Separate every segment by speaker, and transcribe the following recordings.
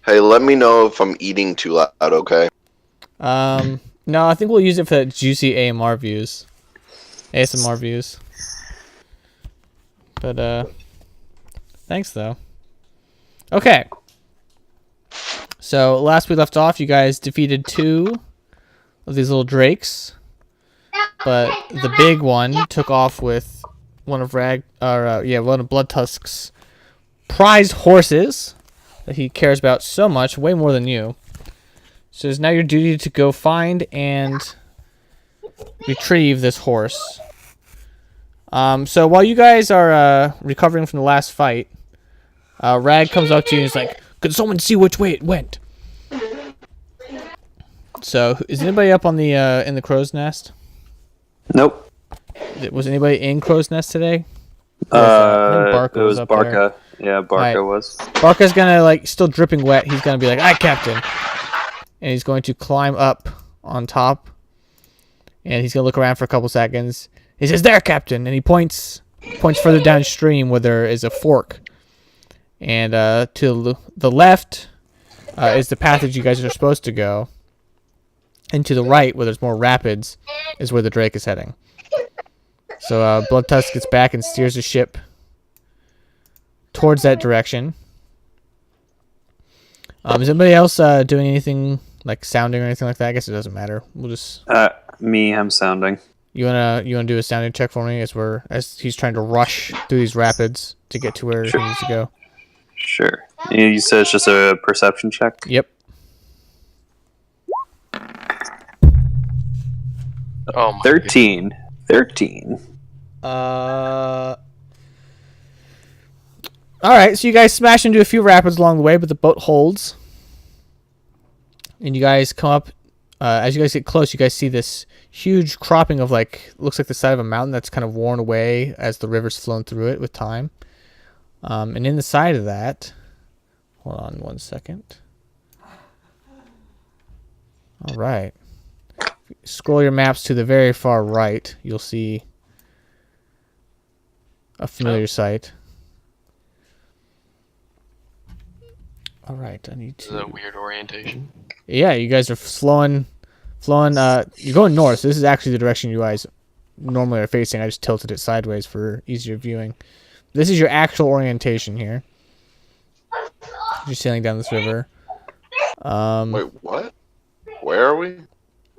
Speaker 1: Hey, let me know if I'm eating too loud, okay?
Speaker 2: No, I think we'll use it for the juicy AMR views. ASMR views. But, thanks, though. Okay. So, last we left off, you guys defeated 2 of these little drakes. But the big one took off with one of one of Bloodtusk's prized horses that he cares about so much, way more than you. So it's now your duty to go find and retrieve this horse. So while you guys are recovering from the last fight, Rag comes up to you and is like, "Could someone see which way it went?" So is anybody up on the in the crow's nest?
Speaker 3: Nope.
Speaker 2: Was anybody in crow's nest today?
Speaker 3: I think
Speaker 2: Barca was up
Speaker 3: Barca. Yeah, Barca
Speaker 2: Right.
Speaker 3: was.
Speaker 2: Barca's gonna still dripping wet. He's gonna be like, "Aye, Captain," and he's going to climb up on top, and he's gonna look around for a couple seconds. He says, "There, Captain," and he points further downstream where there is a fork, and to the left is the path that you guys are supposed to go, and to the right, where there's more rapids, is where the Drake is heading. So Bloodtusk gets back and steers the ship towards that direction. Is anybody else doing anything like sounding or anything like that? I guess it doesn't matter. We'll just.
Speaker 3: Me, I'm sounding.
Speaker 2: You wanna do a sounding check for me as he's trying to rush through these rapids to get to where he needs to go.
Speaker 3: Sure. You said it's just a perception check?
Speaker 2: Yep.
Speaker 4: Oh my
Speaker 3: 13. 13.
Speaker 2: All right, so you guys smash into a few rapids along the way, but the boat holds. And you guys come up. As you guys get close, you guys see this huge cropping of looks like the side of a mountain that's kind of worn away as the river's flown through it with time. And in the side of that, hold on one second. All right. Scroll your maps to the very far right. You'll see a familiar sight. All right, I need to.
Speaker 4: This is a weird orientation.
Speaker 2: Yeah, you guys are flowing. You're going north. So this is actually the direction you guys normally are facing. I just tilted it sideways for easier viewing. This is your actual orientation here. You're sailing down this river.
Speaker 1: Wait, what? Where are we?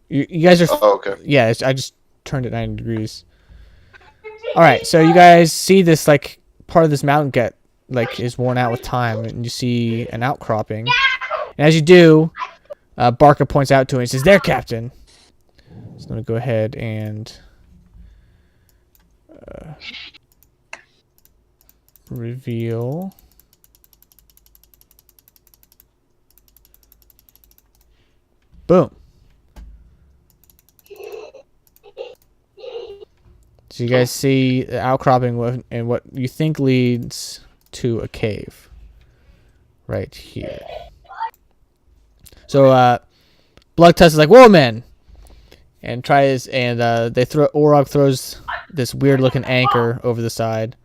Speaker 2: You guys are.
Speaker 1: Oh, okay.
Speaker 2: Yeah, I just turned it 90 degrees. All right, so you guys see this part of this mountain is worn out with time, and you see an outcropping. And as you do, Barca points out to him and says, "There, Captain." So I'm gonna go ahead and reveal. Boom. So you guys see the outcropping and what you think leads to a cave right here. So Bloodtusk is like, "Whoa, man!" and Orog throws this weird looking anchor over the side.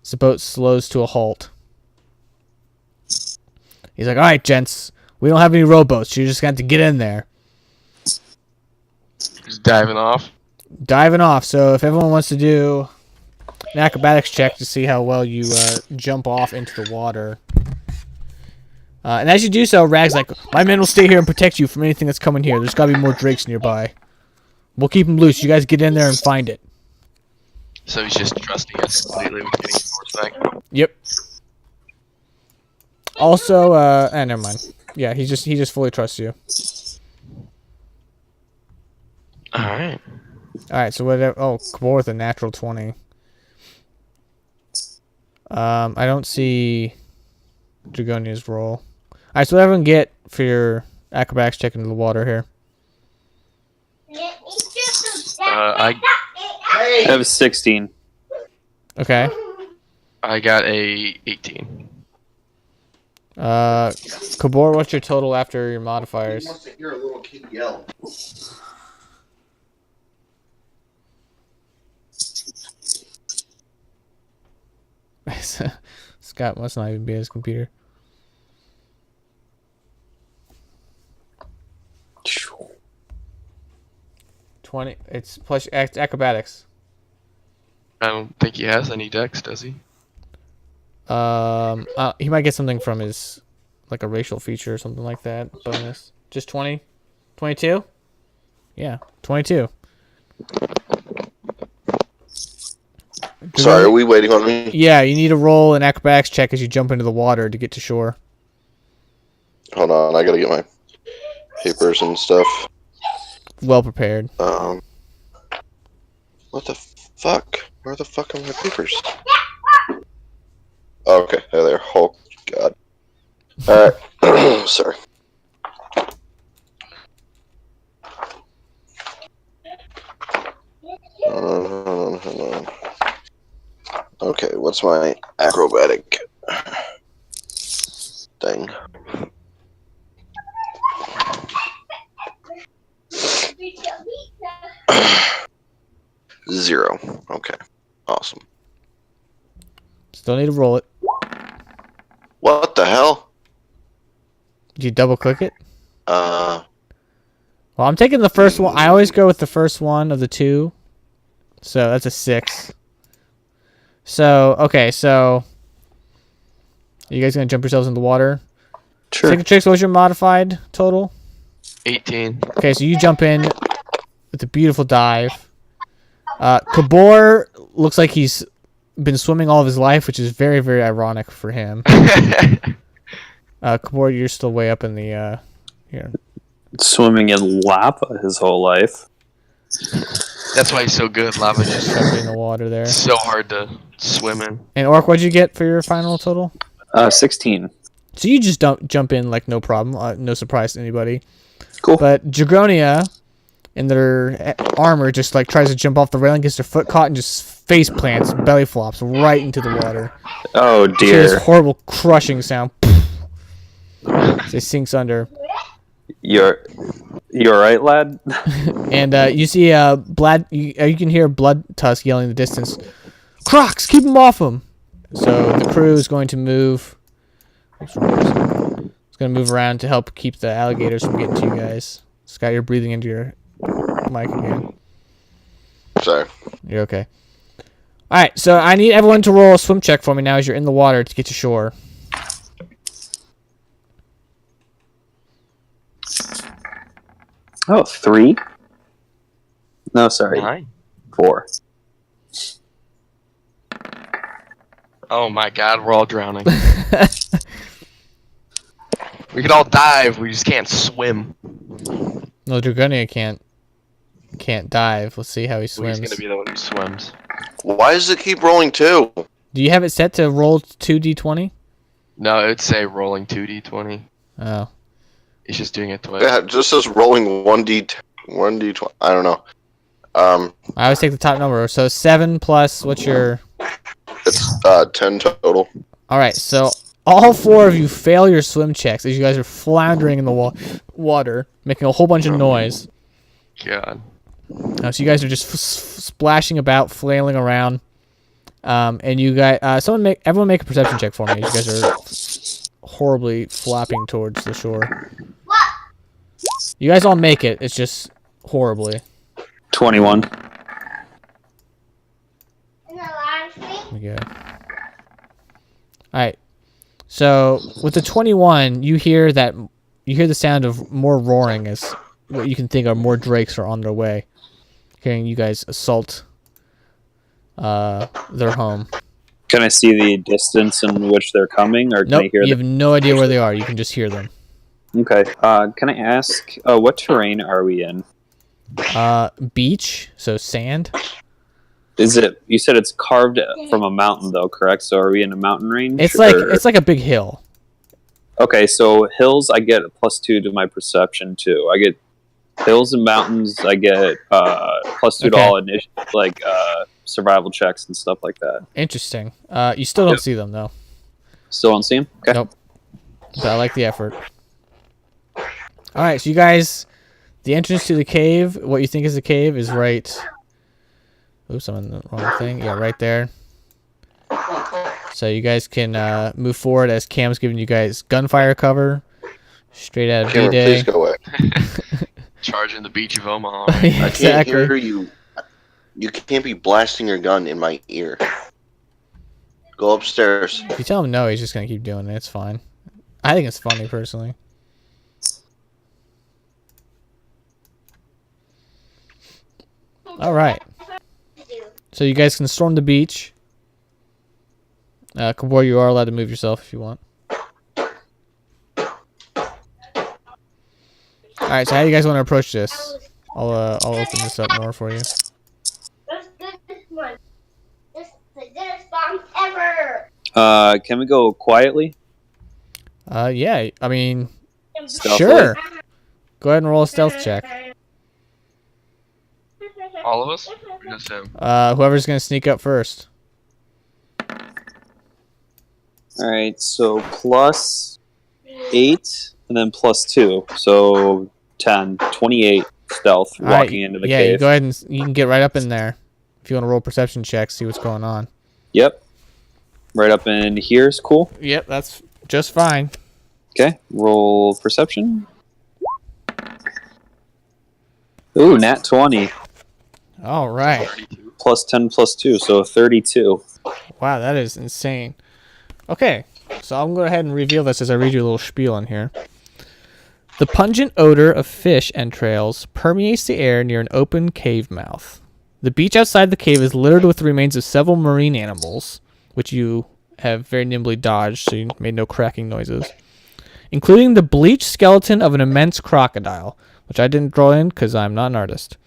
Speaker 2: So the boat slows to a halt. He's like, "All right, gents, we don't have any rowboats. You're just gonna have to get in there."
Speaker 4: Just diving off.
Speaker 2: So if everyone wants to do an acrobatics check to see how well you jump off into the water. And as you do so, Rag's like, "My men will stay here and protect you from anything that's coming here. There's got to be more drakes nearby. We'll keep them loose. You guys get in there and find it."
Speaker 4: So he's just trusting us completely with getting his horse back.
Speaker 2: Yep. Also, never mind. Yeah, he just fully trusts you.
Speaker 4: Alright.
Speaker 2: Alright, so whatever. Oh, Kabor with a natural 20. I don't see Dragonia's roll. Alright, so what everyone get for your acrobatics check into the water here?
Speaker 4: I
Speaker 3: I have 16.
Speaker 2: Okay.
Speaker 4: got a 18.
Speaker 2: Kabor, what's your total after your modifiers?
Speaker 1: He wants to hear a little kid yell.
Speaker 2: Scott must not even be at his computer. 20. It's plus acrobatics.
Speaker 4: I don't think he has any dex, does he?
Speaker 2: He might get something from his, like a racial feature or something like that. Bonus. Just 20? 22? Yeah, 22.
Speaker 1: Sorry, are we waiting on me?
Speaker 2: Yeah, you need to roll an acrobatics check as you jump into the water to get to shore.
Speaker 1: Hold on, I gotta get my papers and stuff.
Speaker 2: Well prepared.
Speaker 1: What the fuck? Where the fuck are my papers? Okay, there. Oh, God. Alright. Sorry. Hold on. Okay, what's my acrobatic thing? Zero. Okay. Awesome.
Speaker 2: Still need to roll it.
Speaker 1: What the hell?
Speaker 2: Did you double click it?
Speaker 1: Uh,
Speaker 2: Well, I'm taking the first one. I always go with the first one of the two. So that's a 6. So, okay, so are you guys going to jump yourselves in the water?
Speaker 3: Sure.
Speaker 2: Second tricks, what was your modified total?
Speaker 4: 18.
Speaker 2: Okay, so you jump in with a beautiful dive. Kabor looks like he's been swimming all of his life, which is very, very ironic for him. Kabor, you're still way up in the here.
Speaker 3: Swimming in lava his whole life.
Speaker 4: That's why he's so good. Lava just
Speaker 2: Jumping in the water there.
Speaker 4: so hard to swim in.
Speaker 2: And Orc, what'd you get for your final total?
Speaker 3: 16.
Speaker 2: So you just don't jump in like no problem, no surprise to anybody.
Speaker 3: Cool.
Speaker 2: But Jagronia, in their armor, just like tries to jump off the railing, gets their foot caught, and just face plants, belly flops right into the water.
Speaker 3: Oh
Speaker 2: So this
Speaker 3: dear.
Speaker 2: horrible crushing sound. As it sinks under.
Speaker 3: You're right, lad?
Speaker 2: And you see you can hear Blood Tusk yelling in the distance, "Crocs, keep him off him!" So the crew is going to move. It's going to move around to help keep the alligators from getting to you guys. Scott, you're breathing into your mic again.
Speaker 1: sorry.
Speaker 2: You're okay. All right, so I need everyone to roll a swim check for me now as you're in the water to get to shore.
Speaker 3: Oh, 3? No, sorry.
Speaker 4: 9.
Speaker 3: 4.
Speaker 4: Oh my god, we're all drowning. We could all dive, we just can't swim.
Speaker 2: No, Dragonia can't dive. Let's see how he
Speaker 4: So he's
Speaker 2: swims.
Speaker 4: gonna be the one who swims.
Speaker 1: Why does it keep rolling 2?
Speaker 2: Do you have it set to roll 2d20?
Speaker 4: No, it would say rolling 2d20.
Speaker 2: Oh.
Speaker 4: It's just doing it twice.
Speaker 1: Yeah, it just says rolling 1d20. I don't know.
Speaker 2: I always take the top number. So 7 plus, what's your...
Speaker 1: It's 10 total.
Speaker 2: Alright, so all 4 of you fail your swim checks as you guys are floundering in the water, making a whole bunch of noise.
Speaker 4: God.
Speaker 2: So you guys are just splashing about, flailing around. And you guys... everyone make a perception check for me. You guys are horribly flopping towards the shore. You guys all make it. It's just horribly.
Speaker 3: 21.
Speaker 2: Okay. Alright. So with the 21, you hear the sound of more roaring as what you can think are more drakes are on their way. Hearing you guys assault their home.
Speaker 3: Can I see the distance in which they're coming, or can I
Speaker 2: Nope,
Speaker 3: hear
Speaker 2: you
Speaker 3: them?
Speaker 2: have no idea where they are. You can just hear them.
Speaker 3: Okay. Can I ask, what terrain are we in?
Speaker 2: Beach, so sand.
Speaker 3: Is it? You said it's carved from a mountain, though, correct? So are we in a mountain range?
Speaker 2: It's
Speaker 3: or-
Speaker 2: like a big hill.
Speaker 3: Okay, so hills, I get a +2 to my perception too. I get hills and mountains. I get +2 to all survival checks and stuff like that.
Speaker 2: Interesting. You still don't see them though.
Speaker 3: Still don't see them. Okay.
Speaker 2: Nope. But I like the effort. All right, so you guys, the entrance to the cave, what you think is the cave, is right. Oops, I'm on the wrong thing. Yeah, right there. So you guys can move forward as Cam's giving you guys gunfire cover, straight out of
Speaker 1: Cameron,
Speaker 2: D-Day.
Speaker 1: please go away.
Speaker 4: charging the beach of Omaha.
Speaker 1: I can't
Speaker 2: Exactly.
Speaker 1: hear you. You can't be blasting your gun in my ear. Go upstairs.
Speaker 2: If you tell him no, he's just gonna keep doing it. It's fine. I think it's funny personally. All right. So you guys can storm the beach. Kabor, you are allowed to move yourself if you want. All right. So how do you guys want to approach this? I'll open this up more for you.
Speaker 3: Can we go quietly?
Speaker 2: Yeah. I mean,
Speaker 3: Stealthily?
Speaker 2: sure. Go ahead and roll a stealth check.
Speaker 4: All of us? Just him.
Speaker 2: Whoever's gonna sneak up first.
Speaker 3: Alright, so plus 8 and then plus 2. So 10, 28 stealth
Speaker 2: All right,
Speaker 3: walking into the
Speaker 2: yeah,
Speaker 3: cave.
Speaker 2: you go ahead and you can get right up in there. If you want to roll perception checks, see what's going on.
Speaker 3: Yep. Right up in here is cool.
Speaker 2: Yep, that's just fine.
Speaker 3: Okay, roll perception. Ooh, nat 20.
Speaker 2: All right.
Speaker 4: 32.
Speaker 3: Plus 10 plus 2, so 32.
Speaker 2: Wow, that is insane. Okay, so I'm going to go ahead and reveal this as I read you a little spiel in here. The pungent odor of fish entrails permeates the air near an open cave mouth. The beach outside the cave is littered with the remains of several marine animals, which you have very nimbly dodged, so you made no cracking noises, including the bleached skeleton of an immense crocodile, which I didn't draw in because I'm not an artist.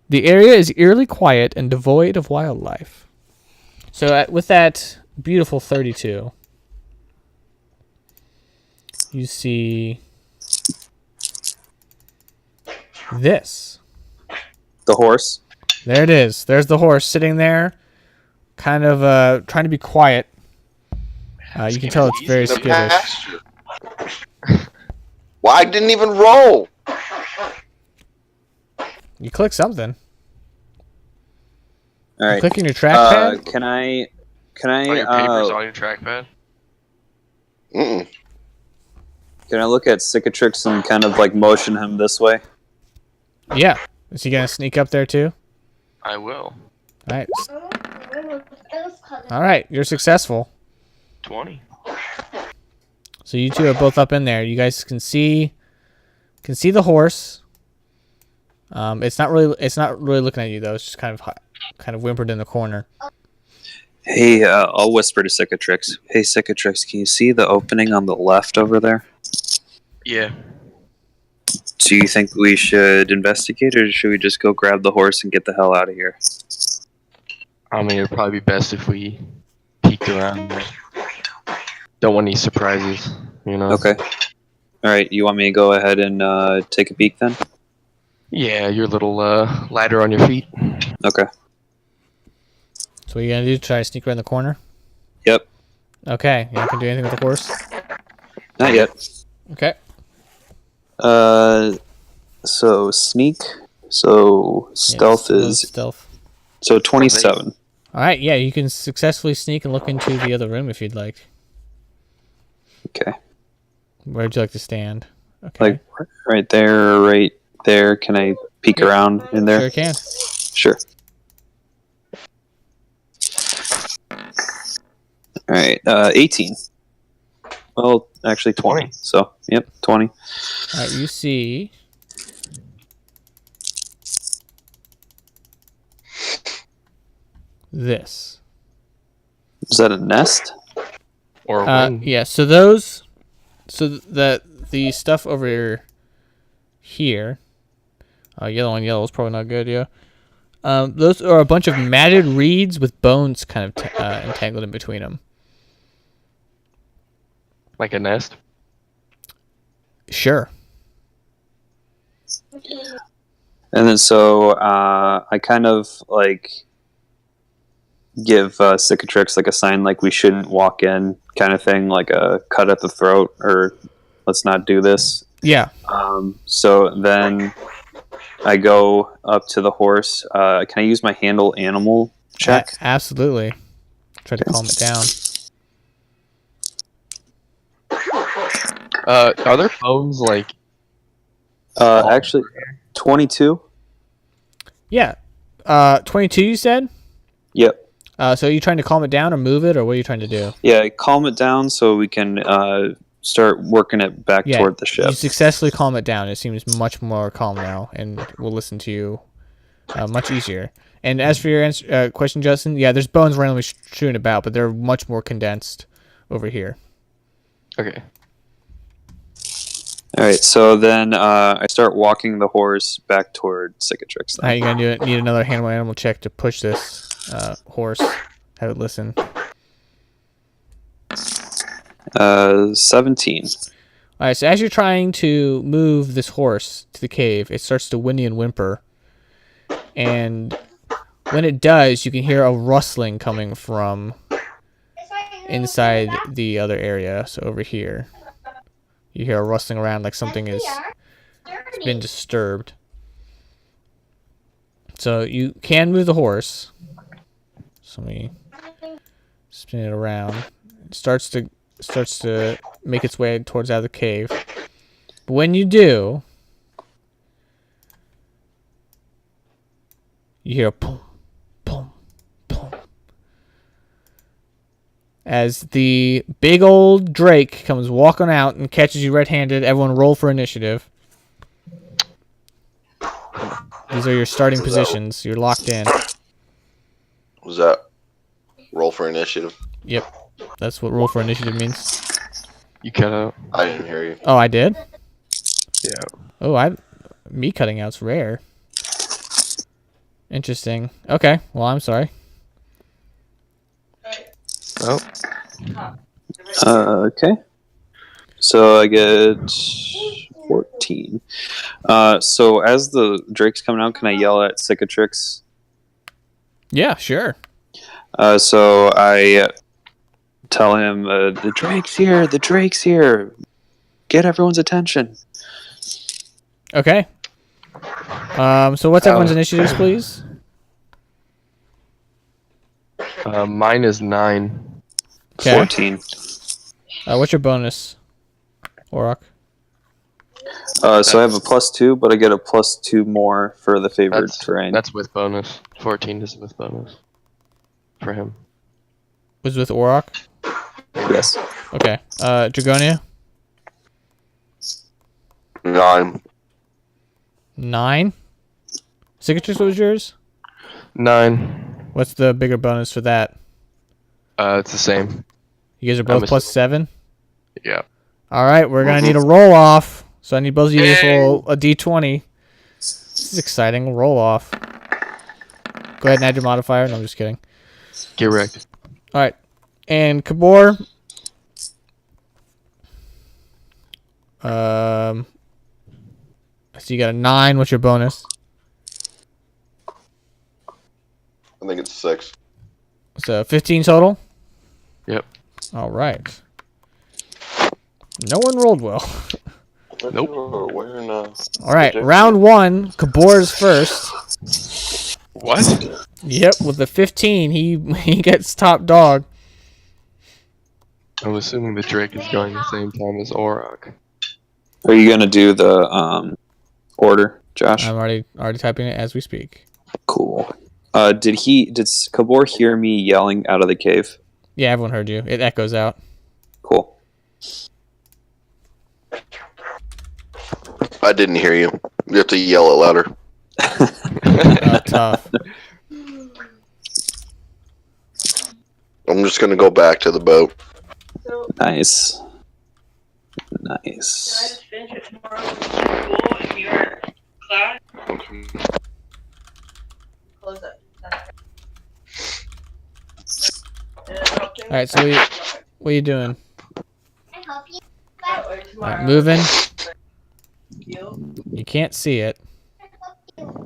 Speaker 2: The area is eerily quiet and devoid of wildlife. So with that beautiful 32, you see this.
Speaker 3: The horse.
Speaker 2: There it is. There's the horse sitting there, kind of trying to be quiet. You can tell it's very
Speaker 1: The
Speaker 2: skittish.
Speaker 1: pasture. Well, I didn't even roll.
Speaker 2: You click something.
Speaker 3: All
Speaker 2: You
Speaker 3: right.
Speaker 2: clicking your trackpad?
Speaker 3: Can I
Speaker 4: On your papers, on your trackpad.
Speaker 1: Mm-mm.
Speaker 3: can I look at Cicatrix and kind of like motion him this way?
Speaker 2: Yeah. Is he gonna sneak up there too?
Speaker 4: I will.
Speaker 2: All right. All right. You're successful.
Speaker 4: 20.
Speaker 2: So you two are both up in there. You guys can see the horse. It's not really looking at you though. It's just kind of whimpered in the corner.
Speaker 3: Hey, I'll whisper to Cicatrix. Hey, Cicatrix, can you see the opening on the left over there?
Speaker 4: Yeah.
Speaker 3: Do you think we should investigate, or should we just go grab the horse and get the hell out of here?
Speaker 4: I mean, it'd probably be best if we peeked around there. Don't want any surprises, you know?
Speaker 3: Okay. Alright, you want me to go ahead and take a peek then?
Speaker 4: Yeah, your little ladder on your feet.
Speaker 3: Okay.
Speaker 2: So what are you gonna do? Try to sneak around the corner?
Speaker 3: Yep.
Speaker 2: Okay. You not gonna do anything with the horse?
Speaker 3: Not yet.
Speaker 2: Okay.
Speaker 3: So sneak. So stealth
Speaker 2: Yes,
Speaker 3: is
Speaker 2: stealth.
Speaker 3: so 27.
Speaker 2: All right. Yeah, you can successfully sneak and look into the other room if you'd like.
Speaker 3: Okay.
Speaker 2: Where would you like to stand? Okay.
Speaker 3: Like right there, right there. Can I peek around in there?
Speaker 2: Sure can.
Speaker 3: Sure. All right. 18. Well, actually 20. So, yep, 20.
Speaker 2: All right. You see. This.
Speaker 3: Is that a nest?
Speaker 4: Or a wing.
Speaker 2: Yeah. So the stuff over here. Yellow on yellow is probably not good. Yeah. Those are a bunch of matted reeds with bones kind of entangled in between them.
Speaker 4: Like a nest.
Speaker 2: Sure.
Speaker 3: And then so I kind of like give Cicatrix like a sign like we shouldn't walk in kind of thing, like a cut at the throat or let's not do this.
Speaker 2: Yeah.
Speaker 3: So then I go up to the horse. Can I use my handle animal check?
Speaker 2: Absolutely. Try to calm it down.
Speaker 4: Are there bones like
Speaker 3: Actually, 22.
Speaker 2: Yeah. 22 you said?
Speaker 3: Yep.
Speaker 2: So are you trying to calm it down or move it, or what are you trying to do?
Speaker 3: Yeah, calm it down so we can start working it back
Speaker 2: Yeah,
Speaker 3: toward the ship.
Speaker 2: you successfully calm it down. It seems much more calm now, and we'll listen to you much easier. And as for your question, Justin, yeah, there's bones randomly strewn about, but they're much more condensed over here.
Speaker 4: Okay.
Speaker 3: All right, so then I start walking the horse back toward Cicatrix.
Speaker 2: All right, you're going to need another animal check to push this horse. Have it listen.
Speaker 3: 17.
Speaker 2: All right, so as you're trying to move this horse to the cave, it starts to whinny and whimper. And when it does, you can hear a rustling coming from inside the other area. So over here, you hear a rustling around like something has been disturbed. So you can move the horse. So let me spin it around. It starts to make its way towards out of the cave. But when you do, you hear a boom, boom, boom. As the big old Drake comes walking out and catches you red-handed. Everyone roll for initiative. These are your starting positions. You're locked in.
Speaker 1: Was that roll for initiative?
Speaker 2: Yep. That's what roll for initiative means.
Speaker 4: You cut out.
Speaker 1: I didn't hear you.
Speaker 2: Oh, I did?
Speaker 4: Yeah.
Speaker 2: Oh, me cutting out's rare. Interesting. Okay. Well, I'm sorry.
Speaker 4: Oh.
Speaker 3: Okay. So I get 14. So as the Drake's coming out, can I yell at Cicatrix?
Speaker 2: Yeah, sure.
Speaker 3: So I tell him, the Drake's here, the Drake's here. Get everyone's attention.
Speaker 2: Okay. So what's everyone's initiatives, please?
Speaker 4: Mine is 9.
Speaker 2: Okay.
Speaker 3: 14.
Speaker 2: What's your bonus, Orok?
Speaker 3: So I have a +2, but I get a +2 more for the favored terrain.
Speaker 4: That's with bonus. 14 is with bonus. For him.
Speaker 2: Was with Orok?
Speaker 3: Yes.
Speaker 2: Okay. Dragonia?
Speaker 1: 9.
Speaker 2: 9? Cicatrix, what was yours?
Speaker 4: 9.
Speaker 2: What's the bigger bonus for that?
Speaker 4: It's the same.
Speaker 2: You guys are both +7?
Speaker 4: Yeah.
Speaker 2: Alright, we're gonna need a roll-off. So I need both of you to just roll a d20. This is exciting. Roll off. Go ahead and add your modifier. No, I'm just kidding.
Speaker 4: Get wrecked.
Speaker 2: Alright. And Kabor. So you got a 9. What's your bonus?
Speaker 1: I think it's 6.
Speaker 2: So 15 total?
Speaker 4: Yep.
Speaker 2: Alright. No one rolled well.
Speaker 4: Nope.
Speaker 2: Alright, round 1. Kabor's first.
Speaker 4: What?
Speaker 2: Yep, with the 15, he gets top dog.
Speaker 4: I'm assuming the Drake is going the same time as Orok.
Speaker 3: Are you gonna do the order, Josh?
Speaker 2: I'm already typing it as we speak.
Speaker 3: Cool. Did Kabor hear me yelling out of the cave?
Speaker 2: Yeah, everyone heard you. It echoes out.
Speaker 3: Cool.
Speaker 1: I didn't hear you. You have to yell it louder.
Speaker 2: Tough.
Speaker 1: I'm just gonna go back to the boat.
Speaker 3: Nice.
Speaker 5: Can I
Speaker 3: Nice.
Speaker 5: just finish it tomorrow after school if you're in class? Close it.
Speaker 2: Alright, so what are you doing?
Speaker 5: That way tomorrow.
Speaker 2: Alright, moving.
Speaker 5: You?
Speaker 2: You can't see it.
Speaker 5: I'm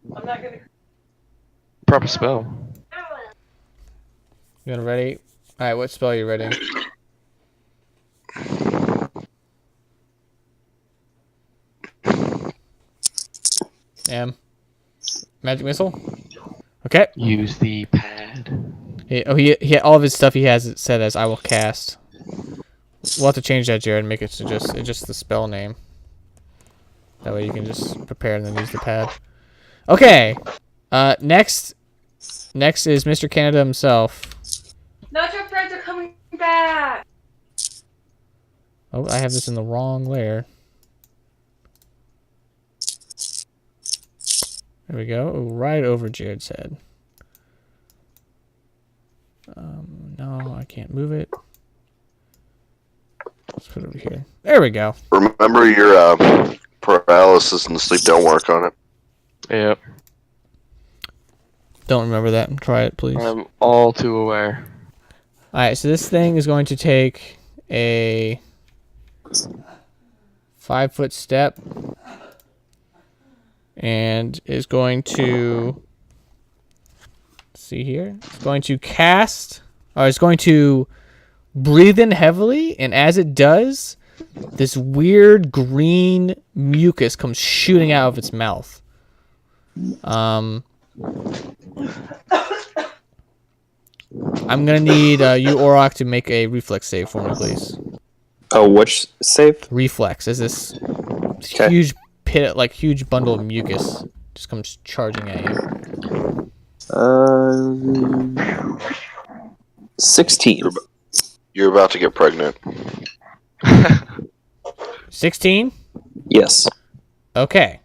Speaker 5: not gonna.
Speaker 4: Proper spell.
Speaker 2: You gonna ready? Alright, what spell are you ready? Magic missile? Okay.
Speaker 4: Use the pad.
Speaker 2: He all of his stuff he has it set as I will cast. we'll have to change that, Jared, and make it to just the spell name. That way you can just prepare and then use the pad. Okay. Next is Mr. Canada himself.
Speaker 5: Not your friends are coming back.
Speaker 2: Oh, I have this in the wrong layer. There we go. Oh, right over Jared's head. No, I can't move it. Let's put it over here. There we go.
Speaker 1: Remember your paralysis and sleep don't work on it.
Speaker 4: Yep.
Speaker 2: Don't remember that. Try it, please.
Speaker 4: I'm all too aware.
Speaker 2: Alright, so this thing is going to take a 5-foot step and is going to see here. It's going to cast, or it's going to breathe in heavily, and as it does, this weird green mucus comes shooting out of its mouth. I'm gonna need you, Auroch, to make a reflex save for me, please.
Speaker 3: Oh, which save?
Speaker 2: Reflex, as this
Speaker 3: Okay.
Speaker 2: huge pit, like huge bundle of mucus, just comes charging at you.
Speaker 3: 16.
Speaker 1: You're about to get pregnant.
Speaker 2: 16.
Speaker 3: Yes.
Speaker 2: Okay.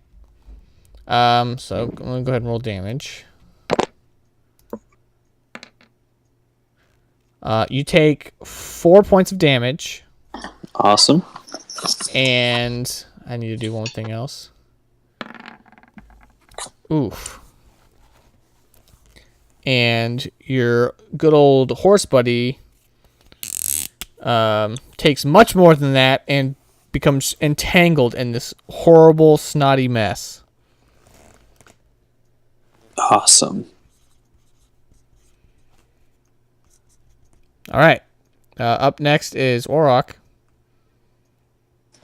Speaker 2: So I'm gonna go ahead and roll damage. You take 4 points of damage,
Speaker 3: Awesome.
Speaker 2: and I need to do one thing else. Oof. And your good old horse buddy takes much more than that and becomes entangled in this horrible, snotty mess.
Speaker 3: Awesome.
Speaker 2: All right. Up next is Auroch.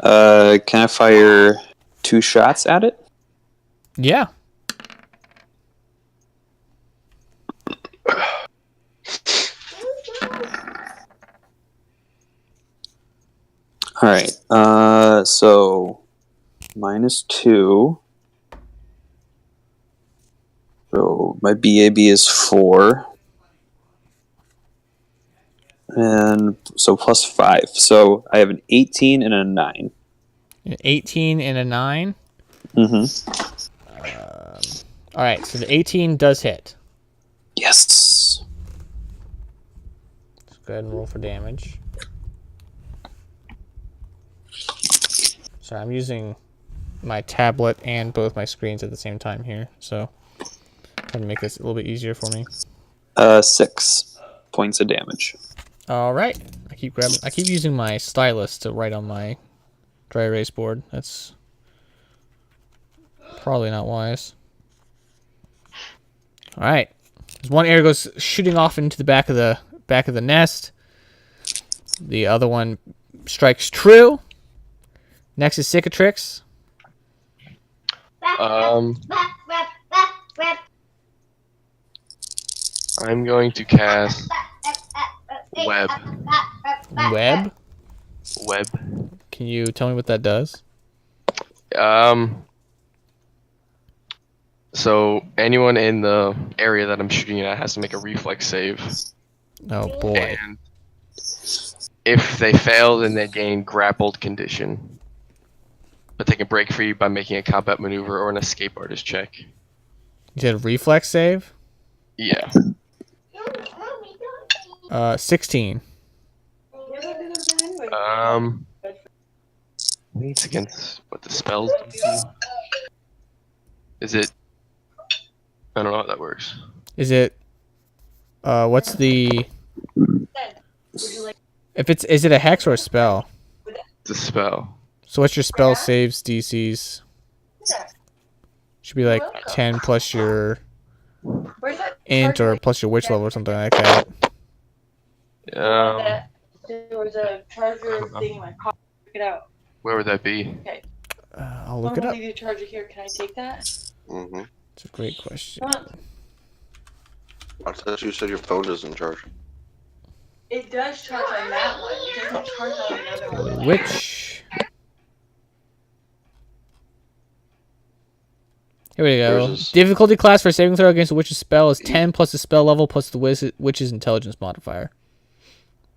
Speaker 3: Can I fire 2 shots at it?
Speaker 2: Yeah.
Speaker 3: All right. So -2. So my BAB is 4. And so +5. So I have an 18 and a 9.
Speaker 2: An 18 and a 9.
Speaker 3: Mm-hmm.
Speaker 2: All right. So the 18 does hit.
Speaker 3: Yes.
Speaker 2: Let's go ahead and roll for damage. Sorry, I'm using my tablet and both my screens at the same time here, so try to make this a little bit easier for me.
Speaker 3: 6 points of damage.
Speaker 2: All right, I keep using my stylus to write on my dry erase board. That's probably not wise. All right, as one arrow goes shooting off into the back of the nest. The other one strikes true. Next is Cicatrix.
Speaker 4: I'm going to cast Web.
Speaker 2: Web.
Speaker 4: Web.
Speaker 2: Can you tell me what that does?
Speaker 4: So anyone in the area that I'm shooting at has to make a reflex save.
Speaker 2: Oh boy.
Speaker 4: And if they fail, then they gain grappled condition. But they can break free by making a combat maneuver or an escape artist check.
Speaker 2: You said reflex save?
Speaker 4: Yeah.
Speaker 2: 16.
Speaker 4: It's against what the spells do. Is it? I don't know how that works.
Speaker 2: Is it? What's the? Is it a hex or a spell?
Speaker 4: It's a spell.
Speaker 2: So what's your spell saves DCs? Should be like 10 plus your int or plus your witch level or something like that.
Speaker 5: There was a charger thing in my car. Check it out.
Speaker 4: Where would that be?
Speaker 5: Okay.
Speaker 2: I'll look it
Speaker 5: I'm gonna
Speaker 2: up.
Speaker 5: leave you a charger here. Can I take that?
Speaker 1: Mm-hmm.
Speaker 2: It's a great question.
Speaker 5: Come on.
Speaker 1: I thought you said your phone doesn't charge.
Speaker 5: It does charge on that one. It doesn't charge on the other one.
Speaker 2: Witch. Here we
Speaker 1: Yours
Speaker 2: go.
Speaker 1: is-
Speaker 2: Difficulty class for saving throw against a witch's spell is 10 plus the spell level plus the witch's intelligence modifier.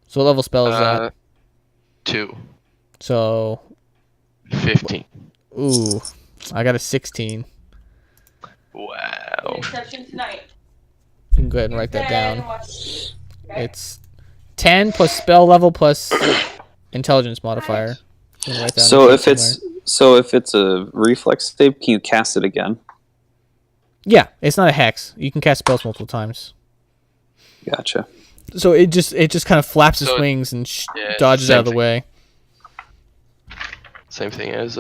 Speaker 2: So what level spell is that?
Speaker 4: 2.
Speaker 2: So,
Speaker 4: 15.
Speaker 2: ooh, I got a 16.
Speaker 4: Wow.
Speaker 5: Inception tonight.
Speaker 2: You can go ahead and write that
Speaker 5: Then
Speaker 2: down.
Speaker 5: watch- Okay.
Speaker 2: It's 10 plus spell level plus intelligence modifier. You can write that on
Speaker 3: So
Speaker 2: the
Speaker 3: if
Speaker 2: sheet
Speaker 3: it's
Speaker 2: somewhere.
Speaker 3: if it's a reflex save, can you cast it again?
Speaker 2: Yeah, it's not a hex. You can cast spells multiple times.
Speaker 3: Gotcha.
Speaker 2: So it just kind of flaps its
Speaker 4: So-
Speaker 2: wings and
Speaker 4: Yeah,
Speaker 2: dodges
Speaker 4: same
Speaker 2: out of the
Speaker 4: thing.
Speaker 2: way.
Speaker 4: Same thing as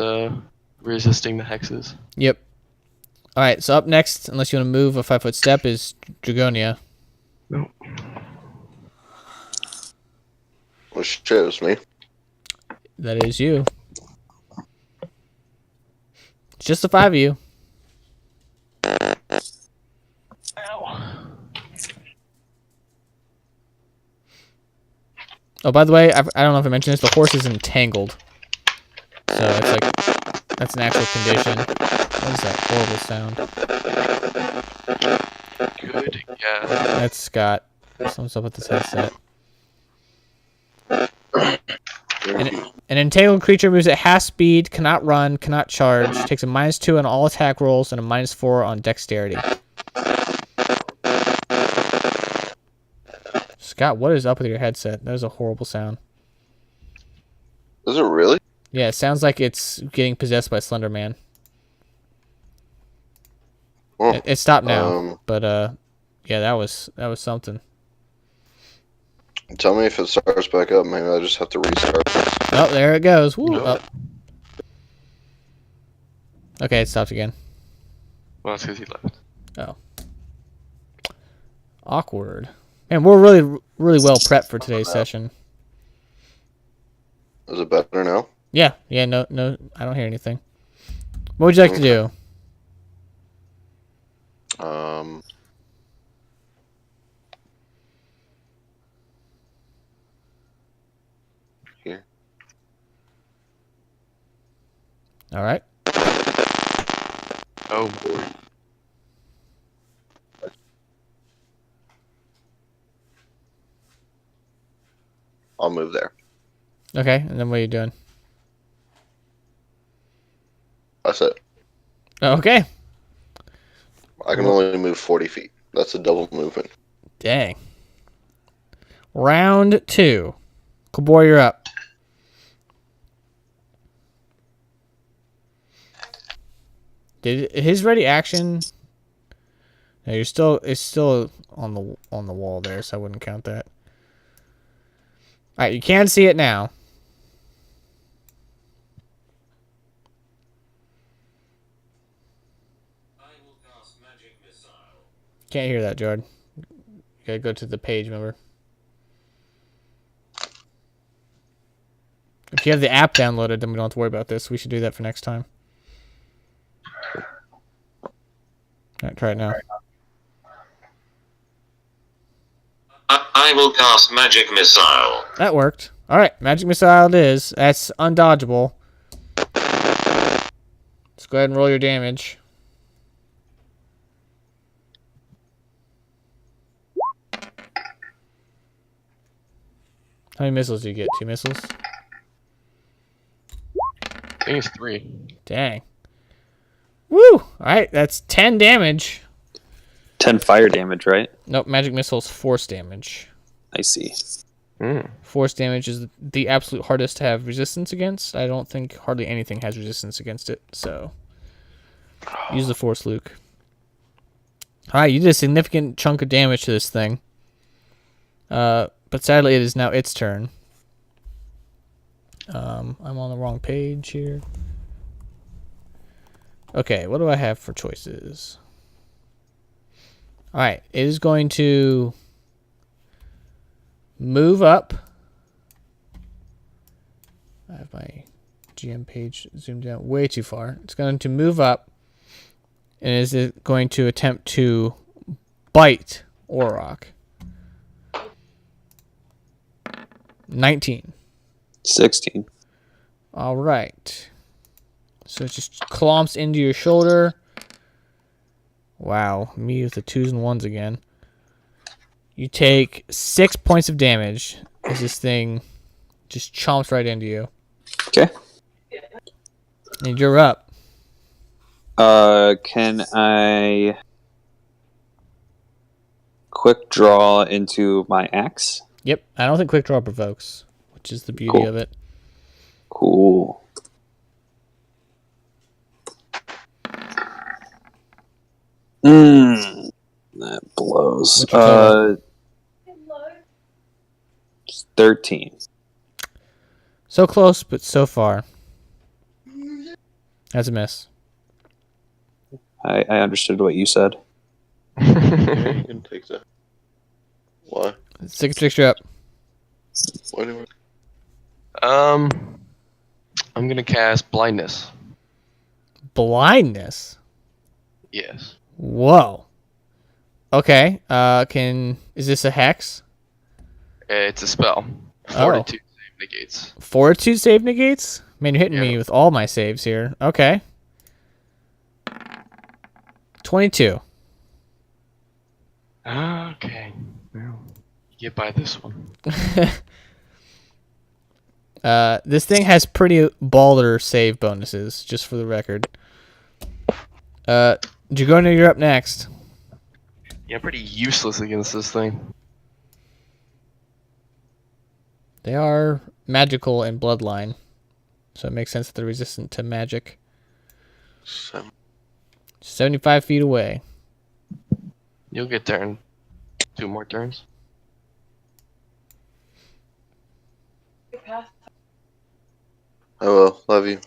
Speaker 4: resisting the hexes.
Speaker 2: Yep. All right. So up next, unless you want to move a 5-foot step, is Dragonia.
Speaker 1: Which shows me.
Speaker 2: That is you. It's just the 5 of you. Oh, by the way, I don't know if I mentioned this. The horse is entangled, so it's like that's an actual condition. What is that horrible sound?
Speaker 4: Good. Yeah.
Speaker 2: That's Scott. Something's up with this headset. An entangled creature moves at half speed, cannot run, cannot charge, takes a -2 on all attack rolls and a -4 on dexterity. Scott, what is up with your headset? That is a horrible sound.
Speaker 1: Is it really?
Speaker 2: Yeah, it sounds like it's getting possessed by Slender Man.
Speaker 1: Oh,
Speaker 2: It stopped now,
Speaker 1: um,
Speaker 2: but yeah, that was something.
Speaker 1: Tell me if it starts back up. Maybe I just have to restart.
Speaker 2: Oh, there it goes. Woo,
Speaker 4: Nope.
Speaker 2: up. Okay, it stopped again.
Speaker 4: Well, that's because he left.
Speaker 2: Awkward. Man, we're really well prepped for today's session.
Speaker 1: Is it better now?
Speaker 2: Yeah, no, I don't hear anything. What would you like to do?
Speaker 1: Here.
Speaker 2: All right.
Speaker 4: Oh, boy.
Speaker 1: I'll move there.
Speaker 2: Okay, and then what are you doing?
Speaker 1: That's it.
Speaker 2: Okay.
Speaker 1: I can only move 40 feet. That's a double movement.
Speaker 2: Dang. Round 2. Kabor, you're up. Did his ready action? No, it's still on the wall there, so I wouldn't count that. All right, you can see it now. Can't hear that, Jared. You gotta go to the page, remember? If you have the app downloaded, then we don't have to worry about this. We should do that for next time. Alright, try it now.
Speaker 6: I will cast Magic Missile.
Speaker 2: That worked. Alright, Magic Missile it is. That's undodgeable. Let's go ahead and roll your damage. How many missiles do you get? 2 missiles?
Speaker 4: I think it's 3.
Speaker 2: Dang. Woo! Alright, that's 10 damage.
Speaker 3: 10 fire damage, right?
Speaker 2: Nope, Magic Missile's force damage.
Speaker 3: I see.
Speaker 2: Force damage is the absolute hardest to have resistance against. I don't think hardly anything has resistance against it, so use the force, Luke. Alright, you did a significant chunk of damage to this thing. But sadly, it is now its turn. I'm on the wrong page here. Okay, what do I have for choices? Alright, it is going to move up. I have my GM page zoomed down way too far. It's going to move up. And is it going to attempt to bite Orok? 19.
Speaker 3: 16.
Speaker 2: All right. So it just clomps into your shoulder. Wow, me with the 2s and 1s again. You take 6 points of damage as this thing just chomps right into you.
Speaker 3: Okay.
Speaker 2: And you're up.
Speaker 3: Can I quick draw into my axe?
Speaker 2: Yep, I don't think quick draw provokes, which is the beauty
Speaker 3: Cool.
Speaker 2: of it.
Speaker 3: Cool. That blows.
Speaker 2: What's your total?
Speaker 3: 13.
Speaker 2: So close, but so far. That's a miss.
Speaker 3: I understood what you said.
Speaker 1: Yeah, you can take that. Why?
Speaker 2: Cicatrix, you're up.
Speaker 1: Why do
Speaker 4: I'm gonna cast blindness.
Speaker 2: Blindness.
Speaker 4: Yes.
Speaker 2: Whoa. Okay. Is this a hex?
Speaker 4: It's a spell.
Speaker 2: Oh.
Speaker 4: Fortitude save negates.
Speaker 2: Fortitude save negates? Man, you're hitting me
Speaker 4: Yeah.
Speaker 2: with all my saves here. Okay. 22.
Speaker 4: Okay. Well, get by this one.
Speaker 2: This thing has pretty baller save bonuses, just for the record. Dragona, you're up next.
Speaker 4: Yeah, I'm pretty useless against this thing.
Speaker 2: They are magical in bloodline, so it makes sense that they're resistant to magic. 75 feet away.
Speaker 4: You'll get there in 2 more turns.
Speaker 1: I will. Love you.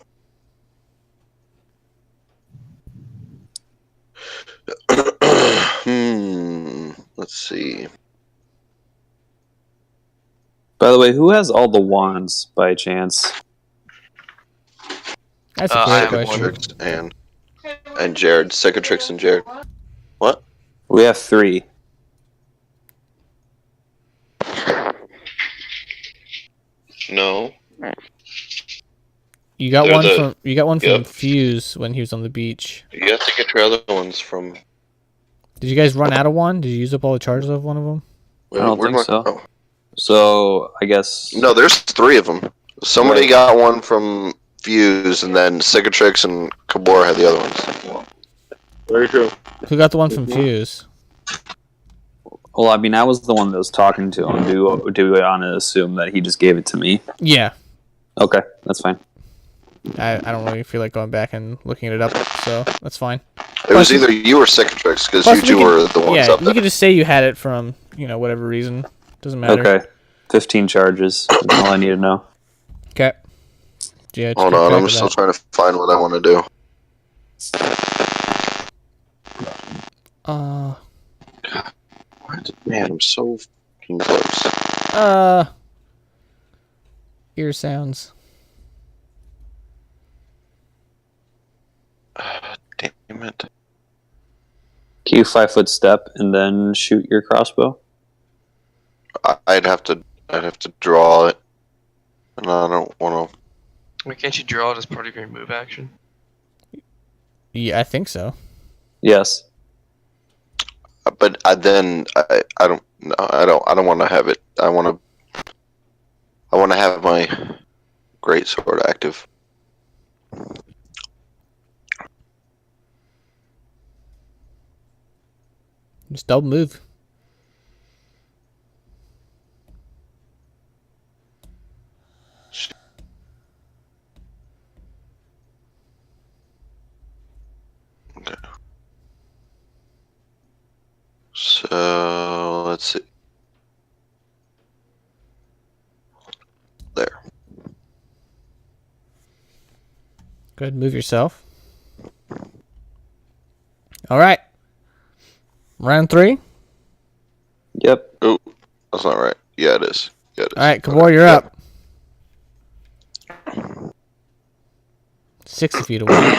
Speaker 1: Let's see.
Speaker 3: By the way, who has all the wands by chance?
Speaker 2: That's a
Speaker 4: I
Speaker 2: great
Speaker 4: have
Speaker 2: question.
Speaker 1: Cicatrix and Jared. Cicatrix and Jared. What?
Speaker 3: We have 3.
Speaker 1: No.
Speaker 2: You got
Speaker 1: They're
Speaker 2: one
Speaker 1: the-
Speaker 2: from
Speaker 1: Yep.
Speaker 2: Fuse when he was on the beach.
Speaker 1: You have to get your other ones from.
Speaker 2: Did you guys run out of one? Did you use up all the charges of one of them?
Speaker 3: I don't
Speaker 1: We're
Speaker 3: think
Speaker 1: not-
Speaker 3: so.
Speaker 1: oh.
Speaker 3: So, I guess...
Speaker 1: No, there's 3 of them. Somebody
Speaker 3: Right.
Speaker 1: got one from Fuse, and then Cicatrix and Kabor had the other ones. Very true.
Speaker 2: Who got the one from Fuse?
Speaker 3: Well, I mean, I was the one that was talking to him. Do we want to assume that he just gave it to me?
Speaker 2: Yeah.
Speaker 3: Okay, that's fine.
Speaker 2: I don't really feel like going back and looking it up, so that's fine.
Speaker 1: It was
Speaker 2: Plus-
Speaker 1: either you or Cicatrix, because
Speaker 2: Plus,
Speaker 1: you
Speaker 2: we
Speaker 1: two
Speaker 2: can-
Speaker 1: were the ones
Speaker 2: yeah,
Speaker 1: up
Speaker 2: you
Speaker 1: there.
Speaker 2: could just say you had it from, whatever reason. Doesn't matter.
Speaker 3: Okay, 15 charges. That's all I need to know.
Speaker 2: Okay. Yeah, just
Speaker 1: Hold
Speaker 2: keep
Speaker 1: on,
Speaker 2: track
Speaker 1: I'm
Speaker 2: of
Speaker 1: still
Speaker 2: that.
Speaker 1: trying to find what I want to do. Man, I'm so fucking close.
Speaker 2: Ear sounds.
Speaker 1: Damn it.
Speaker 3: Can you 5-foot step and then shoot your crossbow?
Speaker 1: I'd have to draw it, and I don't want to.
Speaker 4: Why can't you draw it as part of your move action?
Speaker 2: Yeah, I think so.
Speaker 3: Yes.
Speaker 1: But I don't want to have it. I want to have my great sword active.
Speaker 2: Just double move.
Speaker 1: So let's see. There.
Speaker 2: Go ahead and move yourself. All right. Round 3.
Speaker 3: Yep.
Speaker 1: Oh, that's not right. Yeah, it is. Yeah, it is.
Speaker 2: All right, Kabor, you're
Speaker 1: Yep.
Speaker 2: up. 60 feet away.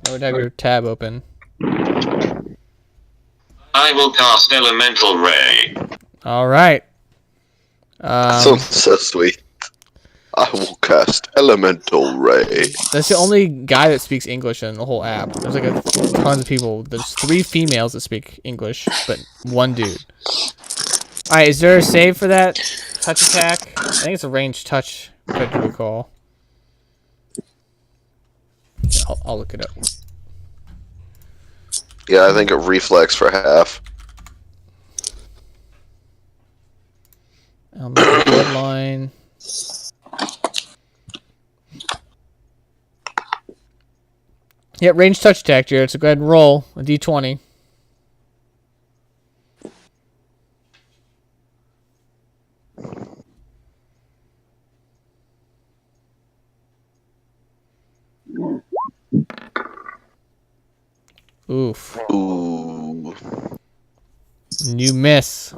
Speaker 2: I would have your tab open.
Speaker 6: I will cast Elemental Ray.
Speaker 2: All right.
Speaker 1: Sounds so sweet. I will cast Elemental Ray.
Speaker 2: That's the only guy that speaks English in the whole app. There's like tons of people. There's 3 females that speak English, but 1 dude. All right, is there a save for that touch attack? I think it's a ranged touch, if I do recall. I'll look it up.
Speaker 1: Yeah, I think a reflex for half.
Speaker 2: Bloodline. Yeah, ranged touch attack, Jared. So go ahead and roll a d20. Oof.
Speaker 1: Ooh.
Speaker 2: You miss.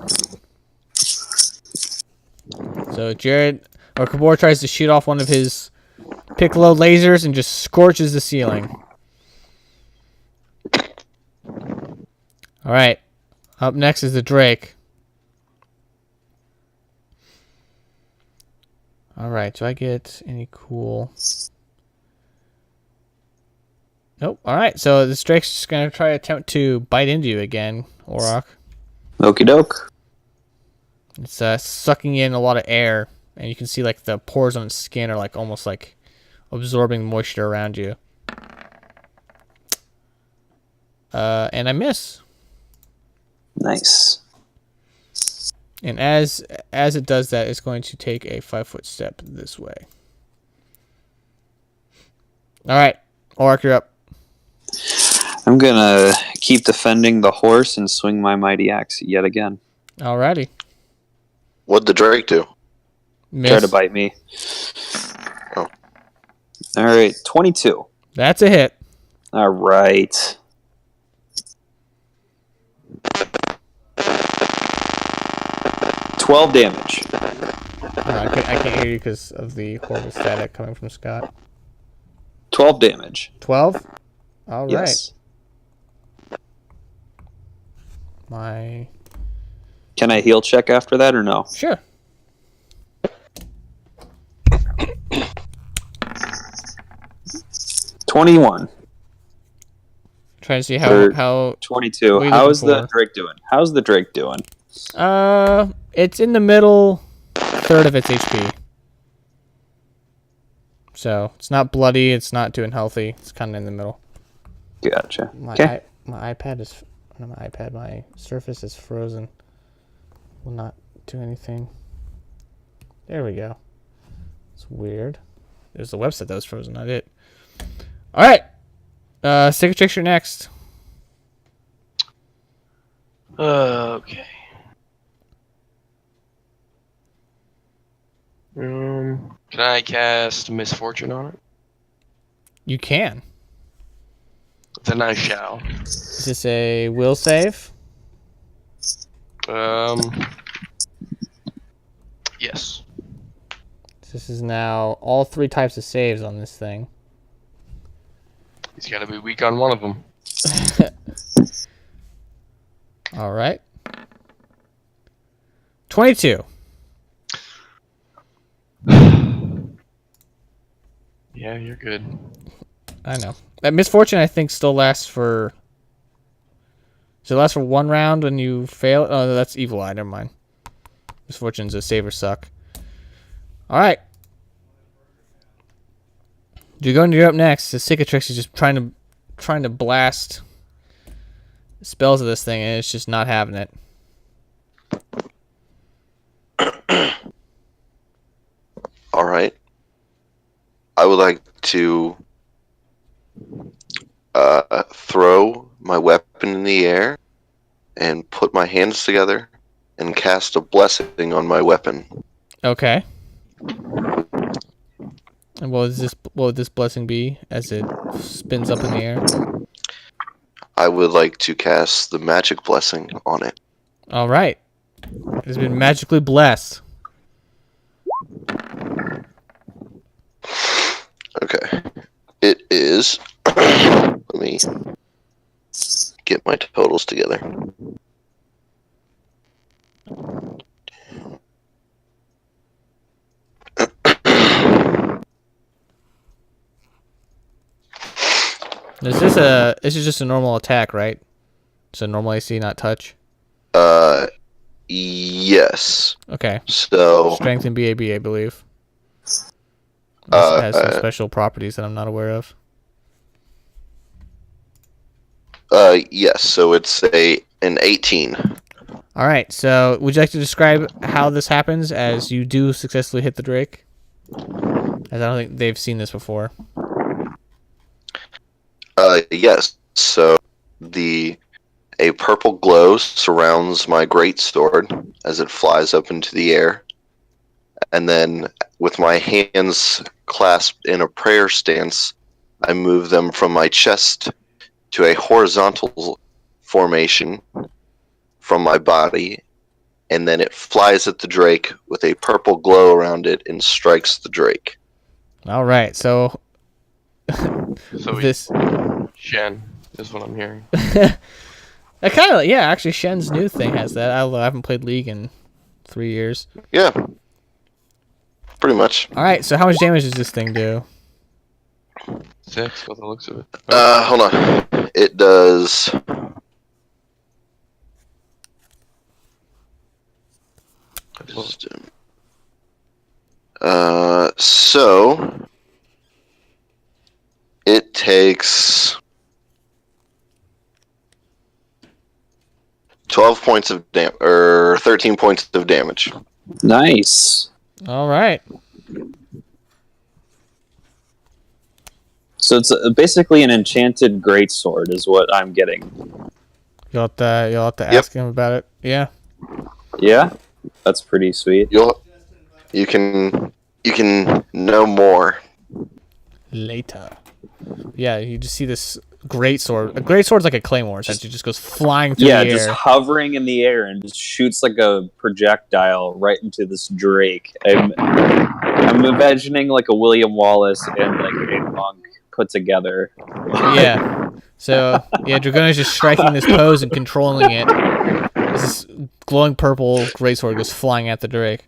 Speaker 2: So Jared or Kabor tries to shoot off one of his Piccolo lasers and just scorches the ceiling. All right. Up next is the Drake. All right. Do I get any cool? Nope. All right. So this Drake's just gonna try to attempt to bite into you again, Orok.
Speaker 3: Okie doke.
Speaker 2: It's sucking in a lot of air, and you can see like the pores on its skin are like almost like absorbing moisture around you. And I miss.
Speaker 3: Nice.
Speaker 2: And as it does that, it's going to take a 5-foot step this way. All right, Orc, you're up.
Speaker 3: I'm gonna keep defending the horse and swing my mighty axe yet again.
Speaker 2: Alrighty.
Speaker 1: What'd the Drake do?
Speaker 2: Miss.
Speaker 3: Try to bite me.
Speaker 1: Oh.
Speaker 3: All right, 22.
Speaker 2: That's a hit.
Speaker 3: All right. 12 damage.
Speaker 2: I can't hear you because of the horrible static coming from Scott.
Speaker 3: 12 damage.
Speaker 2: 12? All right.
Speaker 3: Yes. Can I heal check after that or no?
Speaker 2: Sure.
Speaker 3: $21.
Speaker 2: Trying to see
Speaker 3: Or
Speaker 2: how
Speaker 3: 22.
Speaker 2: what are you
Speaker 3: How's
Speaker 2: looking
Speaker 3: the
Speaker 2: for?
Speaker 3: Drake doing? How's the Drake doing?
Speaker 2: It's in the middle third of its HP. So it's not bloody. It's not doing healthy. It's kind of in the middle.
Speaker 3: Gotcha.
Speaker 2: My
Speaker 3: Okay.
Speaker 2: my iPad is not my iPad. My Surface is frozen. Will not do anything. There we go. It's weird. There's the website that was frozen, not it. All right. Cicatrix, you're next.
Speaker 4: Okay. Can I cast Misfortune on it?
Speaker 2: You can.
Speaker 4: Then I shall.
Speaker 2: Is this a will save?
Speaker 4: Yes.
Speaker 2: This is now all 3 types of saves on this thing.
Speaker 4: He's got to be weak on one of them.
Speaker 2: All right. 22.
Speaker 4: Yeah, you're good.
Speaker 2: I know. That misfortune, I think, still lasts for... Does it last for 1 round when you fail? Oh, that's evil eye. Never mind. Misfortune's a save or suck. All right. You're up next. The Cicatrix is just trying to blast spells of this thing, and it's just not having it.
Speaker 1: All right. I would like to throw my weapon in the air and put my hands together and cast a blessing on my weapon.
Speaker 2: Okay. And what would this blessing be as it spins up in the air?
Speaker 1: I would like to cast the magic blessing on it.
Speaker 2: All right. It has been magically blessed.
Speaker 1: Okay. It is. Let me get my totals together.
Speaker 2: This is just a normal attack, right? So normal AC, not touch.
Speaker 1: Yes.
Speaker 2: Okay.
Speaker 1: So
Speaker 2: Strength and BAB, I believe. This has some special properties that I'm not aware of.
Speaker 1: yes. So it's an 18.
Speaker 2: All right. So would you like to describe how this happens as you do successfully hit the Drake? As I don't think they've seen this before.
Speaker 1: Yes. So a purple glow surrounds my greatsword as it flies up into the air, and then with my hands clasped in a prayer stance, I move them from my chest to a horizontal formation from my body, and then it flies at the Drake with a purple glow around it and strikes the Drake.
Speaker 2: All right. So
Speaker 4: So
Speaker 2: this.
Speaker 4: Shen is what I'm hearing.
Speaker 2: I kind of, yeah, actually Shen's new thing has that. I haven't played League in 3 years.
Speaker 1: Yeah. Pretty much.
Speaker 2: Alright, so how much damage does this thing do?
Speaker 4: 6, by the looks of it.
Speaker 1: Hold on. It does. So it takes 12 points of or 13 points of damage.
Speaker 3: Nice.
Speaker 2: Alright.
Speaker 3: So it's basically an enchanted greatsword, is what I'm getting.
Speaker 2: You'll have to ask him about it. Yeah.
Speaker 3: Yeah, that's pretty sweet.
Speaker 1: You can know more
Speaker 2: Later. Yeah, you just see this greatsword. A greatsword's like a claymore, essentially. It just goes flying through the air.
Speaker 3: Just hovering in the air and just shoots like a projectile right into this Drake. I'm imagining like a William Wallace and like a monk put together.
Speaker 2: Yeah. So, yeah, Dragona's just striking this pose and controlling it. This glowing purple greatsword goes flying at the Drake.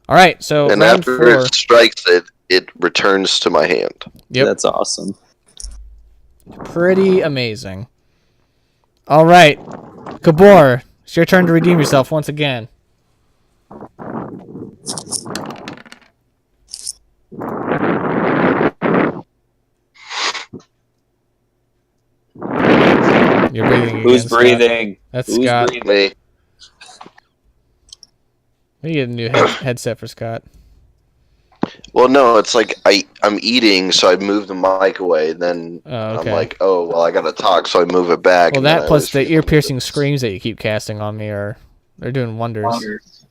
Speaker 2: Alright, so
Speaker 1: and
Speaker 2: round
Speaker 1: after
Speaker 2: 4.
Speaker 1: it strikes it returns to my hand.
Speaker 2: Yep.
Speaker 3: That's awesome.
Speaker 2: Pretty amazing. Alright. Kabor, it's your turn to redeem yourself once again. You're breathing again,
Speaker 3: Who's
Speaker 2: Scott.
Speaker 3: breathing?
Speaker 2: That's
Speaker 3: Who's
Speaker 2: Scott.
Speaker 3: breathing?
Speaker 1: Me.
Speaker 2: We need a new headset for Scott.
Speaker 1: Well, no, it's like I'm eating, so I move the mic away. Then
Speaker 2: Oh, okay.
Speaker 1: I'm like, oh, well, I gotta talk, so I move it back.
Speaker 2: Well,
Speaker 1: and then
Speaker 2: that
Speaker 1: I
Speaker 2: plus
Speaker 1: always
Speaker 2: the
Speaker 1: forget
Speaker 2: ear-piercing
Speaker 1: to-
Speaker 2: screams that you keep casting on me they're doing wonders.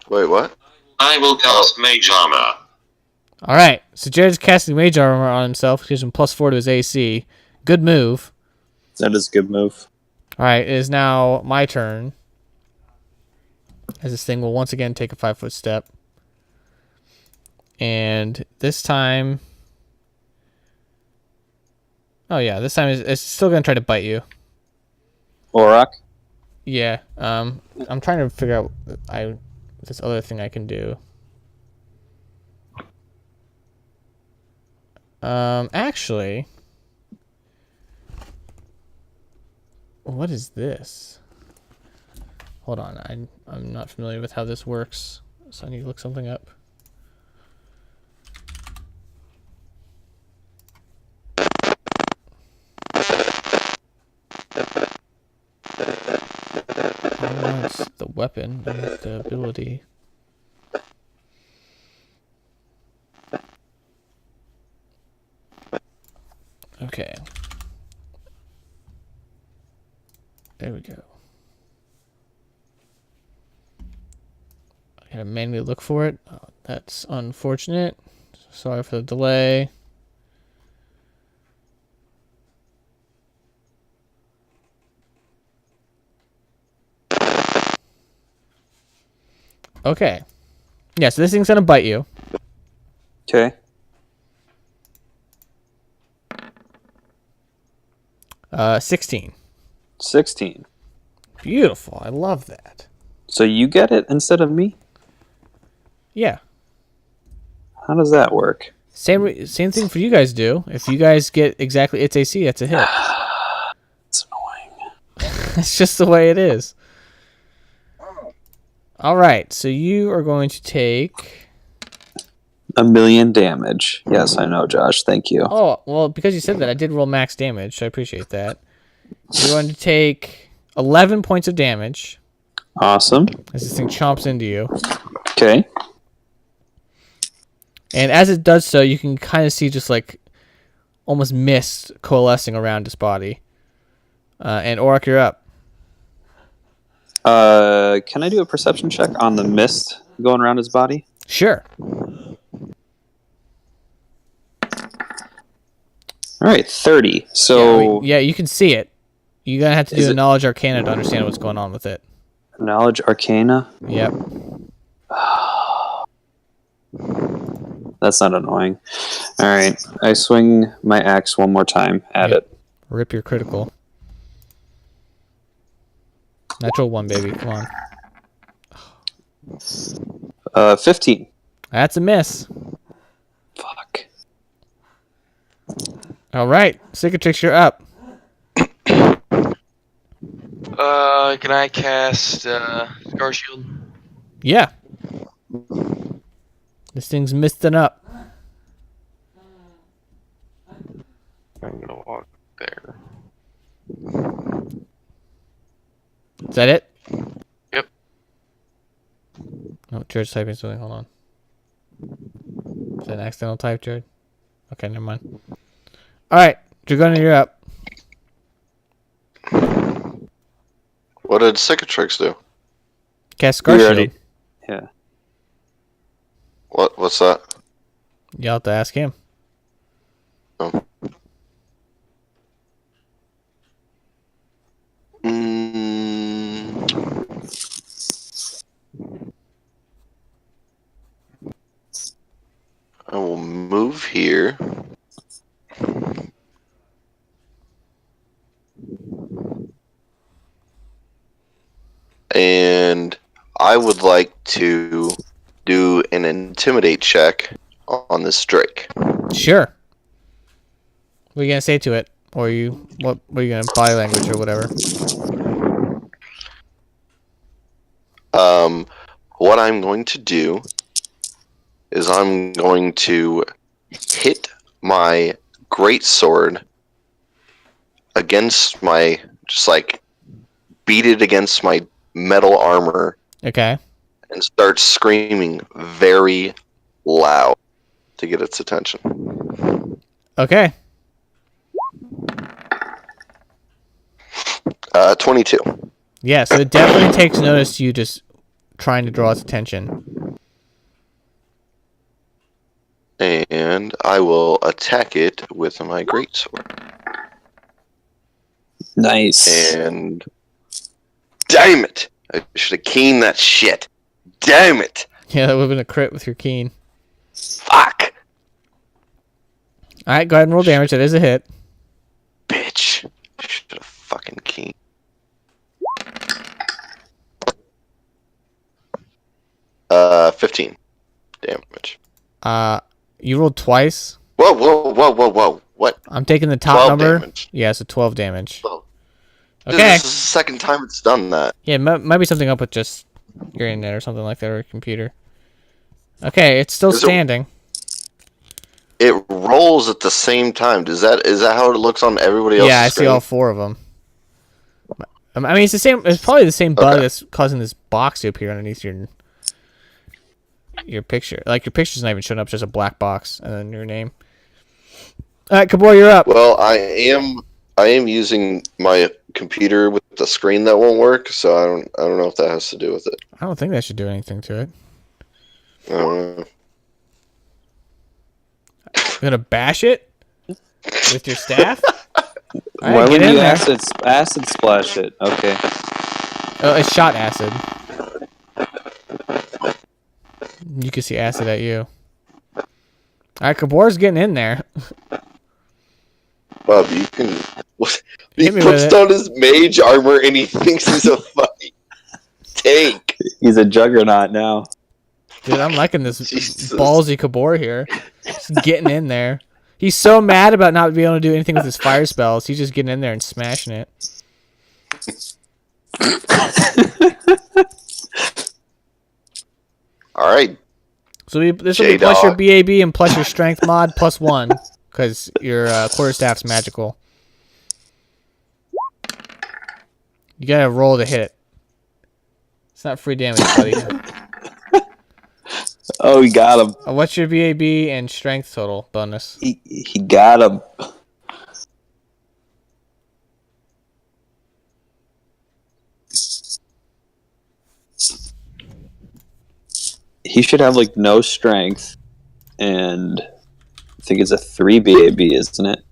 Speaker 1: Wait, what?
Speaker 6: I will cast Mage Armor.
Speaker 2: Alright, so Jared's casting Mage Armor on himself, gives him +4 to his AC. Good move.
Speaker 3: That is a good move.
Speaker 2: Alright, it is now my turn. As this thing will once again take a 5-foot step. And this time... Oh yeah, this time it's still going to try to bite you.
Speaker 3: Auroch?
Speaker 2: Yeah, I'm trying to figure out this other thing I can do. Actually... What is this? Hold on, I'm not familiar with how this works, so I need to look something up. Oh, it's the weapon, not the ability. Okay. There we go. I gotta manually look for it. Oh, that's unfortunate. Sorry for the delay. Okay. Yeah, so this thing's gonna bite you.
Speaker 3: Okay.
Speaker 2: 16.
Speaker 3: 16.
Speaker 2: Beautiful. I love that.
Speaker 3: So you get it instead of me?
Speaker 2: Yeah.
Speaker 3: How does that work?
Speaker 2: Same thing for you guys do. If you guys get exactly its AC, that's a hit.
Speaker 3: It's annoying.
Speaker 2: That's just the way it is. All right. So you are going to take...
Speaker 3: 1,000,000 damage. Yes, I know, Josh. Thank you.
Speaker 2: Oh, well, because you said that, I did roll max damage, so I appreciate that. You're going to take 11 points of damage
Speaker 3: Awesome.
Speaker 2: as this thing chomps into you.
Speaker 3: Okay.
Speaker 2: And as it does so, you can kind of see just like almost mist coalescing around his body. And Oric, you're up.
Speaker 3: Can I do a perception check on the mist going around his body?
Speaker 2: Sure.
Speaker 3: All right, 30. So
Speaker 2: Yeah, you can see it. You're going to have to
Speaker 3: Is
Speaker 2: do a
Speaker 3: it-
Speaker 2: knowledge arcana to understand what's going on with it.
Speaker 3: knowledge arcana.
Speaker 2: Yep.
Speaker 3: That's not annoying. All right, I swing my axe one more time at
Speaker 2: Yep.
Speaker 3: it.
Speaker 2: Rip your critical. Natural 1, baby. Come on.
Speaker 3: 15.
Speaker 2: That's a miss.
Speaker 3: Fuck.
Speaker 2: All right. Cicatrix, you're up.
Speaker 4: Can I cast Scar Shield?
Speaker 2: Yeah. This thing's misting up.
Speaker 4: I'm gonna walk there.
Speaker 2: Is that it?
Speaker 4: Yep.
Speaker 2: Oh, Jared's typing something. Hold on. Is that an accidental type, Jared? Okay, never mind. All right. Dragona, you're up.
Speaker 1: What did Cicatrix do?
Speaker 2: Cast Scar
Speaker 3: We
Speaker 2: Shield.
Speaker 3: already- Yeah.
Speaker 1: What's that?
Speaker 2: You'll have to ask him.
Speaker 1: Oh. I will move here. And I would like to do an intimidate check on this Drake.
Speaker 2: Sure. What are you gonna say to it? Or what are you gonna body language or whatever?
Speaker 1: What I'm going to do is I'm going to hit my greatsword against my, just like, beat it against my metal armor
Speaker 2: Okay.
Speaker 1: and start screaming very loud to get its attention.
Speaker 2: Okay.
Speaker 1: 22.
Speaker 2: Yeah, so it definitely takes notice to you just trying to draw its attention.
Speaker 1: And I will attack it with my greatsword.
Speaker 3: Nice.
Speaker 1: And damn it! I should have keened that shit. Damn it!
Speaker 2: Yeah, that would have been a crit with your keen.
Speaker 1: Fuck!
Speaker 2: Alright, go ahead and roll damage. That is a hit.
Speaker 1: Bitch. I should have fucking keened. Uh, 15 damage.
Speaker 2: You rolled twice.
Speaker 1: Whoa. What?
Speaker 2: I'm taking the top
Speaker 1: 12
Speaker 2: number.
Speaker 1: damage.
Speaker 2: Yeah, so 12 damage.
Speaker 1: Whoa.
Speaker 2: Okay.
Speaker 1: This is the second time it's done that.
Speaker 2: Yeah, might be something up with just your internet or something like that, or your computer. Okay, it's still
Speaker 1: Is it-
Speaker 2: standing.
Speaker 1: It rolls at the same time. Is that how it looks on everybody else's
Speaker 2: Yeah, I
Speaker 1: screen?
Speaker 2: see all four of them. I mean, it's the same. It's probably the same bug
Speaker 1: Okay.
Speaker 2: that's causing this box to appear underneath your picture. Like your picture's not even showing up; it's just a black box and then your name. All right, Kabor, you're up.
Speaker 1: Well, I am using my computer with the screen that won't work, so I don't know if that has to do with it.
Speaker 2: I don't think that should do anything to it.
Speaker 1: I don't know.
Speaker 2: You're gonna bash it with your staff. All
Speaker 3: Why
Speaker 2: right,
Speaker 3: would
Speaker 2: get in
Speaker 3: you
Speaker 2: there.
Speaker 3: acid splash it? Okay.
Speaker 2: Oh, it's shot acid. You can see acid at you. All right, Kabor's getting in there.
Speaker 1: Bob, you can. He
Speaker 2: Hit me
Speaker 1: puts
Speaker 2: with it.
Speaker 1: down his mage armor and he thinks he's a fucking tank.
Speaker 3: He's a juggernaut now.
Speaker 2: Dude, I'm liking this
Speaker 1: Jesus.
Speaker 2: ballsy Kabor here. Just getting in there. He's so mad about not being able to do anything with his fire spells. He's just getting in there and smashing it.
Speaker 1: All right.
Speaker 2: So this will be plus your
Speaker 1: J-Dog.
Speaker 2: BAB and plus your strength mod plus 1. Because your quarterstaff's magical. You gotta roll to hit it. It's not free damage, buddy.
Speaker 3: Oh, he got him.
Speaker 2: What's your BAB and strength total bonus?
Speaker 3: He got him. He should have like no strength, and I think it's a 3 BAB, isn't it?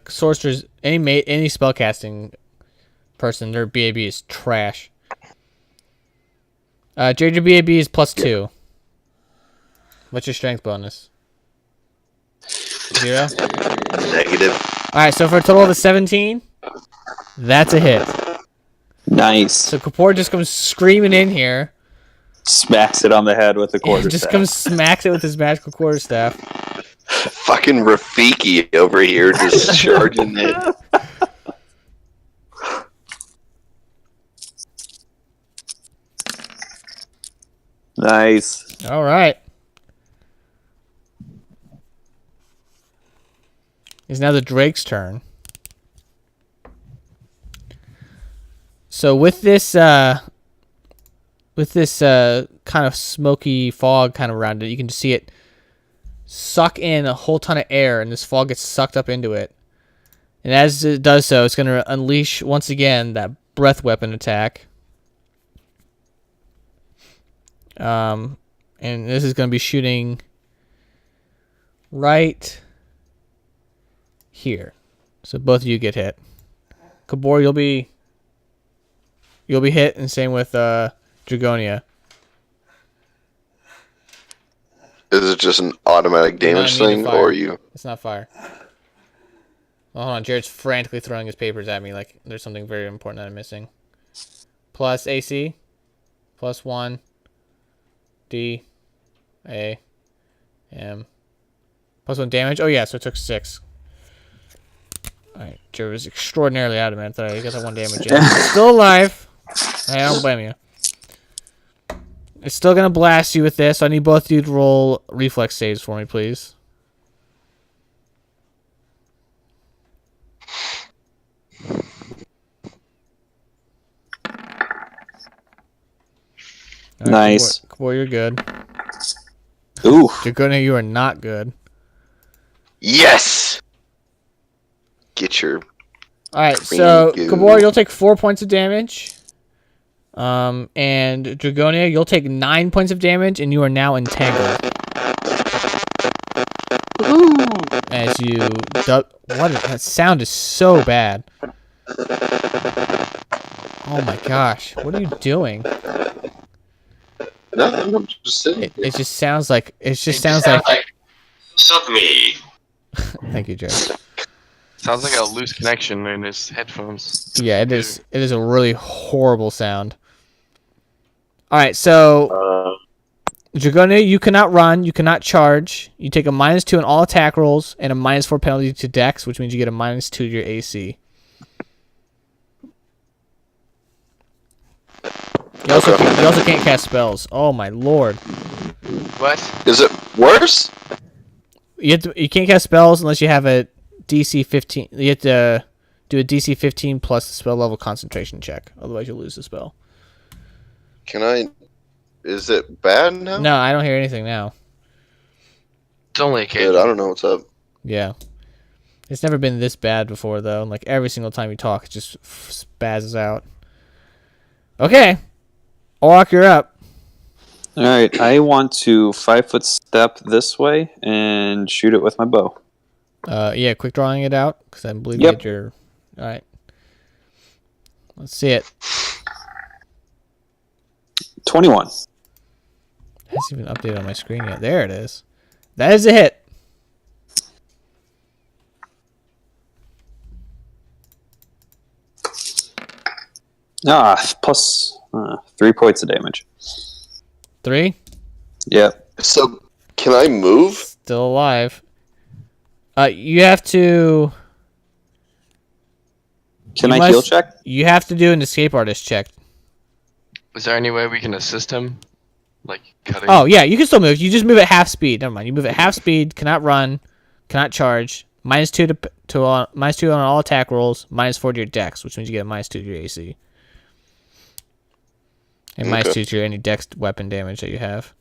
Speaker 2: Sorcerers, any spellcasting person, their BAB is trash. Jared, your BAB is plus 2. What's your strength bonus? 0?
Speaker 1: Negative.
Speaker 2: Alright, so for a total of 17, that's a hit.
Speaker 3: Nice.
Speaker 2: So Kapoor just comes screaming in here.
Speaker 3: Smacks it on the head with the
Speaker 2: He
Speaker 3: quarterstaff.
Speaker 2: just comes smacks it with his magical quarterstaff.
Speaker 1: Fucking Rafiki over here just charging it.
Speaker 3: Nice.
Speaker 2: Alright. It's now the Drake's turn. So with this kind of smoky fog kind of around it, you can just see it suck in a whole ton of air, and this fog gets sucked up into it. And as it does so, it's going to unleash once again that breath weapon attack. And this is going to be shooting right here. So both of you get hit. Kabor, you'll be hit, and same with Dragonia.
Speaker 1: Is it just an automatic damage
Speaker 2: Not immune
Speaker 1: thing,
Speaker 2: to fire.
Speaker 1: or you?
Speaker 2: It's not fire. Oh, hold on, Jared's frantically throwing his papers at me like there's something very important that I'm missing. Plus AC, plus 1, D, A, M, plus 1 damage. Oh yeah, so it took 6. Alright, Jared was extraordinarily adamant that I got that 1 damage in. Still alive. I don't blame you. It's still gonna blast you with this, so I need both of you to roll reflex saves for me, please. Alright,
Speaker 3: Nice.
Speaker 2: Kabor, you're good.
Speaker 3: Ooh.
Speaker 2: Dragonia, you are not good.
Speaker 1: Yes. Get your.
Speaker 2: Alright, so
Speaker 1: Goo.
Speaker 2: Kabor, you'll take 4 points of damage. And Dragonia, you'll take 9 points of damage, and you are now entangled. As you that sound is so bad. Oh my gosh, what are you doing?
Speaker 1: Nothing. I'm just sitting.
Speaker 2: It just sounds like
Speaker 6: Suck me.
Speaker 2: Thank you, Jared.
Speaker 4: Sounds like a loose connection in his headphones.
Speaker 2: Yeah, it is. It is a really horrible sound. All right, so Dragonia, you cannot run, you cannot charge. You take a -2 on all attack rolls and a -4 penalty to Dex, which means you get a -2 to your AC. You also can't cast spells. Oh my lord!
Speaker 4: What?
Speaker 1: Is it worse?
Speaker 2: You can't cast spells unless you have a DC 15. You have to do a DC 15 plus the spell level concentration check. Otherwise, you'll lose the spell.
Speaker 1: Can I? Is it bad now?
Speaker 2: No, I don't hear anything now.
Speaker 4: It's only a
Speaker 1: Good.
Speaker 4: kid.
Speaker 1: I don't know what's up.
Speaker 2: Yeah. It's never been this bad before, though. Like, every single time you talk, it just spazzes out. Okay. Orok, you're up.
Speaker 3: Alright, I want to 5-foot step this way and shoot it with my bow.
Speaker 2: Yeah, quick drawing it out, because I believe
Speaker 3: Yep.
Speaker 2: you had your... Alright. Let's see it.
Speaker 3: 21.
Speaker 2: It hasn't even updated on my screen yet. There it is. That is a hit.
Speaker 3: Plus 3 points of damage.
Speaker 2: 3.
Speaker 3: Yep.
Speaker 1: So, can I move?
Speaker 2: Still alive. You have to.
Speaker 3: Can
Speaker 2: You
Speaker 3: I
Speaker 2: must-
Speaker 3: heal check?
Speaker 2: You have to do an escape artist check.
Speaker 4: Is there any way we can assist him? Like cutting?
Speaker 2: Oh yeah, you can still move. You just move at half speed. Never mind. You move at half speed. Cannot run. Cannot charge. -2 -2 on all attack rolls. -4 to your dex, which means you get a -2 to your AC. And -2 to your any dex weapon damage that you have.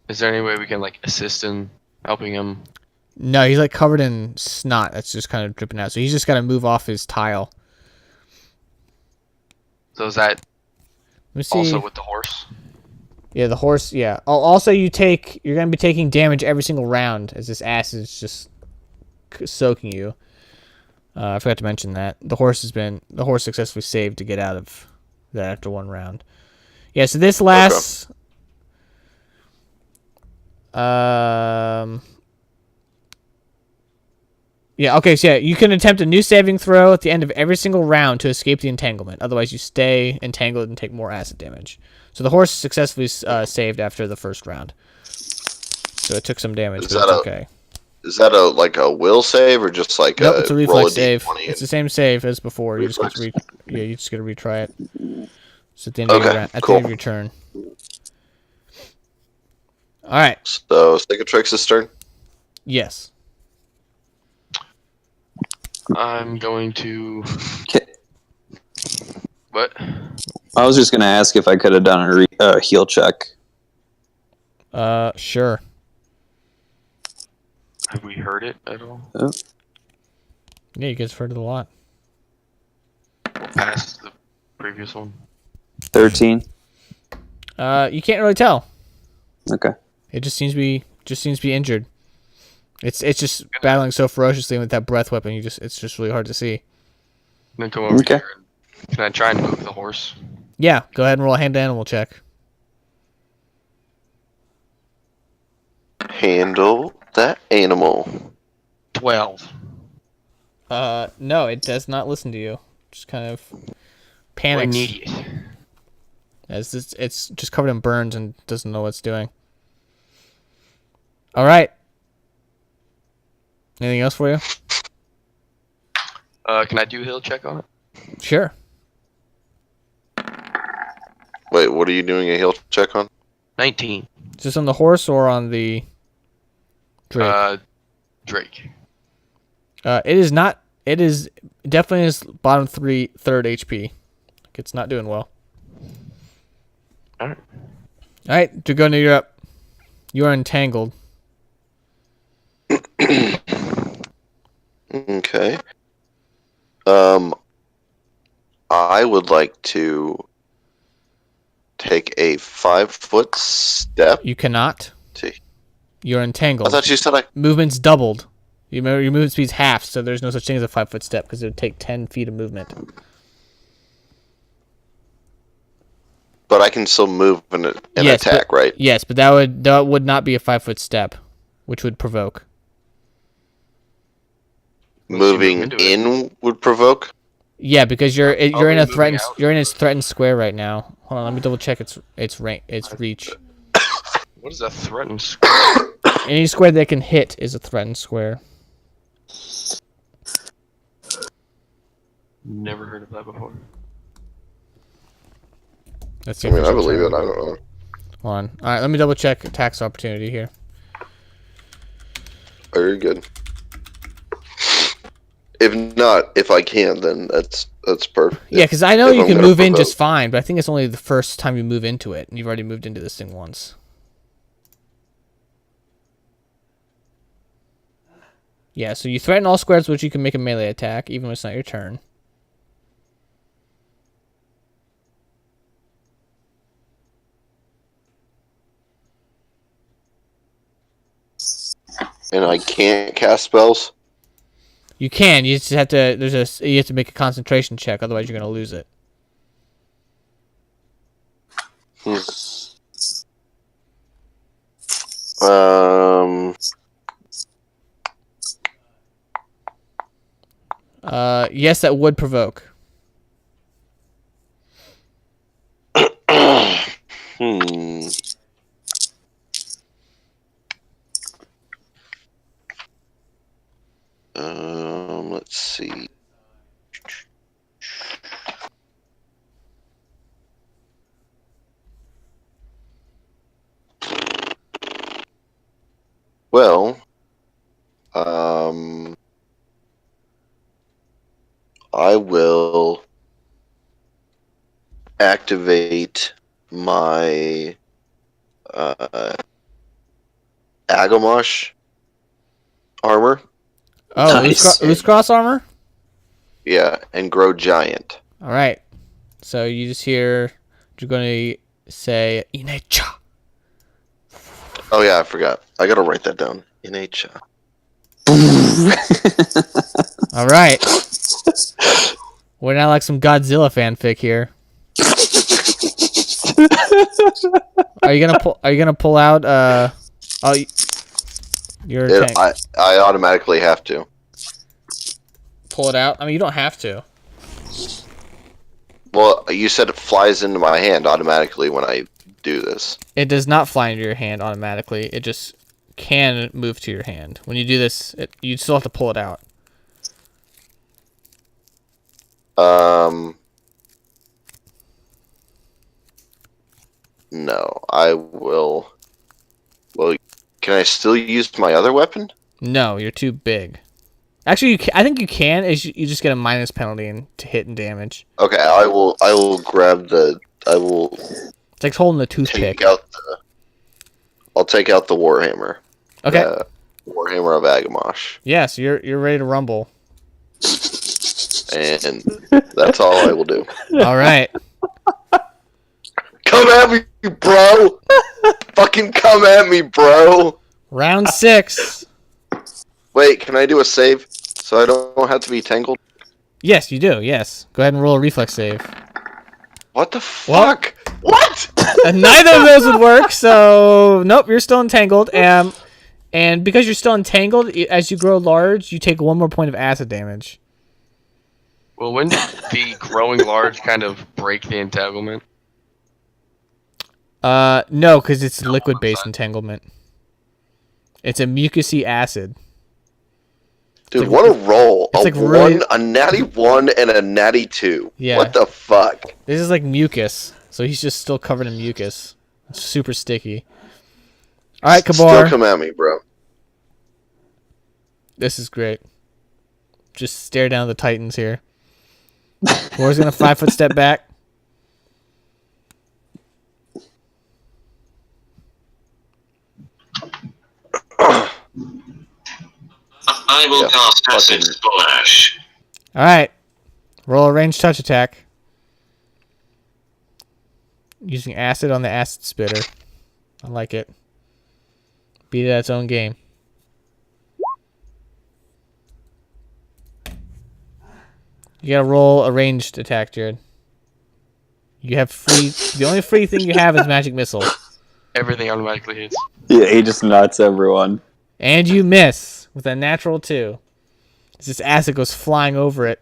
Speaker 4: Is there any way we can like assist in helping him?
Speaker 2: No, he's like covered in snot that's just kind of dripping out. So he's just got to move off his tile.
Speaker 4: So is that
Speaker 2: Let me see.
Speaker 4: also with the horse?
Speaker 2: Yeah, the horse. Yeah. Also, you're gonna be taking damage every single round as this acid is just soaking you. I forgot to mention that the horse successfully saved to get out of that after one round. Yeah. So this lasts. Yeah, okay, so yeah, you can attempt a new saving throw at the end of every single round to escape the entanglement. Otherwise, you stay entangled and take more acid damage. So the horse successfully saved after the first round. So it took some damage, but it's okay.
Speaker 1: Is that a will save or just like
Speaker 2: Nope,
Speaker 1: a
Speaker 2: it's a
Speaker 1: roll
Speaker 2: reflex
Speaker 1: a
Speaker 2: save.
Speaker 1: D20?
Speaker 2: It's the same save as before. You just get to you just get to retry it. So at the end of your round, at the end of your turn. All right.
Speaker 1: So Cicatrix's turn.
Speaker 2: Yes.
Speaker 4: I'm going to. What?
Speaker 3: I was just going to ask if I could have done a heal check.
Speaker 2: Sure.
Speaker 4: Have we heard it at all?
Speaker 3: Oh.
Speaker 2: Yeah, you guys have heard it a lot.
Speaker 4: Past the previous one.
Speaker 3: 13.
Speaker 2: You can't really tell.
Speaker 3: Okay.
Speaker 2: It just seems to be injured. It's just battling so ferociously with that breath weapon. It's just really hard to see.
Speaker 4: Then come over here. Can I try and move the horse?
Speaker 2: Yeah, go ahead and roll a hand animal check.
Speaker 1: Handle that animal.
Speaker 4: 12.
Speaker 2: No, it does not listen to you. Just kind of
Speaker 4: What
Speaker 2: panics.
Speaker 4: an idiot.
Speaker 2: As it's just covered in burns and doesn't know what it's doing. All right. Anything else for you?
Speaker 4: Can I do a heal check on it?
Speaker 2: Sure.
Speaker 1: Wait, what are you doing a heal check on?
Speaker 4: 19.
Speaker 2: Is this on the horse or on the Drake?
Speaker 4: Drake.
Speaker 2: It is not. It is definitely his bottom third HP. It's not doing well.
Speaker 4: Alright.
Speaker 2: All right, Dragonia, you're up. You are entangled.
Speaker 1: Okay. I would like to take a 5-foot step.
Speaker 2: You cannot.
Speaker 1: To...
Speaker 2: You're entangled.
Speaker 1: I thought you said I.
Speaker 2: Movement's doubled. Your movement speed's half, so there's no such thing as a 5-foot step because it would take 10 feet of movement.
Speaker 1: But I can still move and attack, right?
Speaker 2: Yes, but that would not be a 5-foot step, which would provoke.
Speaker 1: Moving in would provoke.
Speaker 2: Yeah, because you're in a threatened
Speaker 4: out.
Speaker 2: you're in its threatened square right now. Hold on, let me double check its reach.
Speaker 4: What is a threatened square?
Speaker 2: Any square that can hit is a threatened square.
Speaker 4: Never heard of that before.
Speaker 2: That's the
Speaker 1: I mean, I
Speaker 2: official
Speaker 1: believe
Speaker 2: term.
Speaker 1: it. I don't know.
Speaker 2: Hold on. All right, let me double check tax opportunity here.
Speaker 1: Very good. If not, if I can, then that's perfect.
Speaker 2: Yeah, because I know
Speaker 1: if
Speaker 2: you
Speaker 1: I'm
Speaker 2: can
Speaker 1: gonna
Speaker 2: move in
Speaker 1: provoke.
Speaker 2: just fine, but I think it's only the first time you move into it, and you've already moved into this thing once. Yeah, so you threaten all squares which you can make a melee attack, even when it's not your turn.
Speaker 1: And I can't cast spells.
Speaker 2: You can. You just have to. You have to make a concentration check. Otherwise, you're gonna lose it. Yes, that would provoke.
Speaker 1: Hmm. Let's see. Well, I will activate my Agamosh armor.
Speaker 2: Oh,
Speaker 3: Nice.
Speaker 2: Ooze-Cross armor?
Speaker 1: Yeah, and grow giant.
Speaker 2: All right. So you just hear, you're going to say, Inecha.
Speaker 1: Oh yeah, I forgot. I gotta write that down. NH.
Speaker 2: All right. We're now like some Godzilla fanfic here. Are you gonna pull out your tank?
Speaker 1: I automatically have to.
Speaker 2: Pull it out? I mean, you don't have to.
Speaker 1: Well, you said it flies into my hand automatically when I do this.
Speaker 2: It does not fly into your hand automatically. It just can move to your hand. When you do this, you still have to pull it out.
Speaker 1: No, I will. Well, can I still use my other weapon?
Speaker 2: No, you're too big. Actually, I think you can. You just get a minus penalty to hit and damage.
Speaker 1: Okay, I will. I will grab the. I will
Speaker 2: It's like holding a toothpick.
Speaker 1: take out the. I'll take out the Warhammer.
Speaker 2: Okay.
Speaker 1: Warhammer of Agamosh.
Speaker 2: Yes, you're ready to rumble.
Speaker 1: And that's all I will do.
Speaker 2: All right.
Speaker 1: Come at me, bro! Fucking come at me, bro!
Speaker 2: Round 6.
Speaker 1: Wait, can I do a save so I don't have to be tangled?
Speaker 2: Yes, you do. Yes. Go ahead and roll a reflex save.
Speaker 1: What the fuck? What?
Speaker 2: And neither of those would work. So nope, you're still entangled. And because you're still entangled, as you grow large, you take 1 more point of acid damage.
Speaker 4: Well, wouldn't the growing large kind of break the entanglement?
Speaker 2: No, because it's liquid-based entanglement. It's a mucousy acid.
Speaker 1: Dude,
Speaker 2: like-
Speaker 1: what a roll.
Speaker 2: it's
Speaker 1: A
Speaker 2: like really-
Speaker 1: a natty 1 and a natty 2.
Speaker 2: Yeah.
Speaker 1: What the fuck?
Speaker 2: This is like mucus, so he's just still covered in mucus. It's super sticky. All right,
Speaker 1: Still
Speaker 2: Kabar.
Speaker 1: come at me, bro.
Speaker 2: This is great. Just stare down the Titans here. Kabar's gonna 5-foot step back.
Speaker 6: I will
Speaker 1: Yeah,
Speaker 6: cast
Speaker 1: fucking-
Speaker 6: Acid Splash.
Speaker 2: All right, roll a ranged touch attack. Using acid on the acid spitter. I like it. Beat it at its own game. You gotta roll a ranged attack, Jared. You have free. The only free thing you have is magic missile,
Speaker 4: Everything automatically hits.
Speaker 3: Yeah, he just nuts everyone.
Speaker 2: and you miss with a natural 2. As this acid goes flying over it.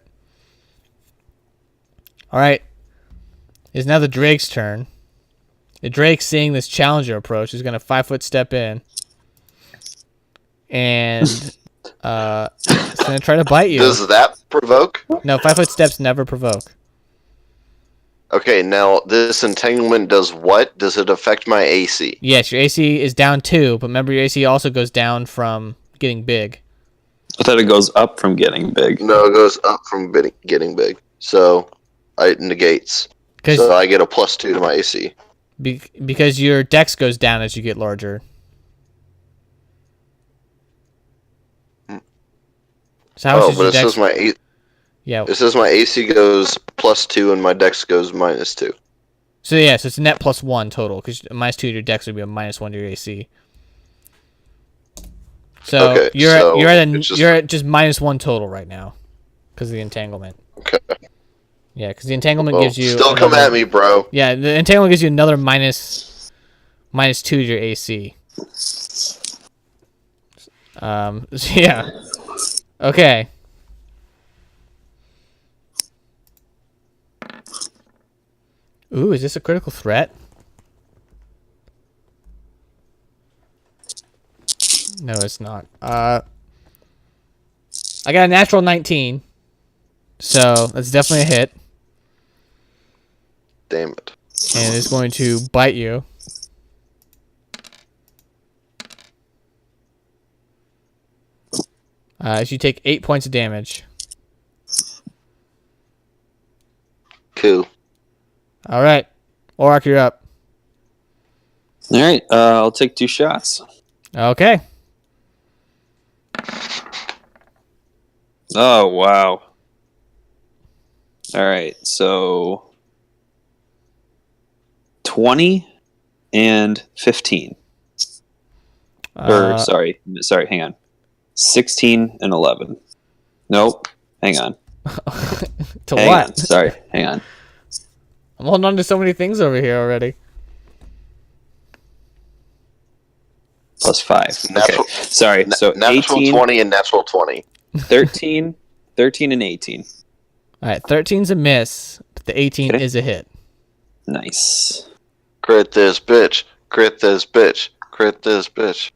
Speaker 2: All right. It's now the Drake's turn. The Drake, seeing this challenger approach, is gonna 5-foot step in, and it's gonna try to bite you.
Speaker 1: Does that provoke?
Speaker 2: No, 5-foot steps never provoke.
Speaker 1: Okay, now this entanglement does what? Does it affect my AC?
Speaker 2: Yes, your AC is down 2, but remember your AC also goes down from getting big.
Speaker 3: I thought it goes up from getting big.
Speaker 1: No, it goes up from getting big. So, it negates.
Speaker 2: Because
Speaker 1: So I get a +2 to my AC.
Speaker 2: because your dex goes down as you get larger. So how much
Speaker 1: Oh,
Speaker 2: is
Speaker 1: but
Speaker 2: your
Speaker 1: it
Speaker 2: dex?
Speaker 1: says my
Speaker 2: Yeah.
Speaker 1: it says my AC goes +2 and my dex goes -2.
Speaker 2: So yeah, so it's a net +1 total because -2 to your dex would be a -1 to your AC. So
Speaker 1: Okay,
Speaker 2: you're
Speaker 1: so
Speaker 2: you're at just -1 total right now because of the entanglement.
Speaker 1: Okay.
Speaker 2: Yeah, because the entanglement
Speaker 1: Well,
Speaker 2: gives you
Speaker 1: still come
Speaker 2: another-
Speaker 1: at me, bro.
Speaker 2: Yeah, the entanglement gives you another -2 to your AC. So yeah. Okay. Ooh, is this a critical threat? No, it's not. I got a natural 19. So that's definitely a hit.
Speaker 1: Damn it.
Speaker 2: And it's going to bite you. As you take 8 points of damage.
Speaker 1: Cool.
Speaker 2: All right. Orak, you're up.
Speaker 3: All right, I'll take 2 shots.
Speaker 2: Okay.
Speaker 3: Oh, wow. All right, so 20 and 15. Sorry, hang on. 16 and 11. Nope, hang on.
Speaker 2: To
Speaker 3: Hang
Speaker 2: what?
Speaker 3: on. Sorry, hang on.
Speaker 2: I'm holding on to so many things over here already.
Speaker 3: Plus 5.
Speaker 1: Natural-
Speaker 3: Okay, sorry. So
Speaker 1: Natural
Speaker 3: 18,
Speaker 1: 20 and natural 20.
Speaker 3: 13, 13 and 18.
Speaker 2: All right, 13's a miss, but the 18
Speaker 3: Okay.
Speaker 2: is a hit.
Speaker 3: Nice.
Speaker 1: Crit this bitch. Crit this bitch. Crit this bitch.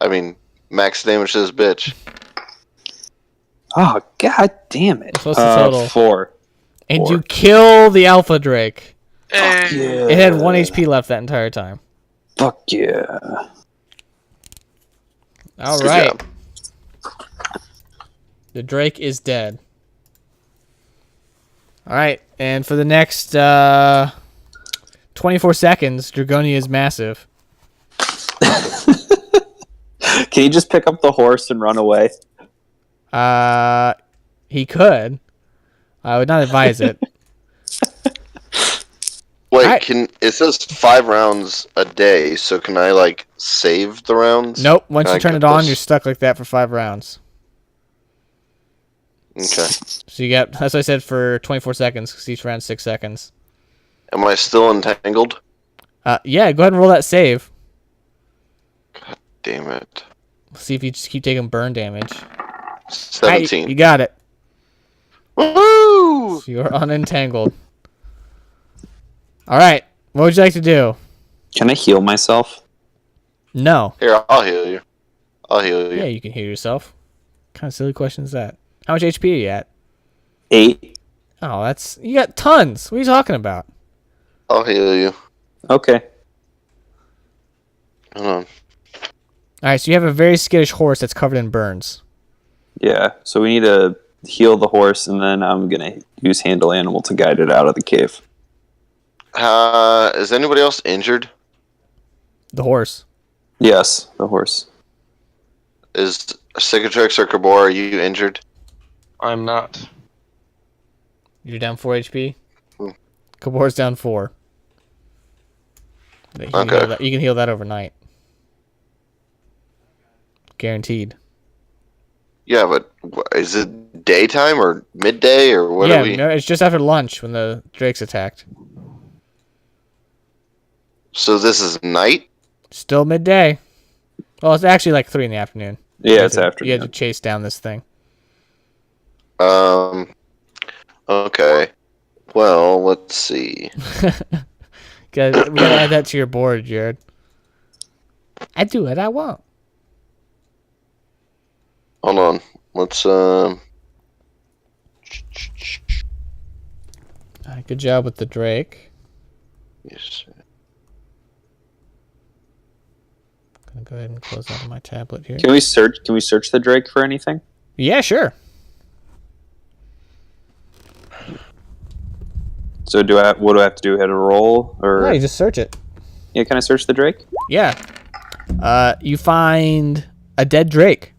Speaker 1: I mean, max damage this bitch.
Speaker 3: Oh, god damn it.
Speaker 2: What's the total?
Speaker 3: 4.
Speaker 2: And
Speaker 3: 4.
Speaker 2: you kill the Alpha Drake.
Speaker 4: Hey.
Speaker 3: Yeah.
Speaker 2: It had 1 HP left that entire time.
Speaker 3: Fuck yeah.
Speaker 2: All
Speaker 1: Good
Speaker 2: right.
Speaker 1: job.
Speaker 2: The Drake is dead. All right, and for the next 24 seconds, Dragonia is massive.
Speaker 3: Can you just pick up the horse and run away?
Speaker 2: He could. I would not advise it.
Speaker 1: Wait,
Speaker 2: I-
Speaker 1: it says 5 rounds a day, so can I, like, save the rounds?
Speaker 2: Nope. Once
Speaker 1: Can
Speaker 2: you
Speaker 1: I
Speaker 2: turn
Speaker 1: get
Speaker 2: it on,
Speaker 1: this?
Speaker 2: you're stuck like that for 5 rounds.
Speaker 1: Okay.
Speaker 2: So you got, that's what I said, for 24 seconds, because each round's 6 seconds.
Speaker 1: Am I still entangled?
Speaker 2: Yeah, go ahead and roll that save.
Speaker 1: Damn it.
Speaker 2: See if you just keep taking burn damage.
Speaker 1: 17.
Speaker 2: Hey, you got it.
Speaker 1: Woo!
Speaker 2: So you're unentangled. All right. What would you like to do?
Speaker 3: Can I heal myself?
Speaker 2: No.
Speaker 1: Here, I'll heal you. I'll heal you.
Speaker 2: Yeah, you can heal yourself. What kind of silly question is that? How much HP are you at?
Speaker 3: 8.
Speaker 2: Oh, that's, you got tons. What are you talking about?
Speaker 1: I'll heal you.
Speaker 3: Okay.
Speaker 1: Hold on.
Speaker 2: All right, so you have a very skittish horse that's covered in burns.
Speaker 3: Yeah, so we need to heal the horse, and then I'm going to use Handle Animal to guide it out of the cave.
Speaker 1: Is anybody else injured?
Speaker 2: The horse.
Speaker 3: Yes, the horse.
Speaker 1: Is Cicatrix or Cabor, are you injured?
Speaker 4: I'm not.
Speaker 2: You're down 4 HP.
Speaker 1: Hmm.
Speaker 2: Kabor's down 4. You can
Speaker 1: Okay.
Speaker 2: heal that, you can heal that overnight. Guaranteed.
Speaker 1: Yeah, but is it daytime or midday or what
Speaker 2: Yeah,
Speaker 1: are we?
Speaker 2: no, it's just after lunch when the Drake's attacked.
Speaker 1: So this is night?
Speaker 2: Still midday. Well, it's actually like 3 in the afternoon.
Speaker 3: Yeah, it's
Speaker 2: You
Speaker 3: afternoon.
Speaker 2: had to chase down this thing.
Speaker 1: Okay. Well, let's see.
Speaker 2: We gotta add that to your board, Jared. I do what I want.
Speaker 1: Hold on. Let's
Speaker 2: Alright, good job with the Drake.
Speaker 1: yes.
Speaker 2: Gonna go ahead and close out of my tablet here.
Speaker 3: Can we search the Drake for anything?
Speaker 2: Yeah, sure.
Speaker 3: So what do I have to do? Hit a roll? Or
Speaker 2: No, you just search it.
Speaker 3: yeah, can I search the Drake?
Speaker 2: Yeah. You find a dead Drake.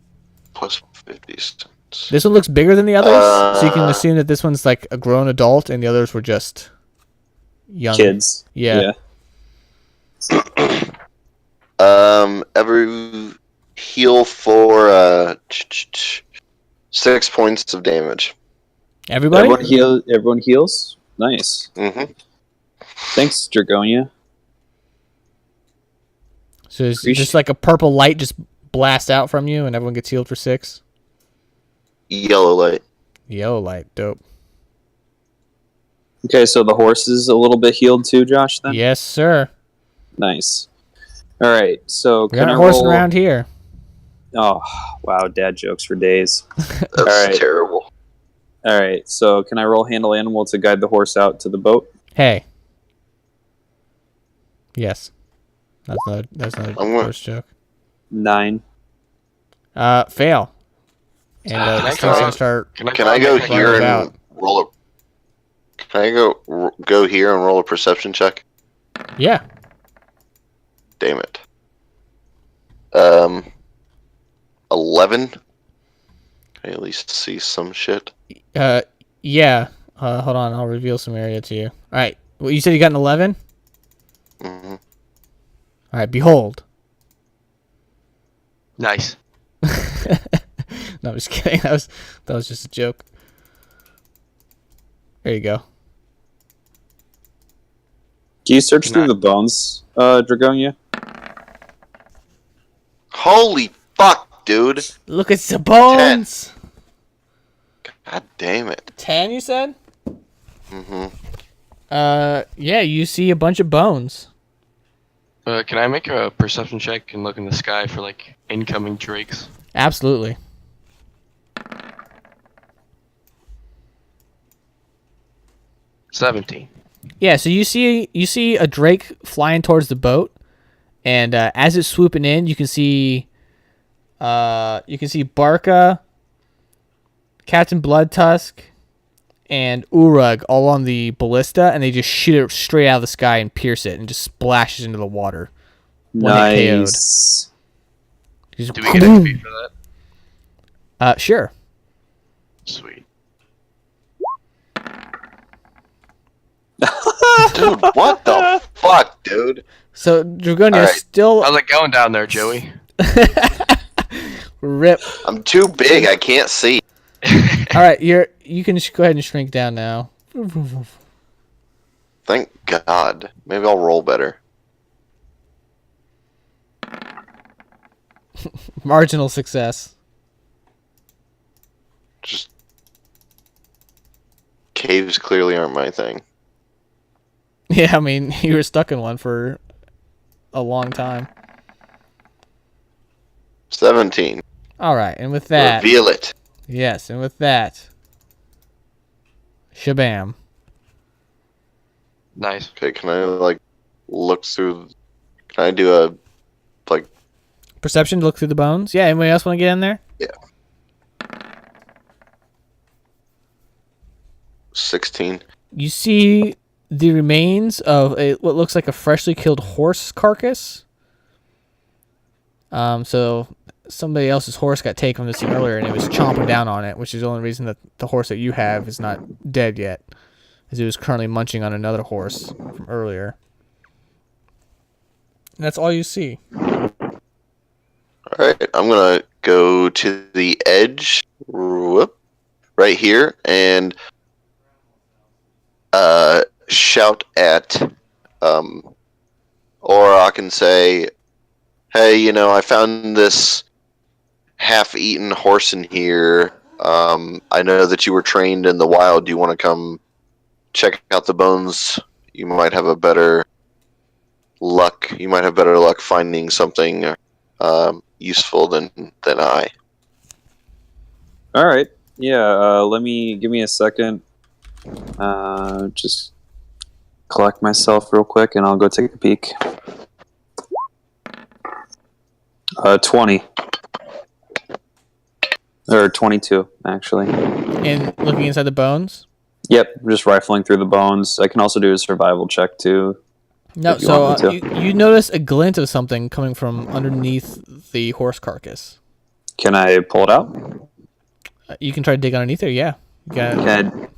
Speaker 1: Plus 50 cents.
Speaker 2: This one looks bigger than the others, so you can assume that this one's like a grown adult and the others were just young
Speaker 3: Kids.
Speaker 2: Yeah.
Speaker 1: Every heal for 6 points of damage.
Speaker 2: Everybody?
Speaker 3: Everyone heals? Nice.
Speaker 1: Mm-hmm.
Speaker 3: Thanks, Dragonia.
Speaker 2: So it's just like a purple light just blasts out from you and everyone gets healed for 6?
Speaker 1: Yellow light.
Speaker 2: Yellow light, dope.
Speaker 3: Okay, so the horse is a little bit healed too, Josh, then?
Speaker 2: Yes, sir.
Speaker 3: Nice. Alright, so
Speaker 2: We
Speaker 3: can I
Speaker 2: aren't horsing
Speaker 3: roll...
Speaker 2: around here.
Speaker 3: Oh, wow, dad jokes for days.
Speaker 1: That's
Speaker 3: Alright.
Speaker 1: terrible.
Speaker 3: Alright, so can I roll handle animal to guide the horse out to the boat?
Speaker 2: Hey. Yes. That's another
Speaker 1: I'm gonna-
Speaker 2: horse joke.
Speaker 3: 9.
Speaker 2: Fail. And
Speaker 4: Can
Speaker 2: the
Speaker 4: I
Speaker 2: thing's gonna
Speaker 4: go-
Speaker 2: start.
Speaker 4: Can I,
Speaker 1: Can I go
Speaker 2: Run
Speaker 1: here
Speaker 2: about.
Speaker 1: and roll a? Can I go here and roll a perception check?
Speaker 2: Yeah.
Speaker 1: Damn it. 11. Can I at least see some shit?
Speaker 2: Yeah. Hold on. I'll reveal some area to you. All right. Well, you said you got an 11.
Speaker 1: Hmm.
Speaker 2: All right. Behold.
Speaker 4: Nice.
Speaker 2: No, I'm just kidding. That was just a joke. There you go.
Speaker 3: Do you search through the bones, Dragonia?
Speaker 1: Holy fuck, dude!
Speaker 2: Look at the bones.
Speaker 1: God damn it.
Speaker 2: 10, you said?
Speaker 1: Hmm.
Speaker 2: Yeah, you see a bunch of bones.
Speaker 4: Can I make a perception check and look in the sky for like incoming drakes?
Speaker 2: Absolutely.
Speaker 4: $17.
Speaker 2: Yeah, so you see a drake flying towards the boat, and as it's swooping in, you can see Barca, Captain Bloodtusk, and Urug all on the ballista, and they just shoot it straight out of the sky and pierce it, and just splashes into the water. One hit KO'd.
Speaker 3: Nice.
Speaker 2: Just
Speaker 4: Do we get XP for that?
Speaker 2: Sure.
Speaker 4: Sweet.
Speaker 1: Dude, what the fuck, dude?
Speaker 2: So Dragonia
Speaker 1: All right.
Speaker 2: still
Speaker 4: How's it going down there, Joey?
Speaker 2: rip.
Speaker 1: I'm too big. I can't see.
Speaker 2: All right, you can just go ahead and shrink down now.
Speaker 1: Thank God. Maybe I'll roll better.
Speaker 2: Marginal success.
Speaker 1: Just caves clearly aren't my thing.
Speaker 2: Yeah, I mean, you were stuck in one for a long time.
Speaker 1: 17.
Speaker 2: All right, and with that,
Speaker 1: Reveal it.
Speaker 2: yes, and with that, shabam.
Speaker 4: Nice.
Speaker 1: Okay, can I like look through? Can I do a like?
Speaker 2: Perception to look through the bones. Yeah, anybody else want to get in there?
Speaker 1: 16.
Speaker 2: You see the remains of what looks like a freshly killed horse carcass. So somebody else's horse got taken from this scene earlier, and it was chomping down on it, which is the only reason that the horse that you have is not dead yet, as it was currently munching on another horse from earlier. And that's all you see.
Speaker 1: All right, I'm gonna go to the edge, whoop, right here, and shout at, or I can say, "Hey, I found this half-eaten horse in here. I know that you were trained in the wild. Do you want to come check out the bones? You might have better luck finding something useful than I."
Speaker 3: All right. Yeah. Give me a second. Just collect myself real quick, and I'll go take a peek. 20 or 22, actually.
Speaker 2: And looking inside the bones.
Speaker 3: Yep. Just rifling through the bones. I can also do a survival check too.
Speaker 2: No,
Speaker 3: If you
Speaker 2: so
Speaker 3: want me to.
Speaker 2: you notice a glint of something coming from underneath the horse carcass.
Speaker 3: Can I pull it out?
Speaker 2: You can try to dig underneath there. Yeah, you got
Speaker 3: Can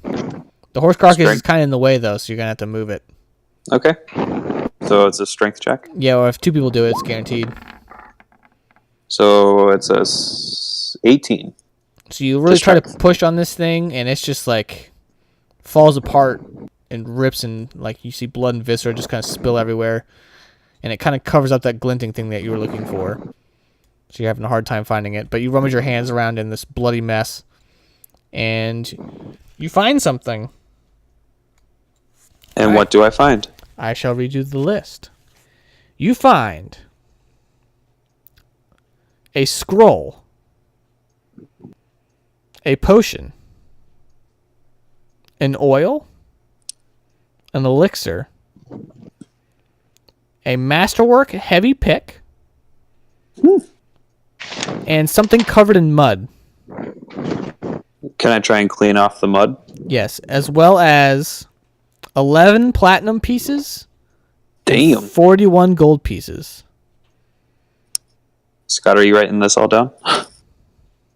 Speaker 2: the horse carcass is
Speaker 3: Strength.
Speaker 2: kind of in the way though, so you're gonna have to move it.
Speaker 3: Okay. So it's a strength check.
Speaker 2: Yeah, or if two people do it, it's guaranteed.
Speaker 3: So it's a 18.
Speaker 2: So you really
Speaker 3: Just
Speaker 2: try to
Speaker 3: check.
Speaker 2: push on this thing, and it's just like falls apart and rips, and like you see blood and viscera just kind of spill everywhere, and it kind of covers up that glinting thing that you were looking for. So you're having a hard time finding it, but you rummage your hands around in this bloody mess, and you find something.
Speaker 3: And
Speaker 2: Alright.
Speaker 3: what do I find?
Speaker 2: I shall read you the list. You find a scroll, a potion, an oil, an elixir, a masterwork heavy pick, and something covered in mud.
Speaker 3: Can I try and clean off the mud?
Speaker 2: Yes, as well as 11 platinum pieces.
Speaker 3: Damn.
Speaker 2: And 41 gold pieces.
Speaker 3: Scott, are you writing this all down?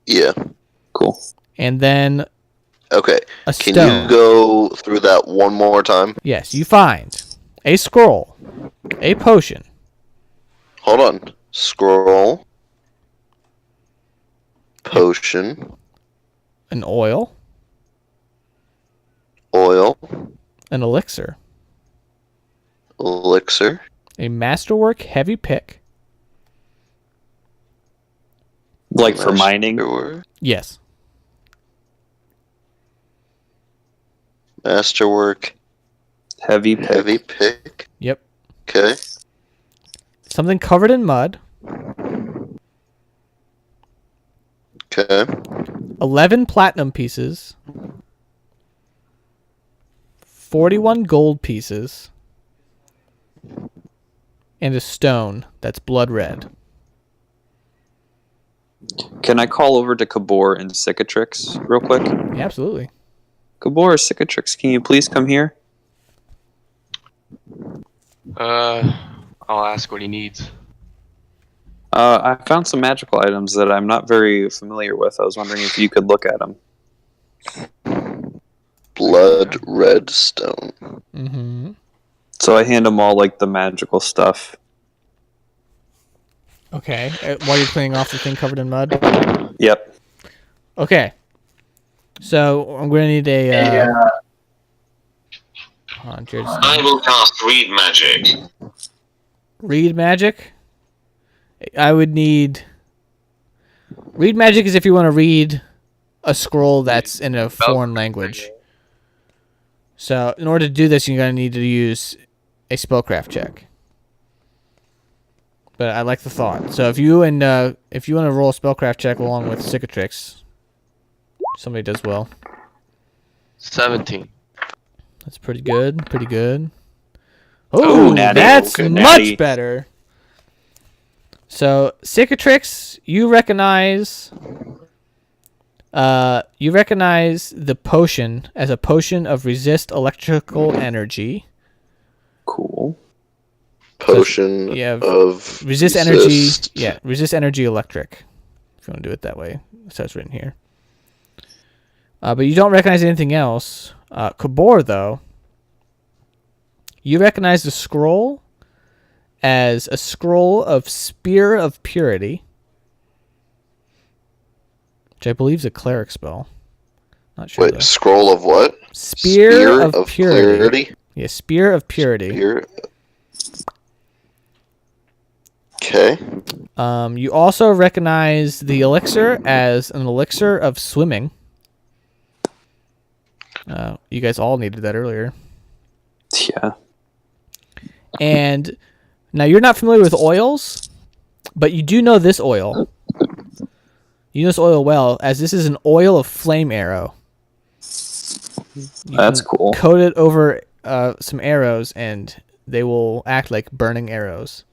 Speaker 1: Yeah.
Speaker 3: Cool.
Speaker 2: And then
Speaker 1: Okay.
Speaker 2: a
Speaker 1: Can
Speaker 2: stone.
Speaker 1: you go through that one more time?
Speaker 2: Yes, you find a scroll, a potion,
Speaker 1: Hold on. Scroll. Potion.
Speaker 2: an oil,
Speaker 1: Oil.
Speaker 2: an elixir,
Speaker 1: Elixir.
Speaker 2: a masterwork heavy pick.
Speaker 3: Like for mining?
Speaker 2: Yes.
Speaker 1: Masterwork.
Speaker 3: Heavy pick.
Speaker 1: Heavy pick.
Speaker 2: Yep.
Speaker 1: Okay.
Speaker 2: Something covered in mud.
Speaker 1: Okay.
Speaker 2: 11 platinum pieces. 41 gold pieces. And a stone that's blood red.
Speaker 3: Can I call over to Kabor and Cicatrix real quick?
Speaker 2: Yeah, absolutely.
Speaker 3: Kabor, Cicatrix, can you please come here?
Speaker 4: I'll ask what he needs.
Speaker 3: I found some magical items that I'm not very familiar with. I was wondering if you could look at them.
Speaker 1: Blood red stone.
Speaker 2: Mm-hmm.
Speaker 3: So I hand them all like the magical stuff.
Speaker 2: Okay. While you're cleaning off the thing covered in mud.
Speaker 3: Yep.
Speaker 2: Okay. So I'm gonna need a. Hold on, Jared's-
Speaker 6: I will cast Read Magic.
Speaker 2: Read magic. I would need. Read magic is if you want to read a scroll that's in a foreign language. So in order to do this, you're gonna need to use a spellcraft check. But I like the thought. So if you want to roll a spellcraft check along with Cicatrix, somebody does well.
Speaker 4: 17.
Speaker 2: That's pretty good. Pretty good.
Speaker 3: Oh,
Speaker 2: Oh,
Speaker 3: natty.
Speaker 2: that's
Speaker 3: Okay,
Speaker 2: much
Speaker 3: natty.
Speaker 2: better. So Cicatrix, you recognize the potion as a potion of resist electrical energy.
Speaker 3: Cool.
Speaker 1: Potion
Speaker 2: you have
Speaker 1: of
Speaker 2: Resist energy. Yeah, resist energy electric. If you want to do it that way, that's how it's written here. But you don't recognize anything else. Kabor, though, you recognize the scroll as a scroll of Spear of Purity, which I believe is a cleric spell. Not sure.
Speaker 1: Wait,
Speaker 2: though.
Speaker 1: scroll of what?
Speaker 2: Spear of Purity.
Speaker 1: Clarity?
Speaker 2: Yeah, Spear of Purity.
Speaker 1: Spear. Okay.
Speaker 2: You also recognize the elixir as an elixir of swimming. You guys all needed that earlier.
Speaker 3: Yeah.
Speaker 2: And now you're not familiar with oils, but you do know this oil. You know this oil well, as this is an oil of flame arrow. You
Speaker 3: That's
Speaker 2: can
Speaker 3: cool.
Speaker 2: Coat it over some arrows, and they will act like burning arrows.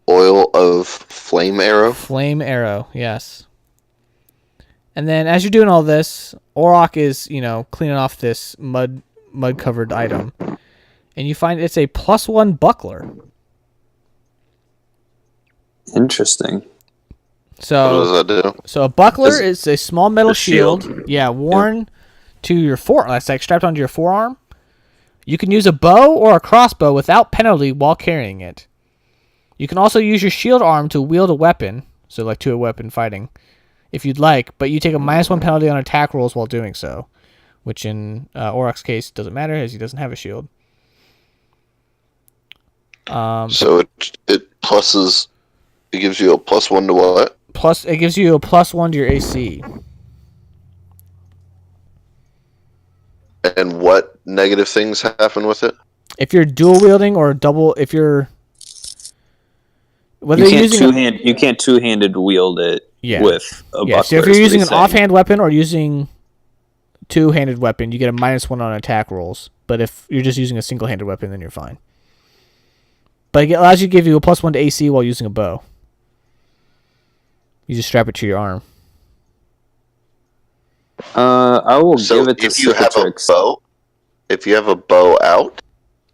Speaker 1: Oil of flame arrow.
Speaker 2: Flame arrow, yes. And then as you're doing all this, Orok is, cleaning off this mud-covered item. And you find it's a +1 buckler.
Speaker 3: Interesting.
Speaker 2: So,
Speaker 1: What does that do?
Speaker 2: So a buckler
Speaker 3: Is-
Speaker 2: is a small metal
Speaker 3: a shield.
Speaker 2: shield. Yeah, worn to your forearm. That's like strapped onto your forearm. You can use a bow or a crossbow without penalty while carrying it. You can also use your shield arm to wield a weapon, so like two-weapon fighting, if you'd like, but you take a -1 penalty on attack rolls while doing so, which in Orok's case doesn't matter as he doesn't have a shield.
Speaker 1: So it pluses. It gives you a +1 to what?
Speaker 2: Plus, it gives you a +1 to your AC.
Speaker 1: And what negative things happen with it?
Speaker 2: If you're dual wielding or double, if you're Whether
Speaker 3: You
Speaker 2: you're
Speaker 3: can't
Speaker 2: using
Speaker 3: you can't two-handed wield it with a
Speaker 2: yeah.
Speaker 3: buckler.
Speaker 2: So if you're using an offhand weapon or using two-handed weapon, you get a -1 on attack rolls. But if you're just using a single-handed weapon, then you're fine. But it allows you to give you a +1 to AC while using a bow. You just strap it to your arm.
Speaker 3: I will
Speaker 1: So
Speaker 3: give it to
Speaker 1: if you have a
Speaker 3: Cicatrix.
Speaker 1: bow, if you have a bow out,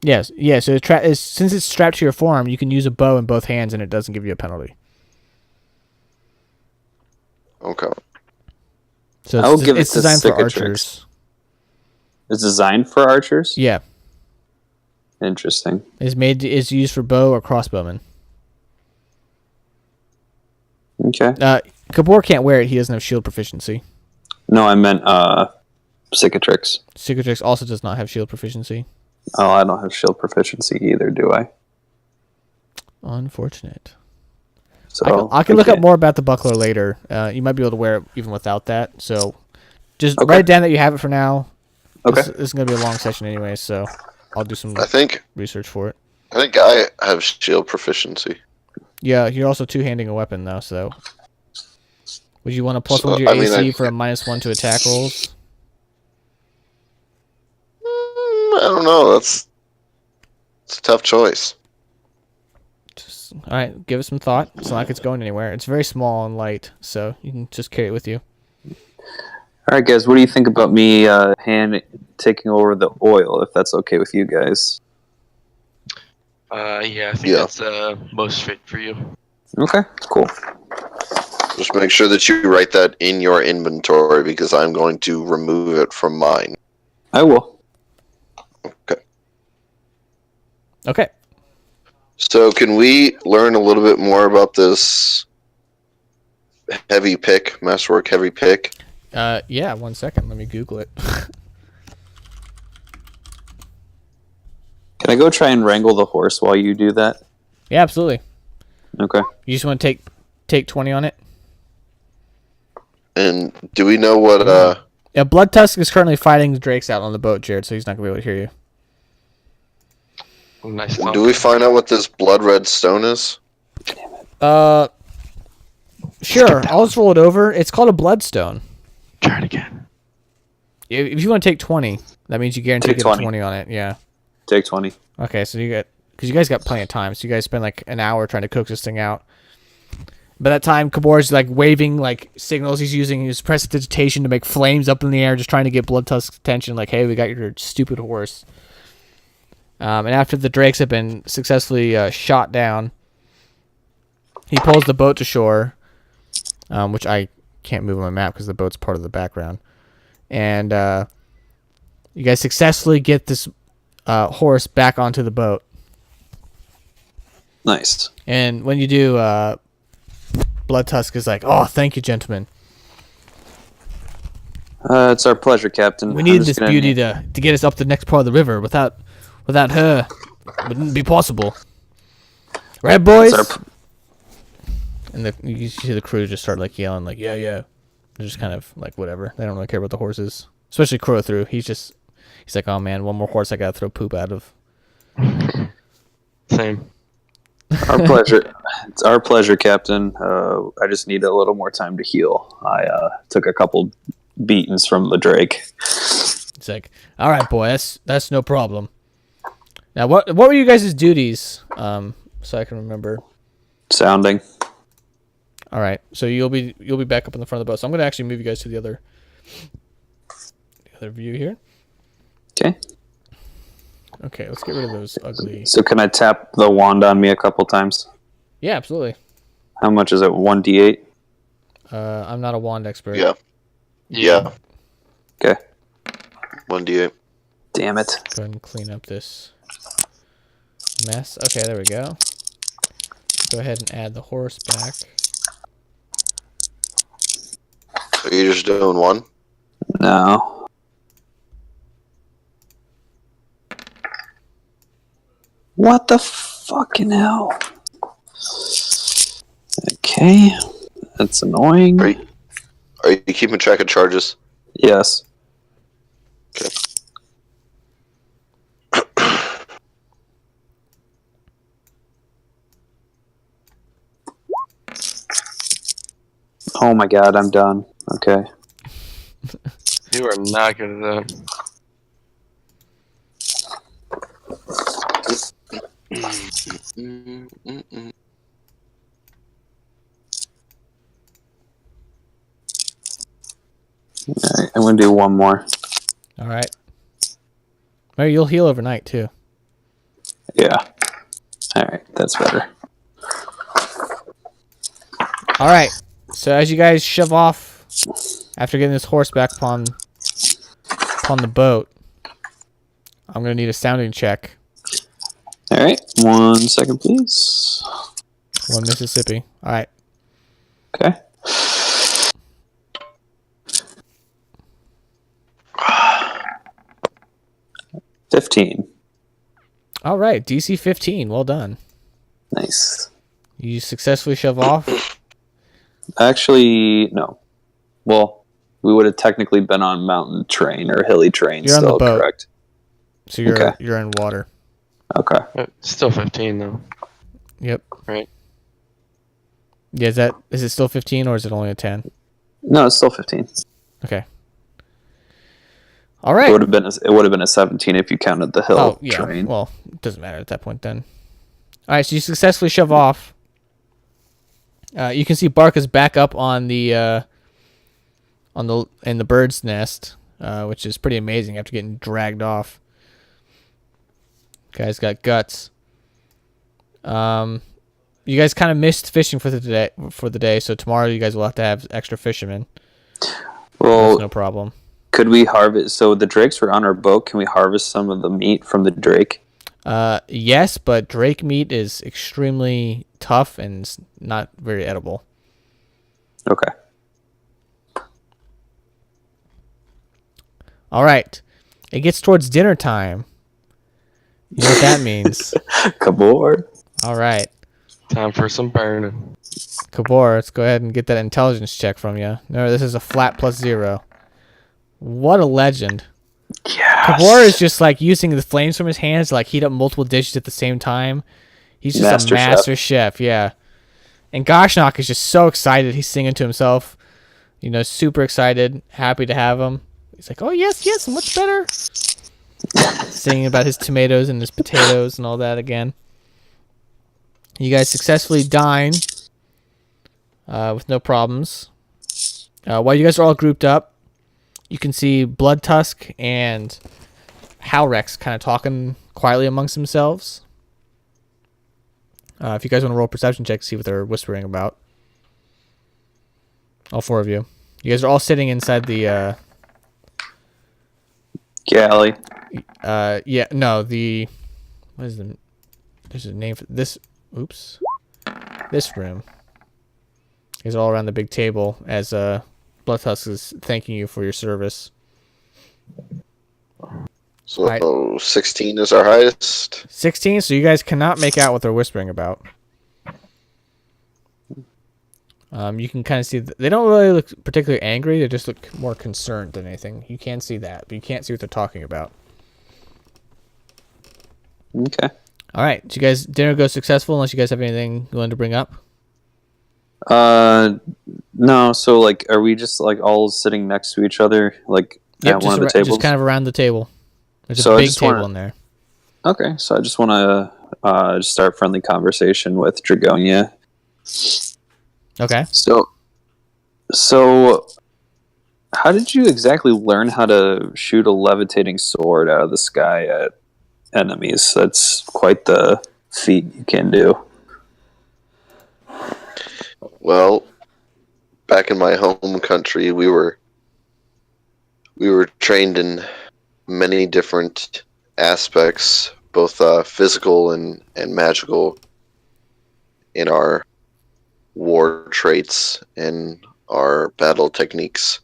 Speaker 2: Yes, yeah. So since it's strapped to your forearm, you can use a bow in both hands, and it doesn't give you a penalty.
Speaker 1: okay.
Speaker 2: So
Speaker 3: I will give it
Speaker 2: it's
Speaker 3: to
Speaker 2: designed for
Speaker 3: Cicatrix.
Speaker 2: archers.
Speaker 3: It's designed for archers?
Speaker 2: Yeah,
Speaker 3: Interesting.
Speaker 2: it's used for bow or crossbowmen.
Speaker 3: Okay.
Speaker 2: Gabor can't wear it. He doesn't have shield proficiency.
Speaker 3: No, I meant Cicatrix.
Speaker 2: Cicatrix also does not have shield proficiency.
Speaker 3: Oh, I don't have shield proficiency either, do I?
Speaker 2: Unfortunate.
Speaker 3: So
Speaker 2: I can look up more about the buckler later. You might be able to wear it even without that. So just write down that you have it for now.
Speaker 3: Okay.
Speaker 2: This is going to be a long session anyway, so I'll do some
Speaker 1: I think
Speaker 2: research for it.
Speaker 1: I have shield proficiency.
Speaker 2: Yeah, you're also two-handing a weapon, though, so... Would you want a +1
Speaker 1: So,
Speaker 2: to your
Speaker 1: I mean,
Speaker 2: AC for a -1 to attack rolls?
Speaker 1: I don't know. It's a tough choice.
Speaker 2: Alright, give it some thought. It's not like it's going anywhere. It's very small and light, so you can just carry it with you.
Speaker 3: All right, guys. What do you think about me taking over the oil? If that's okay with you guys.
Speaker 4: Yeah, I think that's most fit for you.
Speaker 3: Okay. Cool.
Speaker 1: Just make sure that you write that in your inventory because I'm going to remove it from mine.
Speaker 3: I will.
Speaker 1: Okay.
Speaker 2: Okay.
Speaker 1: So can we learn a little bit more about this heavy pick, masterwork heavy pick?
Speaker 2: Yeah, 1 second. Let me Google it.
Speaker 3: Can I go try and wrangle the horse while you do that?
Speaker 2: Yeah, absolutely.
Speaker 3: Okay.
Speaker 2: You just want to take 20 on it?
Speaker 1: And do we know what
Speaker 2: Yeah, Blood Tusk is currently fighting the drakes out on the boat, Jared, so he's not going to be able to hear you.
Speaker 4: Oh, nice.
Speaker 1: do we find out what this blood red stone is?
Speaker 2: Sure. I'll just roll it over. It's called a bloodstone.
Speaker 4: Try it again.
Speaker 2: If you want to take 20, that means you guarantee
Speaker 3: Take
Speaker 2: to get
Speaker 3: 20.
Speaker 2: 20 on it. Yeah.
Speaker 3: Take 20.
Speaker 2: Okay, so because you guys got plenty of time, so you guys spend like an hour trying to cook this thing out. By that time, Kabor's like waving like signals. He's using his prestidigitation to make flames up in the air, just trying to get Blood Tusk's attention. Like, hey, we got your stupid horse. And after the drakes have been successfully shot down, he pulls the boat to shore, which I can't move on my map because the boat's part of the background. And you guys successfully get this horse back onto the boat.
Speaker 3: Nice.
Speaker 2: And when you do, Blood Tusk is like, "Oh, thank you, gentlemen.
Speaker 3: It's our pleasure, Captain.
Speaker 2: We needed this beauty to get us up the next part of the river. Without her, it wouldn't be possible. Right, boys?" And you see the crew just start like yelling, like, "Yeah, yeah." They're just kind of like whatever. They don't really care about the horses, especially Crow through. He's like, "Oh man, one more horse I gotta throw poop out of."
Speaker 4: Same.
Speaker 3: Our pleasure. It's our pleasure, Captain. I just need a little more time to heal. I took a couple beatings from the Drake.
Speaker 2: It's like, "All right, boy, that's no problem." Now, what were you guys' duties? So I can remember.
Speaker 3: Sounding.
Speaker 2: All right, so you'll be back up in the front of the boat. So I'm gonna actually move you guys to the other view here.
Speaker 3: Okay.
Speaker 2: Okay, let's get rid of those ugly.
Speaker 3: So can I tap the wand on me a couple times?
Speaker 2: Yeah, absolutely.
Speaker 3: How much is it? 1d8?
Speaker 2: I'm not a wand expert.
Speaker 1: Yeah. Yeah.
Speaker 3: Okay.
Speaker 1: 1d8.
Speaker 3: Damn it.
Speaker 2: Go ahead and clean up this mess. Okay, there we go. Go ahead and add the horse back.
Speaker 1: So you're just doing one?
Speaker 3: No. What the fucking hell? Okay. That's annoying.
Speaker 1: Are you keeping track of charges?
Speaker 3: Yes.
Speaker 1: Okay.
Speaker 3: Oh my god, I'm done. Okay.
Speaker 4: You are not good at that.
Speaker 3: Alright, I'm gonna do one more.
Speaker 2: All right. Maybe you'll heal overnight too.
Speaker 3: Yeah. Alright, that's better.
Speaker 2: All right. So as you guys shove off after getting this horse back upon the boat, I'm gonna need a sounding check.
Speaker 3: Alright, 1 second, please.
Speaker 2: One Mississippi. All right.
Speaker 3: Okay. $15.
Speaker 2: All right. DC 15. Well done.
Speaker 3: Nice.
Speaker 2: You successfully shove off.
Speaker 3: Actually, no. Well, we would have technically been on mountain terrain or hilly terrain
Speaker 2: You're on the
Speaker 3: still,
Speaker 2: boat.
Speaker 3: correct?
Speaker 2: So you're
Speaker 3: Okay.
Speaker 2: you're in water.
Speaker 3: Okay.
Speaker 4: Still 15 though.
Speaker 2: Yep.
Speaker 4: Right.
Speaker 2: Yeah, is it still 15 or is it only a 10?
Speaker 3: No, it's still 15.
Speaker 2: Okay. All right.
Speaker 3: It would have been a 17 if you counted the hill
Speaker 2: yeah.
Speaker 3: terrain.
Speaker 2: Well, it doesn't matter at that point then. All right, so you successfully shove off. You can see Bark is back up in the bird's nest, which is pretty amazing after getting dragged off. Guy's got guts. You guys kind of missed fishing for the day, so tomorrow you guys will have to have extra fishermen.
Speaker 3: Well,
Speaker 2: That's no problem.
Speaker 3: could we harvest? So the drakes were on our boat. Can we harvest some of the meat from the drake?
Speaker 2: Yes, but drake meat is extremely tough and not very edible.
Speaker 3: Okay.
Speaker 2: All right. It gets towards dinner time. You know what that means.
Speaker 3: Kabor.
Speaker 2: All right.
Speaker 4: Time for some burning.
Speaker 2: Kabor, let's go ahead and get that intelligence check from you. No, this is a flat +0. What a legend.
Speaker 3: Yes.
Speaker 2: Kabor is just like using the flames from his hands to like heat up multiple dishes at the same time. He's just
Speaker 3: Master
Speaker 2: a master chef, yeah. And Goshnok is just so excited. He's singing to himself. You know, super excited, happy to have him. He's like, oh, yes, much better. Singing about his tomatoes and his potatoes and all that again. You guys successfully dine with no problems. While you guys are all grouped up, you can see Blood Tusk and Halrex kind of talking quietly amongst themselves. If you guys want to roll a perception check to see what they're whispering about. All four of you. You guys are all sitting inside the...
Speaker 3: Galley.
Speaker 2: yeah, no, the... What is the... There's a name for this... Oops. This room. You guys are all around the big table as Blood Tusk is thanking you for your service.
Speaker 1: So
Speaker 2: Right.
Speaker 1: 16 is our highest.
Speaker 2: 16, so you guys cannot make out what they're whispering about. You can kind of see... They don't really look particularly angry. They just look more concerned than anything. You can see that, but you can't see what they're talking about.
Speaker 3: Okay.
Speaker 2: All right. So you guys, dinner goes successful unless you guys have anything you wanted to bring up?
Speaker 3: No. So, like, are we just, like, all sitting next to each other? Like, at one of the tables?
Speaker 2: Just kind of around the table. There's
Speaker 3: So
Speaker 2: a
Speaker 3: I
Speaker 2: big
Speaker 3: just
Speaker 2: table
Speaker 3: wanna-
Speaker 2: in there.
Speaker 3: Okay. So I just want to just start friendly conversation with Dragonia.
Speaker 2: Okay.
Speaker 3: So, how did you exactly learn how to shoot a levitating sword out of the sky at enemies? That's quite the feat you can do.
Speaker 1: Well, back in my home country, we were trained in many different aspects, both physical and magical, in our war traits and our battle techniques.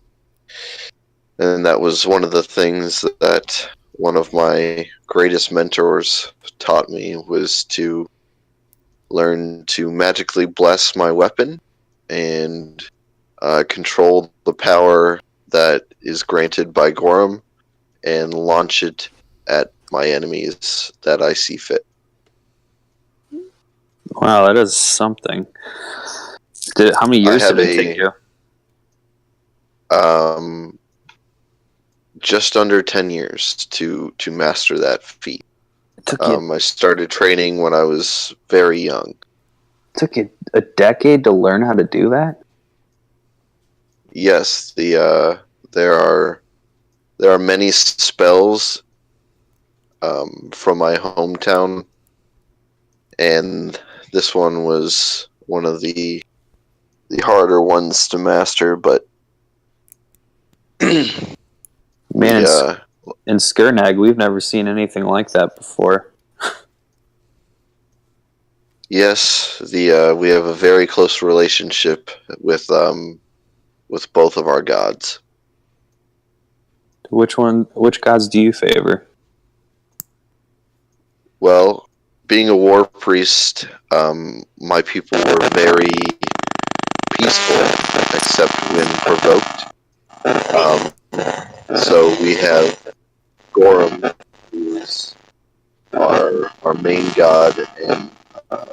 Speaker 1: And that was one of the things that one of my greatest mentors taught me, was to learn to magically bless my weapon and control the power that is granted by Gorham and launch it at my enemies that I see fit.
Speaker 3: Wow, that is something. How many years
Speaker 1: I have
Speaker 3: did it take you?
Speaker 1: just under 10 years to master that feat.
Speaker 3: It took you
Speaker 1: I started training when I was very young.
Speaker 3: took you a decade to learn how to do that.
Speaker 1: Yes, there are many spells from my hometown, and this one was one of the harder ones to master. But
Speaker 3: Man,
Speaker 1: the,
Speaker 3: in Skirnag, we've never seen anything like that before.
Speaker 1: yes, we have a very close relationship with both of our gods.
Speaker 3: Which gods do you favor?
Speaker 1: Well, being a war priest, my people were very peaceful, except when provoked. So we have Gorham, who's our main god, and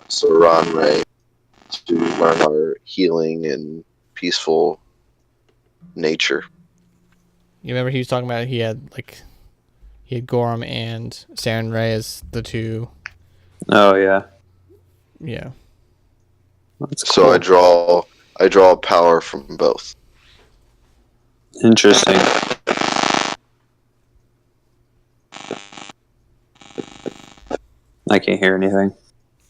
Speaker 1: Saranre to learn our healing and peaceful nature.
Speaker 2: You remember he was talking about he had Gorham and Saren Ray as the two.
Speaker 3: Oh yeah,
Speaker 2: Yeah.
Speaker 3: that's
Speaker 1: So
Speaker 3: cool.
Speaker 1: I draw power from both.
Speaker 3: Interesting. I can't hear anything.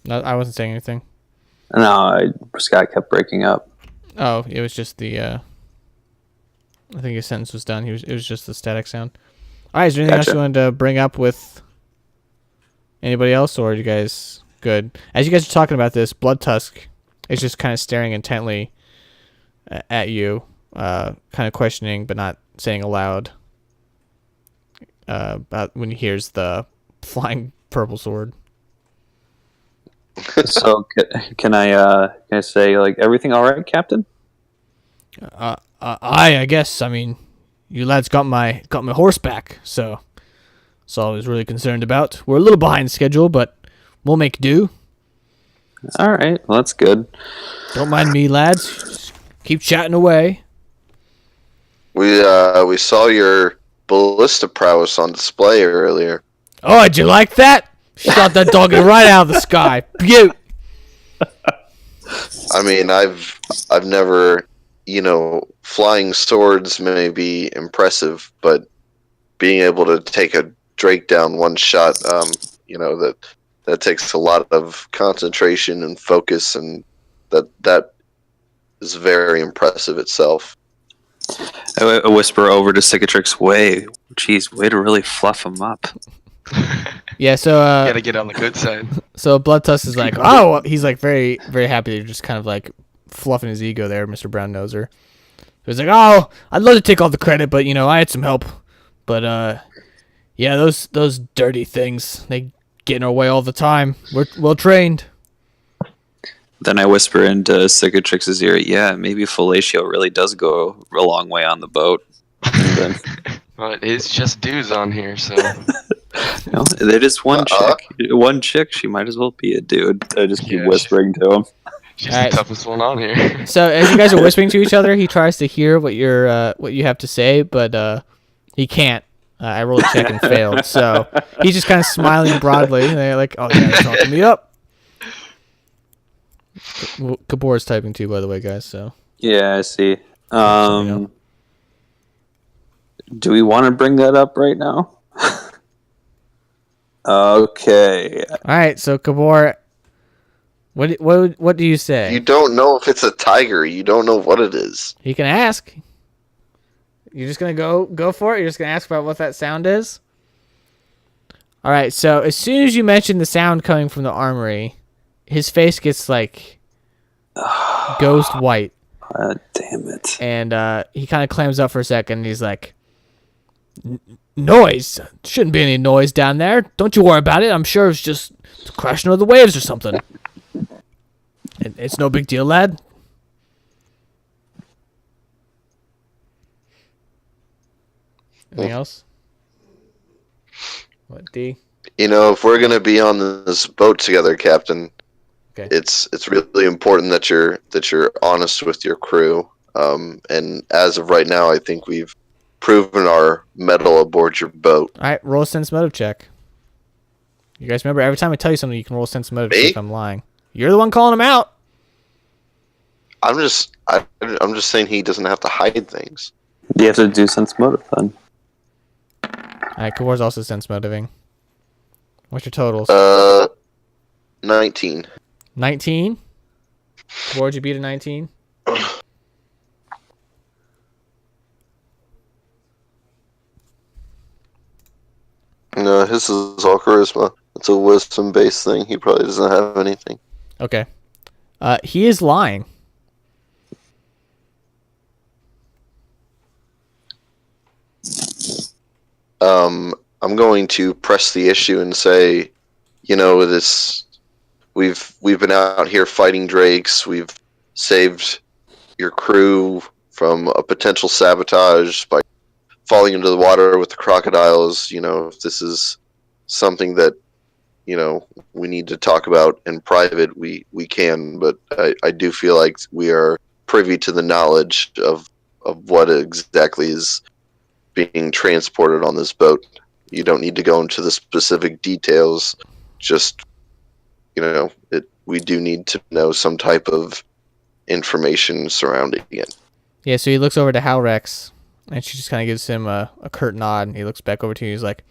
Speaker 2: No, I wasn't saying anything.
Speaker 3: No, Scott kept breaking up.
Speaker 2: Oh, it was just the. I think his sentence was done. It was just the static sound. All right, is there anything else
Speaker 3: Gotcha.
Speaker 2: you wanted to bring up with anybody else, or are you guys good? As you guys are talking about this, Blood Tusk is just kind of staring intently at you, kind of questioning but not saying aloud. About when he hears the flying purple sword.
Speaker 3: So can I say like everything all right, Captain?
Speaker 2: I guess. I mean, you lads got my horse back, so that's all I was really concerned about. We're a little behind schedule, but we'll make do.
Speaker 3: All right, well that's good.
Speaker 2: Don't mind me, lads. Just keep chatting away.
Speaker 1: We saw your ballista prowess on display earlier.
Speaker 2: Oh, did you like that? Shot that dog right out of the sky. Beaut.
Speaker 1: I mean, I've never, flying swords may be impressive, but being able to take a drake down one shot, that takes a lot of concentration and focus, and that is very impressive itself.
Speaker 3: I whisper over to Cicatrix, way to really fluff him up.
Speaker 2: Yeah, so
Speaker 4: Gotta get on the good side.
Speaker 2: so Blood Tusk is like, oh, he's like very, very happy. They're just kind of like fluffing his ego there, Mr. Brown Noser. So he's like, oh, I'd love to take all the credit, but I had some help. But yeah, those dirty things, they get in our way all the time. We're well trained.
Speaker 3: Then I whisper into Cicatrix's ear, yeah, maybe fellatio really does go a long way on the boat. And then,
Speaker 4: Well, it's just dudes on here, so
Speaker 3: there is one chick. She might as well be a dude. I just keep
Speaker 4: Yeah,
Speaker 3: whispering to him.
Speaker 4: she's
Speaker 2: Alright.
Speaker 4: the toughest one on here.
Speaker 2: So as you guys are whispering to each other, he tries to hear what you have to say, but he can't. I rolled a check and failed. So he's just kind of smiling broadly. And they're like, "Oh, yeah, he's talking me up." Kabor's typing too, by the way, guys. So
Speaker 3: Yeah, I see.
Speaker 2: know.
Speaker 3: Do we want to bring that up right now? Okay.
Speaker 2: all right. So Kabor, what do you say?
Speaker 1: You don't know if it's a tiger. You don't know what it is.
Speaker 2: You can ask. You're just gonna go for it. You're just gonna ask about what that sound is. All right. So as soon as you mention the sound coming from the armory, his face gets like ghost white,
Speaker 3: Damn it.
Speaker 2: and he kind of clams up for a second. And he's like, "Noise? Shouldn't be any noise down there. Don't you worry about it. I'm sure it's just the crashing of the waves or something. It's no big deal, lad." Anything else? What, D?
Speaker 1: If we're gonna be on this boat together, Captain,
Speaker 2: Okay.
Speaker 1: it's really important that you're honest with your crew. And as of right now, I think we've proven our mettle aboard your boat.
Speaker 2: All right, roll a sense motive check. You guys remember, every time I tell you something, you can roll a sense motive to see
Speaker 1: Me?
Speaker 2: if I'm lying. You're the one calling him out.
Speaker 1: I'm just saying he doesn't have to hide things.
Speaker 3: You have to do sense motive then.
Speaker 2: All right, Kavor's also sense motiving. What's your totals?
Speaker 1: 19.
Speaker 2: 19? Kavor, did you beat a 19?
Speaker 1: No, his is all charisma. It's a wisdom-based thing. He probably doesn't have anything.
Speaker 2: Okay. He is lying.
Speaker 1: I'm going to press the issue and say, this. We've been out here fighting drakes. We've saved your crew from a potential sabotage by falling into the water with the crocodiles. If this is something that we need to talk about in private, we can. But I do feel like we are privy to the knowledge of what exactly is being transported on this boat. You don't need to go into the specific details. Just we do need to know some type of information surrounding it.
Speaker 2: Yeah, so he looks over to Halrex, and she just kind of gives him a curt nod, and he looks back over to you. He's like,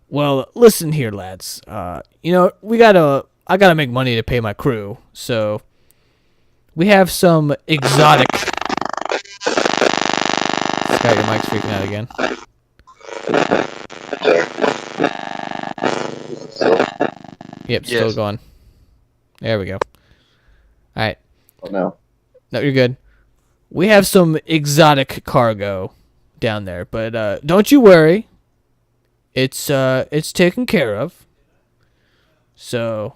Speaker 2: well, listen here, lads. I gotta make money to pay my crew, so we have some exotic... Scott, your mic's freaking out again. Yep, still
Speaker 4: Yes.
Speaker 2: going. There we go. Alright.
Speaker 1: Oh, no.
Speaker 2: No, you're good. We have some exotic cargo down there, but don't you worry. It's taken care of. So,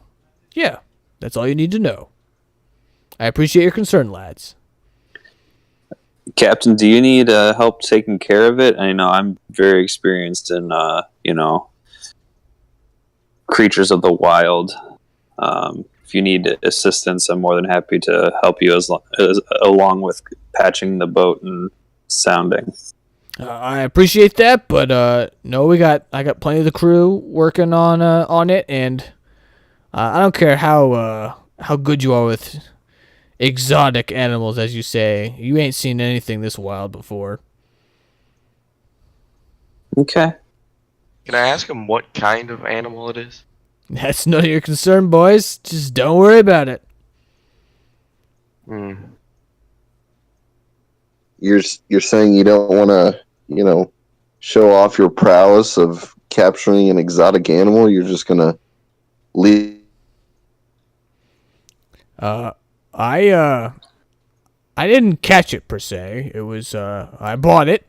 Speaker 2: yeah, that's all you need to know. I appreciate your concern, lads.
Speaker 3: Captain, do you need help taking care of it? I know I'm very experienced in, creatures of the wild. If you need assistance, I'm more than happy to help you along with patching the boat and sounding.
Speaker 2: I appreciate that, but no, I got plenty of the crew working on it, and I don't care how good you are with exotic animals, as you say. You ain't seen anything this wild before.
Speaker 3: Okay.
Speaker 4: Can I ask him what kind of animal it is?
Speaker 2: That's none of your concern, boys. Just don't worry about it.
Speaker 4: Hmm.
Speaker 1: You're saying you don't want to, show off your prowess of capturing an exotic animal? You're just gonna leave?
Speaker 2: I didn't catch it per se. It was I bought it,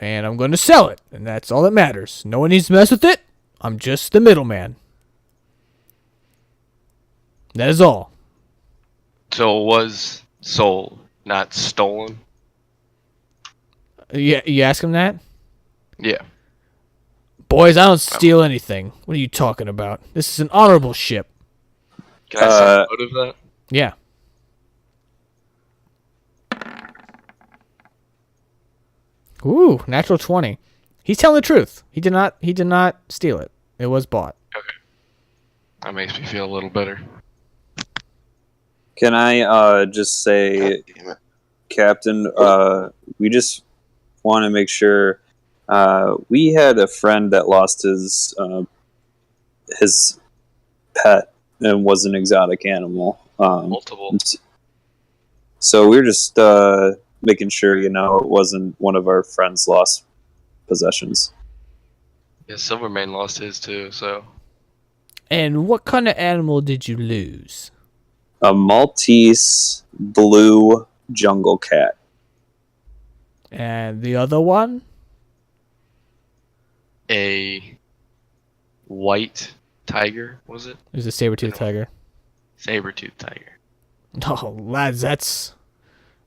Speaker 2: and I'm going to sell it, and that's all that matters. No one needs to mess with it. I'm just the middleman. That is all.
Speaker 4: So it was sold, not stolen?
Speaker 2: Yeah, you ask him that?
Speaker 4: Yeah.
Speaker 2: Boys, I don't steal anything. What are you talking about? This is an honorable ship.
Speaker 4: Can I see the motive of that?
Speaker 2: Yeah. Ooh, natural 20. He's telling the truth. He did not steal it. It was bought.
Speaker 4: Okay. That makes me feel a little better.
Speaker 3: Can I just say,
Speaker 1: Damn it.
Speaker 3: Captain, we just want to make sure we had a friend that lost his pet and was an exotic animal.
Speaker 4: Multiple.
Speaker 3: So we're just making sure, it wasn't one of our friends' lost possessions.
Speaker 4: Yeah, Silvermane lost his too, so.
Speaker 2: And what kind of animal did you lose?
Speaker 3: A Maltese blue jungle cat.
Speaker 2: And the other one?
Speaker 4: A white tiger, was it?
Speaker 2: It was a saber-toothed tiger.
Speaker 4: Saber-toothed tiger.
Speaker 2: Oh, lads,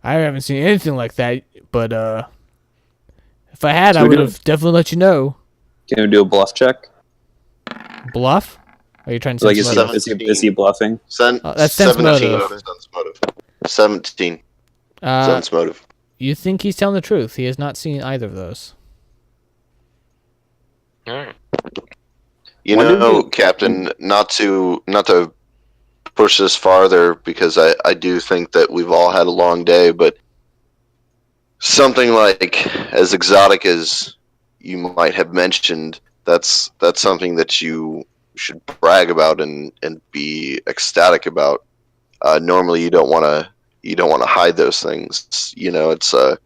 Speaker 2: I haven't seen anything like that, but if I had,
Speaker 3: So
Speaker 2: I
Speaker 3: we
Speaker 2: would
Speaker 3: do-
Speaker 2: have definitely let you know.
Speaker 3: Can we do a bluff check?
Speaker 2: Bluff? Are you trying to
Speaker 3: Like,
Speaker 2: sense motive?
Speaker 3: is he bluffing?
Speaker 1: Sen-
Speaker 2: Oh, that's sense
Speaker 1: 17
Speaker 2: motive.
Speaker 1: sense motive. 17. Sense motive.
Speaker 2: You think he's telling the truth. He has not seen either of those.
Speaker 4: Alright.
Speaker 1: You
Speaker 3: When did
Speaker 1: know,
Speaker 3: we-
Speaker 1: Captain, not to push this farther, because I do think that we've all had a long day, but something like as exotic as you might have mentioned, that's something that you should brag about and be ecstatic about. Normally, you don't want to hide those things. You know, it's a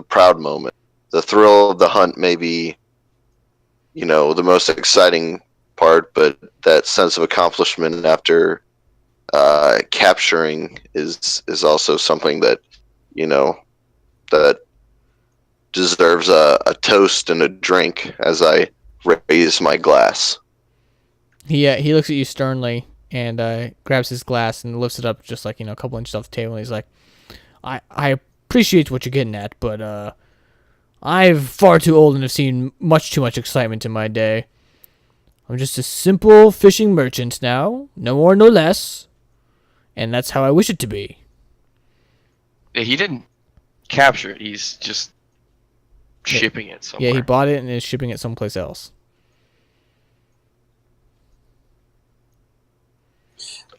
Speaker 1: proud moment. The thrill of the hunt may be, you know, the most exciting part, but that sense of accomplishment after capturing is also something that, you know, that deserves a toast and a drink as I raise my glass.
Speaker 2: He looks at you sternly and grabs his glass and lifts it up just like, you know, a couple inches off the table. And he's like, I appreciate what you're getting at, but I'm far too old and have seen much too much excitement in my day. I'm just a simple fishing merchant now, no more, no less, and that's how I wish it to be.
Speaker 4: Yeah, he didn't capture it. He's just shipping it somewhere.
Speaker 2: Yeah, he bought it and is shipping it someplace else.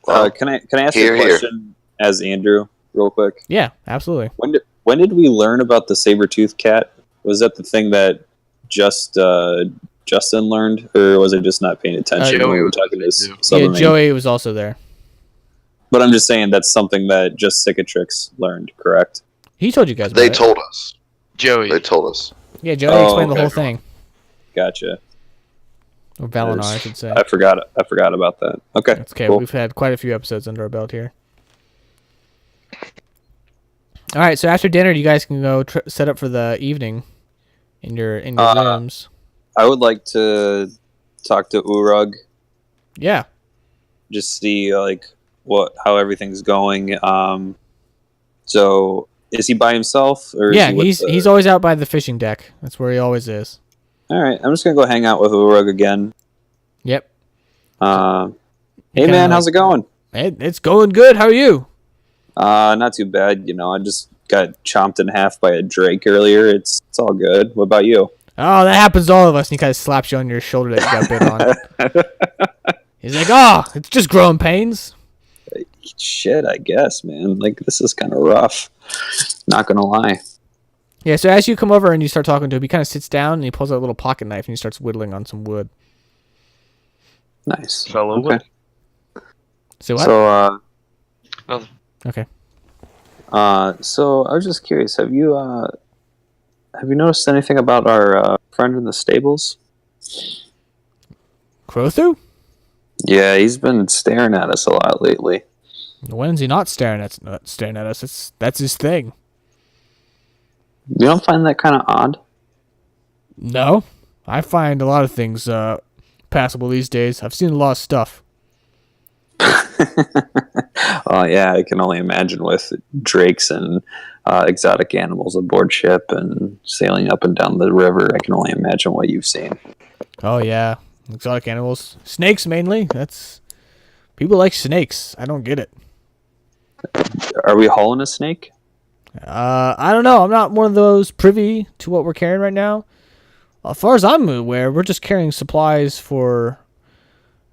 Speaker 3: Can I ask
Speaker 1: Here,
Speaker 3: a
Speaker 1: here.
Speaker 3: question as Andrew, real quick?
Speaker 2: Yeah, absolutely.
Speaker 3: When did we learn about the saber-toothed cat? Was that the thing that Justin learned, or was I just not paying attention when we were talking to
Speaker 4: Joey
Speaker 3: his Silvermane?
Speaker 2: Yeah, Joey was also there.
Speaker 3: But I'm just saying that's something that just Cicatrix learned, correct?
Speaker 2: He told you guys about
Speaker 1: They
Speaker 2: it.
Speaker 1: told us.
Speaker 4: Joey.
Speaker 1: They told us.
Speaker 2: Yeah, Joey
Speaker 3: Oh,
Speaker 2: explained the
Speaker 3: okay.
Speaker 2: whole thing.
Speaker 3: Gotcha.
Speaker 2: Or Valinar, I should say.
Speaker 3: I forgot about that. Okay.
Speaker 2: That's okay.
Speaker 3: Cool.
Speaker 2: We've had quite a few episodes under our belt here. All right, so after dinner, you guys can go set up for the evening in your rooms.
Speaker 3: I would like to talk to Urug,
Speaker 2: Yeah.
Speaker 3: just see like how everything's going. So is he by himself, or
Speaker 2: Yeah,
Speaker 3: is he with
Speaker 2: he's always out by the fishing deck. That's where he always is.
Speaker 3: All right, I'm just gonna go hang out with Urug again.
Speaker 2: Yep.
Speaker 3: Hey
Speaker 2: kinda
Speaker 3: man,
Speaker 2: like-
Speaker 3: how's it going?
Speaker 2: It's going good. How are you?
Speaker 3: Not too bad. You know, I just got chomped in half by a drake earlier. It's all good. What about you?
Speaker 2: Oh, that happens to all of us. And he kind of slaps you on your shoulder that you got bit on. He's like, oh, it's just growing pains.
Speaker 3: Shit, I guess, man. Like, this is kind of rough. Not gonna lie.
Speaker 2: Yeah, so as you come over and you start talking to him, he kind of sits down and he pulls out a little pocket knife and he starts whittling on some wood.
Speaker 3: Nice.
Speaker 4: Fellow
Speaker 3: Okay.
Speaker 2: So what?
Speaker 3: So,
Speaker 4: Nothing.
Speaker 2: Okay.
Speaker 3: So I was just curious. Have you noticed anything about our friend in the stables?
Speaker 2: Crowthu?
Speaker 3: Yeah, he's been staring at us a lot lately.
Speaker 2: When's he not staring at us? That's his thing.
Speaker 3: You don't find that kind of odd?
Speaker 2: No, I find a lot of things passable these days. I've seen a lot of stuff.
Speaker 3: Oh yeah, I can only imagine with drakes and exotic animals aboard ship and sailing up and down the river. I can only imagine what you've seen.
Speaker 2: Oh yeah, exotic animals, snakes mainly. That's people like snakes. I don't get it.
Speaker 3: Are we hauling a snake?
Speaker 2: I don't know. I'm not one of those privy to what we're carrying right now. As far as I'm aware, we're just carrying supplies for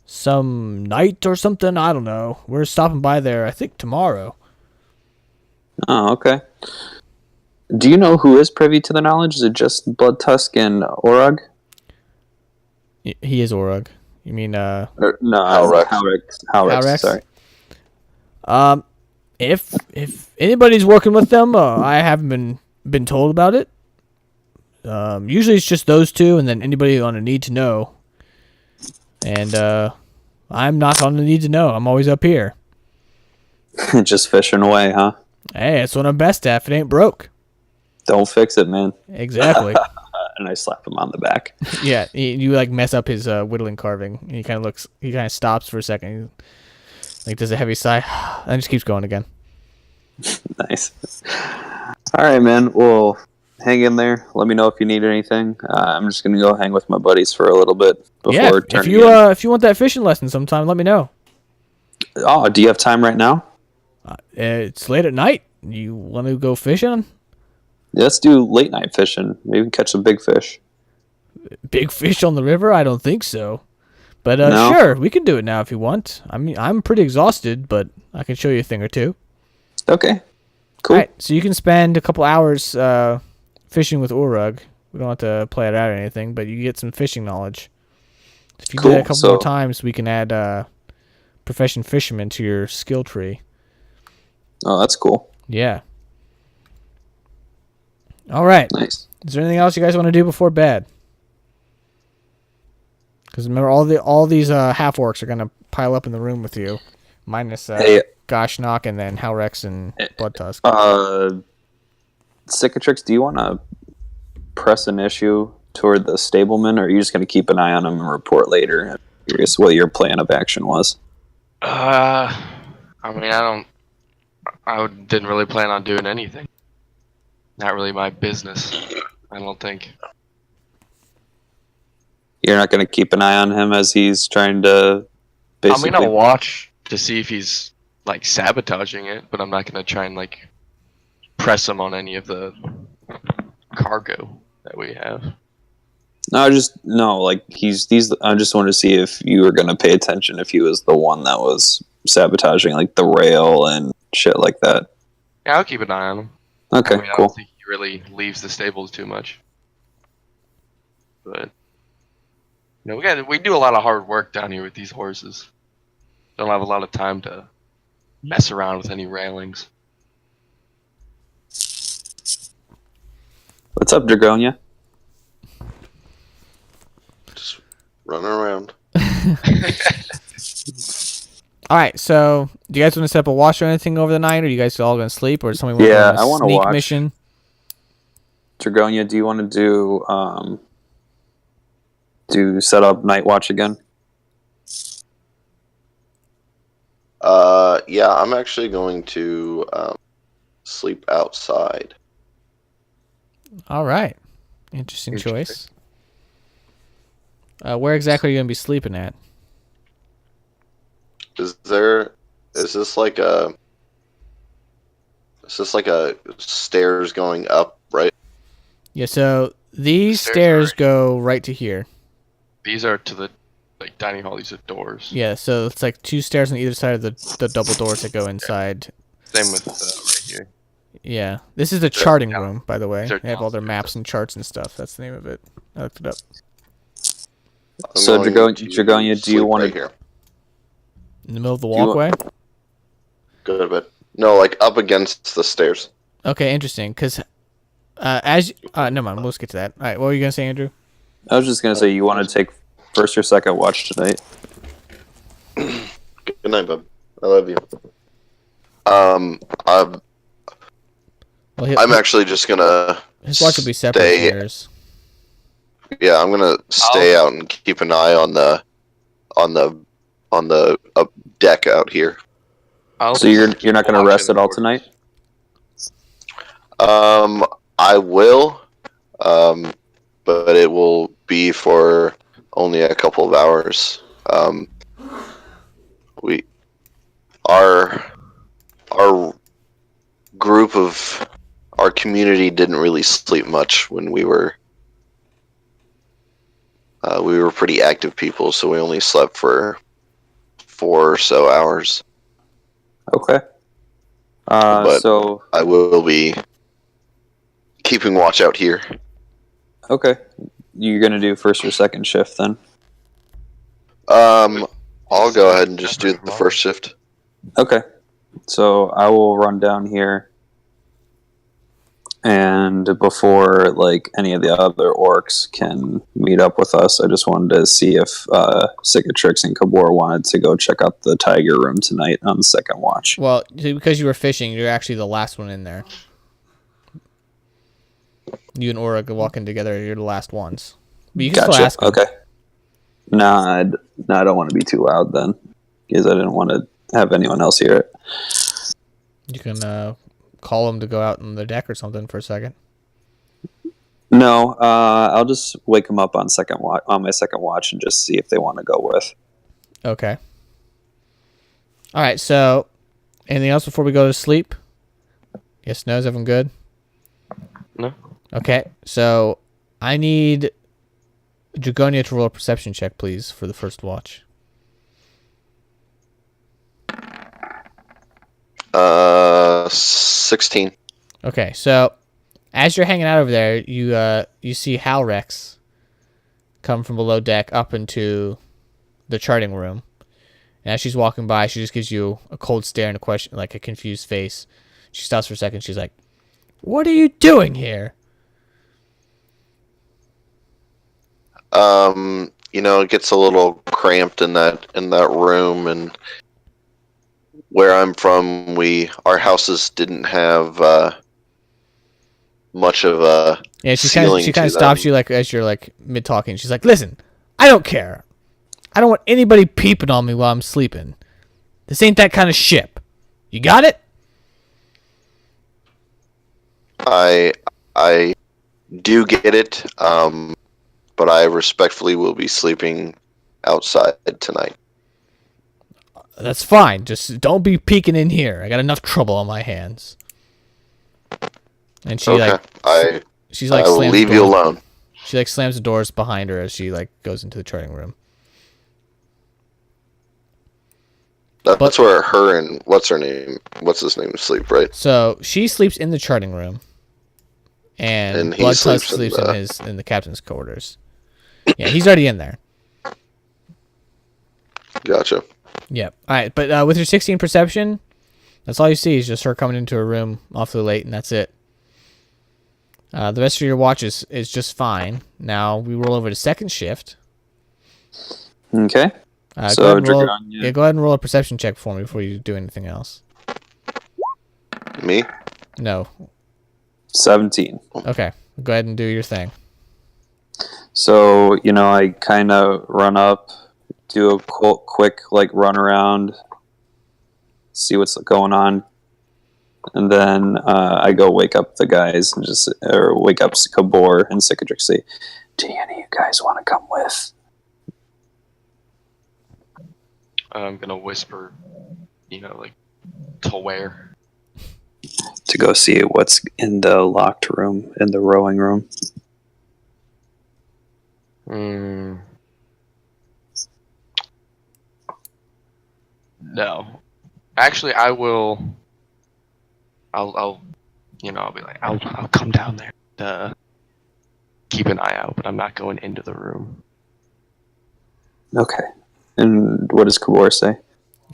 Speaker 2: some night or something. I don't know. We're stopping by there, I think, tomorrow.
Speaker 3: Oh, okay. Do you know who is privy to the knowledge? Is it just Bloodtusk and Orug?
Speaker 2: He is Orug. You mean
Speaker 3: No,
Speaker 1: Halrex.
Speaker 3: Halrex. Sorry.
Speaker 2: If anybody's working with them, I haven't been told about it. Usually it's just those two, and then anybody on a need to know. And I'm not on the need to know. I'm always up here.
Speaker 3: Just fishing away, huh?
Speaker 2: Hey, that's what I'm best at. If it ain't broke.
Speaker 3: Don't fix it, man.
Speaker 2: Exactly.
Speaker 3: And I slap him on the back.
Speaker 2: Yeah, you like mess up his whittling carving. And he kind of stops for a second. He, like does a heavy sigh, and just keeps going again.
Speaker 3: Nice. All right, man. Well, hang in there. Let me know if you need anything. I'm just gonna go hang with my buddies for a little bit before
Speaker 2: Yeah, if
Speaker 3: turning
Speaker 2: you
Speaker 3: in.
Speaker 2: if you want that fishing lesson sometime, let me know.
Speaker 3: Oh, do you have time right now?
Speaker 2: It's late at night. You want to go fishing?
Speaker 3: Let's do late night fishing. Maybe catch some big fish.
Speaker 2: Big fish on the river? I don't think so. But
Speaker 3: No?
Speaker 2: sure, we can do it now if you want. I mean, I'm pretty exhausted, but I can show you a thing or two.
Speaker 3: Okay. Cool.
Speaker 2: All right, so you can spend a couple hours fishing with Urug. We don't have to play it out or anything, but you get some fishing knowledge. If you do that a couple more times, we can add profession fisherman to your skill tree.
Speaker 3: Oh, that's cool.
Speaker 2: Yeah. All right.
Speaker 3: Nice.
Speaker 2: Is there anything else you guys want to do before bed? Because remember, all these half orcs are gonna pile up in the room with you, minus Goshnock and then Halrex and Bloodtusk.
Speaker 3: Cicatrix, do you want to press an issue toward the stableman, or are you just going to keep an eye on him and report later? I'm curious what your plan of action was.
Speaker 4: I mean, I didn't really plan on doing anything. Not really my business, I don't think.
Speaker 3: You're not going to keep an eye on him as he's trying to basically...
Speaker 4: I'll watch to see if he's, like, sabotaging it, but I'm not going to try and, like, press him on any of the cargo that we have.
Speaker 3: I just wanted to see if you were going to pay attention if he was the one that was sabotaging, like, the rail and shit like that.
Speaker 4: Yeah, I'll keep an eye on him.
Speaker 3: Okay,
Speaker 4: I
Speaker 3: cool.
Speaker 4: don't think he really leaves the stables too much. But we do a lot of hard work down here with these horses. Don't have a lot of time to mess around with any railings.
Speaker 3: What's up, Dragonia?
Speaker 1: Just running around.
Speaker 2: All right, so do you guys want to set up a watch or anything over the night, or are you guys all going to sleep, or something?
Speaker 3: Yeah,
Speaker 2: want
Speaker 3: I want to
Speaker 2: sneak
Speaker 3: watch.
Speaker 2: Mission?
Speaker 3: Dragonia, do you want to do set up night watch again?
Speaker 1: Yeah, I'm actually going to sleep outside.
Speaker 2: All right, interesting choice. Where exactly are you going to be sleeping at?
Speaker 1: Is this like a stairs going up, right?
Speaker 2: Yeah, so these stairs go right to here.
Speaker 4: These are to the dining hall. These are doors.
Speaker 2: Yeah, so it's like 2 stairs on either side of the double doors that go inside.
Speaker 4: Same with right here.
Speaker 2: Yeah, this is the charting room, by the way.
Speaker 4: They're
Speaker 2: They have all their maps and charts and stuff. That's the name of it. I looked it up.
Speaker 3: So, Dragonia, do you want to...
Speaker 1: here?
Speaker 2: In the middle of the walkway?
Speaker 1: Good, but no, like up against the stairs.
Speaker 2: Okay, interesting. Because never mind. Let's get to that. All right, what were you gonna say, Andrew?
Speaker 3: I was just gonna say you want to take first or second watch tonight.
Speaker 1: Good night, bub. I love you. I'm actually just gonna.
Speaker 2: His watch will be separate from yours.
Speaker 1: Yeah, I'm gonna stay out and keep an eye on the deck out here.
Speaker 3: So you're not gonna rest at all tonight?
Speaker 1: I will, but it will be for only a couple of hours. Our group of our community didn't really sleep much when we were pretty active people, so we only slept for 4 or so hours.
Speaker 3: Okay.
Speaker 1: But
Speaker 3: so
Speaker 1: I will be keeping watch out here.
Speaker 3: Okay. You're gonna do first or second shift then?
Speaker 1: I'll go ahead and just do the first shift.
Speaker 3: Okay. So I will run down here, and before any of the other orcs can meet up with us, I just wanted to see if Cicatrix and Kabor wanted to go check out the tiger room tonight on the second watch.
Speaker 2: Well, because you were fishing, you're actually the last one in there. You and Aura walking together, you're the last ones. But you can still ask them.
Speaker 3: Okay. Nah, I don't want to be too loud then, because I didn't want to have anyone else hear it.
Speaker 2: You can call them to go out on the deck or something for a second.
Speaker 3: No, I'll just wake them up on my second watch and just see if they want to go with.
Speaker 2: Okay. All right, so Anything else before we go to sleep? Yes, no, is everyone good?
Speaker 4: No.
Speaker 2: Okay, so I need Dragonia to roll a perception check, please, for the first watch.
Speaker 1: 16.
Speaker 2: Okay, so as you're hanging out over there, you see Halrex come from below deck up into the charting room. And as she's walking by, she just gives you a cold stare and a question, like a confused face. She stops for a second. She's like, "What are you doing here?"
Speaker 1: It gets a little cramped in that room, and where I'm from, our houses didn't have much of a ceiling.
Speaker 2: She kind of stops you like as you're like mid talking. She's like, "Listen, I don't care. I don't want anybody peeping on me while I'm sleeping. This ain't that kind of ship. You got it?"
Speaker 1: I do get it, but I respectfully will be sleeping outside tonight.
Speaker 2: That's fine. Just don't be peeking in here. I got enough trouble on my hands. And she
Speaker 1: Okay, I will
Speaker 2: slams
Speaker 1: leave
Speaker 2: the
Speaker 1: you
Speaker 2: doors.
Speaker 1: alone.
Speaker 2: She like slams the doors behind her as she like goes into the charting room.
Speaker 1: That's where her and what's his name sleep, right?
Speaker 2: So she sleeps in the charting room, and
Speaker 1: he
Speaker 2: Bloodtusk
Speaker 1: sleeps
Speaker 2: sleeps in the captain's quarters. Yeah, he's already in there.
Speaker 1: Gotcha.
Speaker 2: Yep. All right, but with your 16 perception, that's all you see is just her coming into her room awfully late, and that's it. The rest of your watch is just fine. Now we roll over to second shift.
Speaker 3: Okay.
Speaker 2: Go
Speaker 3: So
Speaker 2: ahead and roll,
Speaker 3: Dragonia.
Speaker 2: go ahead and roll a perception check for me before you do anything else.
Speaker 1: Me?
Speaker 2: No.
Speaker 3: 17.
Speaker 2: Okay. Go ahead and do your thing.
Speaker 3: So, I kind of run up, do a quick like run around, see what's going on, and then I go wake up the guys and or wake up Kabor and Cicatrix. Say, "Do any of you guys want to come with?"
Speaker 4: I'm gonna whisper, like, to where?
Speaker 3: To go see what's in the locked room, in the rowing room.
Speaker 4: No. Actually, I will. I'll be like, I'll come down there to keep an eye out, but I'm not going into the room.
Speaker 3: Okay. And what does Kabor say?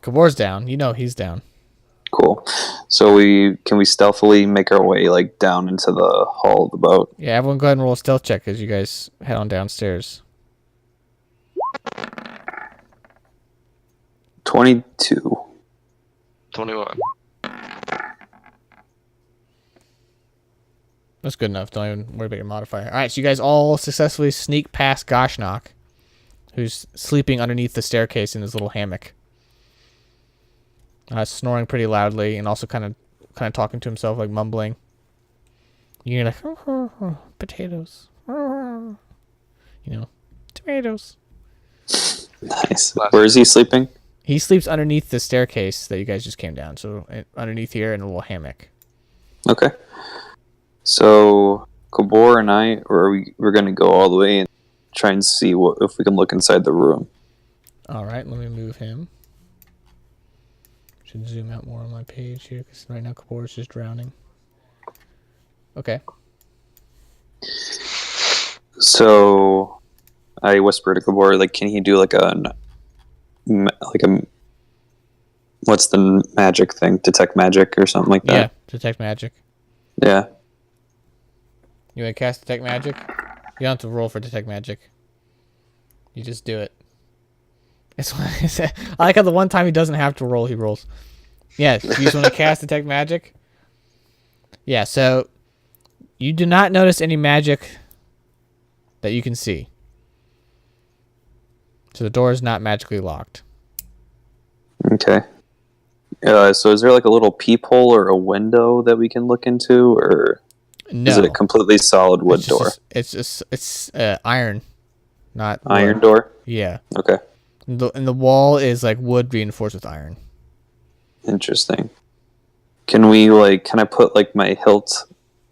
Speaker 2: Kabor's down. You know he's down.
Speaker 3: Cool. So can we stealthily make our way like down into the hull of the boat?
Speaker 2: Yeah, everyone go ahead and roll a stealth check as you guys head on downstairs.
Speaker 3: 22.
Speaker 4: 21.
Speaker 2: That's good enough. Don't even worry about your modifier. All right, so you guys all successfully sneak past Goshnok, who's sleeping underneath the staircase in his little hammock, snoring pretty loudly and also kind of talking to himself, like mumbling. You're like, potatoes, tomatoes.
Speaker 3: Nice. Where is he sleeping?
Speaker 2: He sleeps underneath the staircase that you guys just came down. So underneath here in a little hammock.
Speaker 3: Okay. So Kabor and we're going to go all the way and try and see if we can look inside the room.
Speaker 2: All right, let me move him. Should zoom out more on my page here because right now Kabor is just drowning. Okay.
Speaker 3: So I whisper to Kabor, like, can he do like a what's the magic thing? Detect magic or something like that?
Speaker 2: Yeah, detect magic.
Speaker 3: Yeah.
Speaker 2: You want to cast detect magic? You don't have to roll for detect magic. You just do it. I like how the one time he doesn't have to roll, he rolls. Yeah, you just want to cast detect magic? Yeah, so you do not notice any magic that you can see. So the door is not magically locked.
Speaker 3: Okay. So is there like a little peephole or a window that we can look into, or
Speaker 2: No.
Speaker 3: is it a completely solid wood door?
Speaker 2: It's iron, not
Speaker 3: Iron
Speaker 2: wood.
Speaker 3: door?
Speaker 2: Yeah.
Speaker 3: Okay.
Speaker 2: And the wall is like wood reinforced with iron.
Speaker 3: Interesting. Can I put like my hilt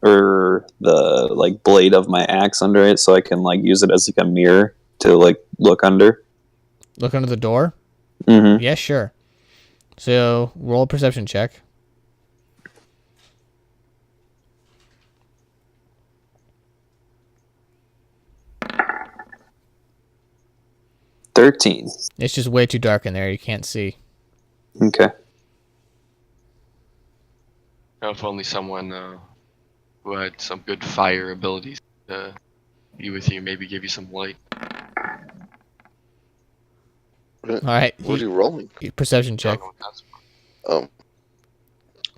Speaker 3: or the like blade of my axe under it so I can like use it as like a mirror to like look under?
Speaker 2: Look under the door?
Speaker 3: Mm-hmm.
Speaker 2: Yeah, sure. So roll a perception check.
Speaker 3: 13.
Speaker 2: It's just way too dark in there. You can't see.
Speaker 3: Okay.
Speaker 4: Now, if only someone who had some good fire abilities be with you, maybe give you some light.
Speaker 2: All right.
Speaker 1: What are you rolling?
Speaker 2: Perception
Speaker 4: I
Speaker 2: check.
Speaker 4: don't know what that's
Speaker 1: Oh,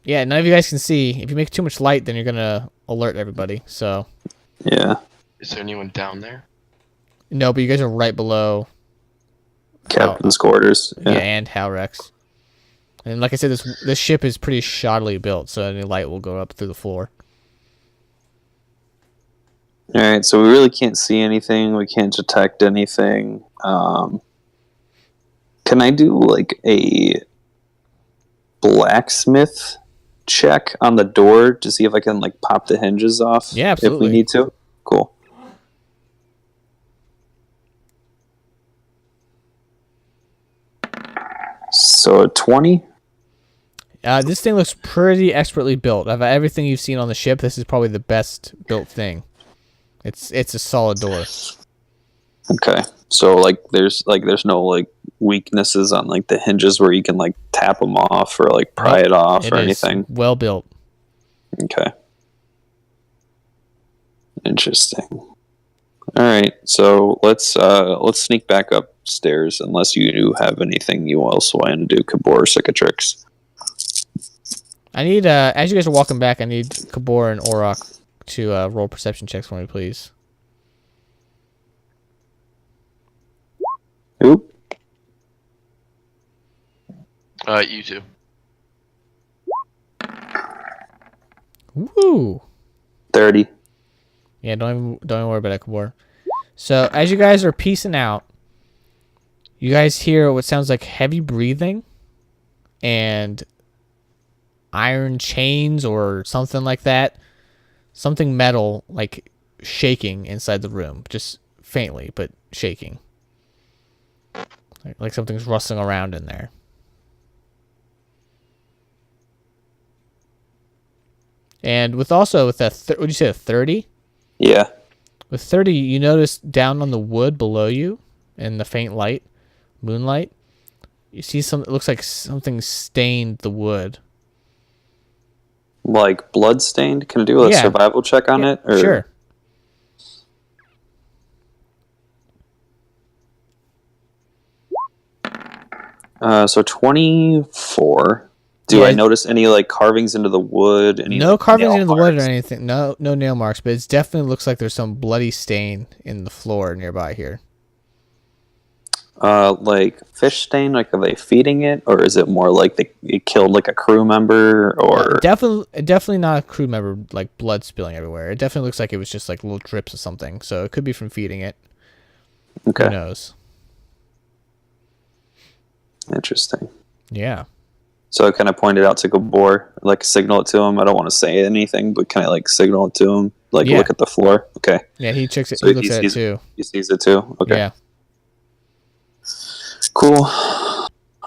Speaker 2: Yeah, none of you guys can see. If you make too much light, then you're gonna alert everybody. So
Speaker 3: Yeah.
Speaker 4: Is there anyone down there?
Speaker 2: no, but you guys are right below.
Speaker 3: Captain's quarters.
Speaker 2: Yeah,
Speaker 3: Yeah.
Speaker 2: and Halrex. And like I said, this ship is pretty shoddily built, so any light will go up through the floor.
Speaker 3: All right. So we really can't see anything. We can't detect anything. Can I do like a blacksmith check on the door to see if I can like pop the hinges off?
Speaker 2: Yeah, absolutely.
Speaker 3: If we need to. Cool. So 20.
Speaker 2: This thing looks pretty expertly built. Of everything you've seen on the ship, this is probably the best built thing. It's a solid door.
Speaker 3: Okay. So like there's no like weaknesses on like the hinges where you can like tap them off or like pry it off
Speaker 2: It
Speaker 3: or
Speaker 2: is
Speaker 3: anything.
Speaker 2: well built.
Speaker 3: Okay. Interesting. All right. So let's sneak back upstairs unless you do have anything you also want to do, Kabor or Cicatrix.
Speaker 2: I need as you guys are walking back, I need Kabor and Orok to roll perception checks for me, please.
Speaker 3: Oop.
Speaker 4: You two.
Speaker 2: Woo!
Speaker 3: 30.
Speaker 2: Yeah, don't even worry about it, Kabor. So as you guys are peacing out, you guys hear what sounds like heavy breathing and iron chains or something like that. Something metal like shaking inside the room, just faintly, but shaking. Like something's rustling around in there. And with that, would you say a 30?
Speaker 3: Yeah.
Speaker 2: With 30, you notice down on the wood below you, in the faint light, moonlight, you see it looks like something stained the wood.
Speaker 3: Like blood stained? Can I do a
Speaker 2: Yeah.
Speaker 3: survival check on it? Or?
Speaker 2: Sure.
Speaker 3: So 24. Do
Speaker 2: Yeah.
Speaker 3: I notice any like carvings into the wood? Any
Speaker 2: No
Speaker 3: like,
Speaker 2: carvings
Speaker 3: nail
Speaker 2: into the wood or
Speaker 3: marks?
Speaker 2: anything. No nail marks, but it definitely looks like there's some bloody stain in the floor nearby here.
Speaker 3: Like fish stain? Like are they feeding it, or is it more like it killed like a crew member? Or
Speaker 2: Definitely not a crew member, like blood spilling everywhere. It definitely looks like it was just like little drips of something. So it could be from feeding it.
Speaker 3: okay,
Speaker 2: Who knows?
Speaker 3: interesting.
Speaker 2: Yeah.
Speaker 3: So I kind of pointed out to Gabor, like signal it to him. I don't want to say anything, but can I like signal it to him? Like
Speaker 2: Yeah.
Speaker 3: look at the floor. Okay,
Speaker 2: Yeah, he checks it.
Speaker 3: So
Speaker 2: He looks at it
Speaker 3: he's-
Speaker 2: too.
Speaker 3: he sees it too. Okay,
Speaker 2: Yeah.
Speaker 3: cool.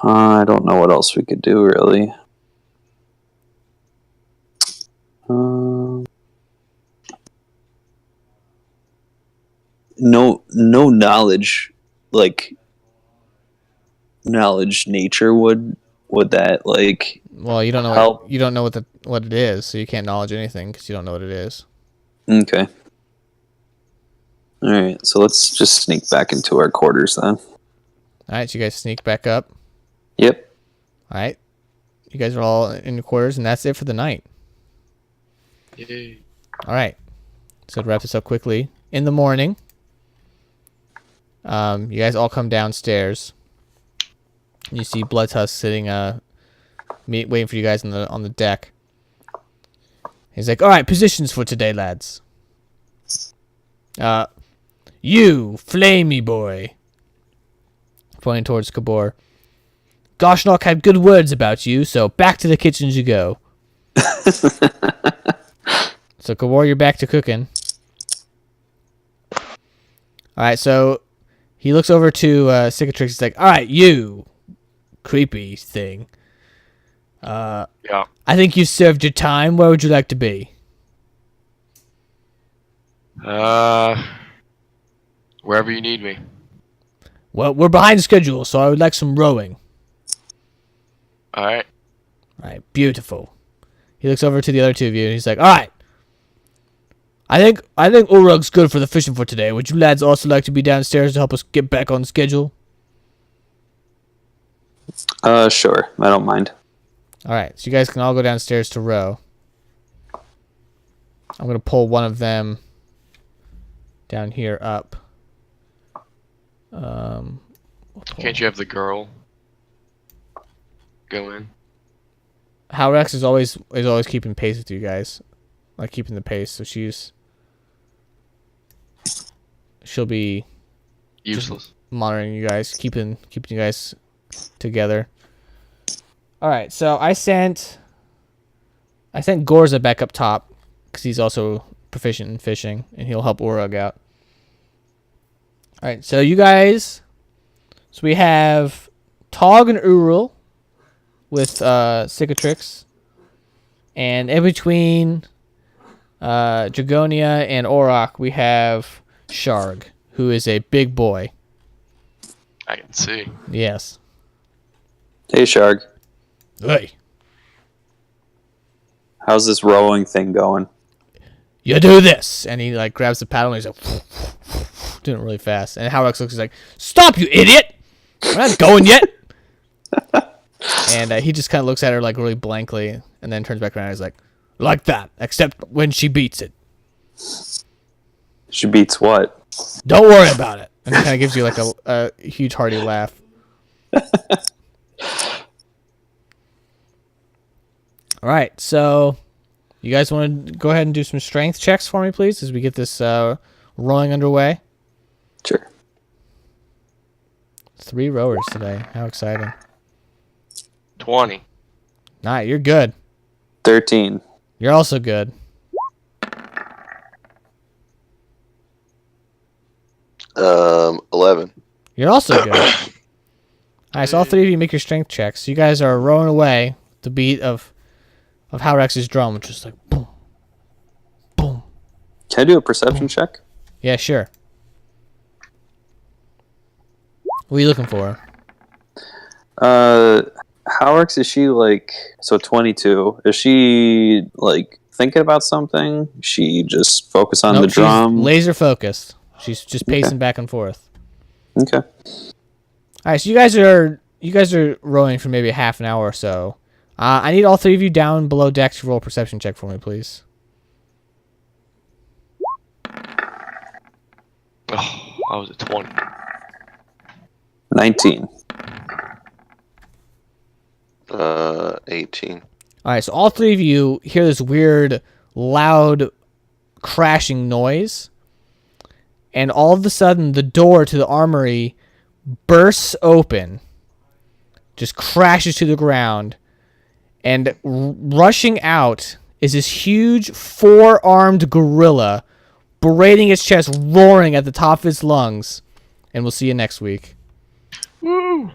Speaker 3: I don't know what else we could do really. No knowledge, like knowledge nature would that like
Speaker 2: Well, you don't know.
Speaker 3: help?
Speaker 2: You don't know what it is, so you can't knowledge anything because you don't know what it is.
Speaker 3: Okay. All right, so let's just sneak back into our quarters then.
Speaker 2: All right, so you guys sneak back up.
Speaker 3: Yep.
Speaker 2: All right, you guys are all in your quarters, and that's it for the night.
Speaker 4: Yay.
Speaker 2: All right, so to wrap this up quickly, in the morning, you guys all come downstairs. You see Bloodtusk sitting, waiting for you guys on the deck. He's like, "All right, positions for today, lads. You, Flamey boy," pointing towards Kabor. "Goshnock had good words about you, so back to the kitchens you go." So, Kawar, you're back to cooking. All right, so he looks over to Cicatrix. He's like, all right, you creepy thing.
Speaker 4: Yeah.
Speaker 2: I think you served your time. Where would you like to be?
Speaker 4: Wherever you need me.
Speaker 2: Well, we're behind schedule, so I would like some rowing.
Speaker 4: All right.
Speaker 2: All right, beautiful. He looks over to the other two of you, and he's like, all right. I think Urug's good for the fishing for today. Would you lads also like to be downstairs to help us get back on schedule?
Speaker 3: Sure. I don't mind.
Speaker 2: All right, so you guys can all go downstairs to row. I'm going to pull one of them down here up.
Speaker 4: Can't you have the girl go in?
Speaker 2: How Rex is always keeping pace with you guys. Like keeping the pace, so she'll be
Speaker 4: Useless.
Speaker 2: monitoring you guys, keeping you guys together. All right, so I sent Gorza back up top because he's also proficient in fishing and he'll help Urug out. All right, so you guys, so we have Tog and Urul with Cicatrix, and in between Dragonia and Auroch, we have Sharg, who is a big boy.
Speaker 4: I can see.
Speaker 2: Yes.
Speaker 3: Hey, Sharg.
Speaker 2: Hey.
Speaker 3: How's this rowing thing going?
Speaker 2: You do this, and he like grabs the paddle and he's like doing it really fast. And Howrex looks like, "Stop, you idiot! We're not going yet." And he just kind of looks at her like really blankly, and then turns back around and he's like that, except when she beats it.
Speaker 3: She beats what?
Speaker 2: Don't worry about it. And he kind of gives you like a huge hearty laugh. All right, so you guys want to go ahead and do some strength checks for me, please, as we get this rowing underway.
Speaker 3: Sure.
Speaker 2: 3 rowers today. How exciting.
Speaker 4: 20.
Speaker 2: Nah, you're good.
Speaker 3: 13.
Speaker 2: You're also good.
Speaker 1: 11.
Speaker 2: You're also good. All right, so all 3 of you make your strength checks. You guys are rowing away the beat of Howrex's drum, which is like boom, boom.
Speaker 3: Can I do a perception check?
Speaker 2: Yeah, sure. What are you looking for?
Speaker 3: Howrix, is she like, so 22, is she like thinking about something? She just focus on the drum?
Speaker 2: She's laser focused. She's just pacing back and forth.
Speaker 3: Okay.
Speaker 2: All right, so you guys are rowing for maybe a half an hour or so. I need all 3 of you down below deck to roll a perception check for me, please.
Speaker 4: Oh, I was at 20.
Speaker 3: 19.
Speaker 1: 18.
Speaker 2: All right, so all 3 of you hear this weird, loud, crashing noise, and all of a sudden the door to the armory bursts open, just crashes to the ground, and rushing out is this huge 4-armed gorilla, berating its chest, roaring at the top of its lungs. And we'll see you next week.
Speaker 4: Woo!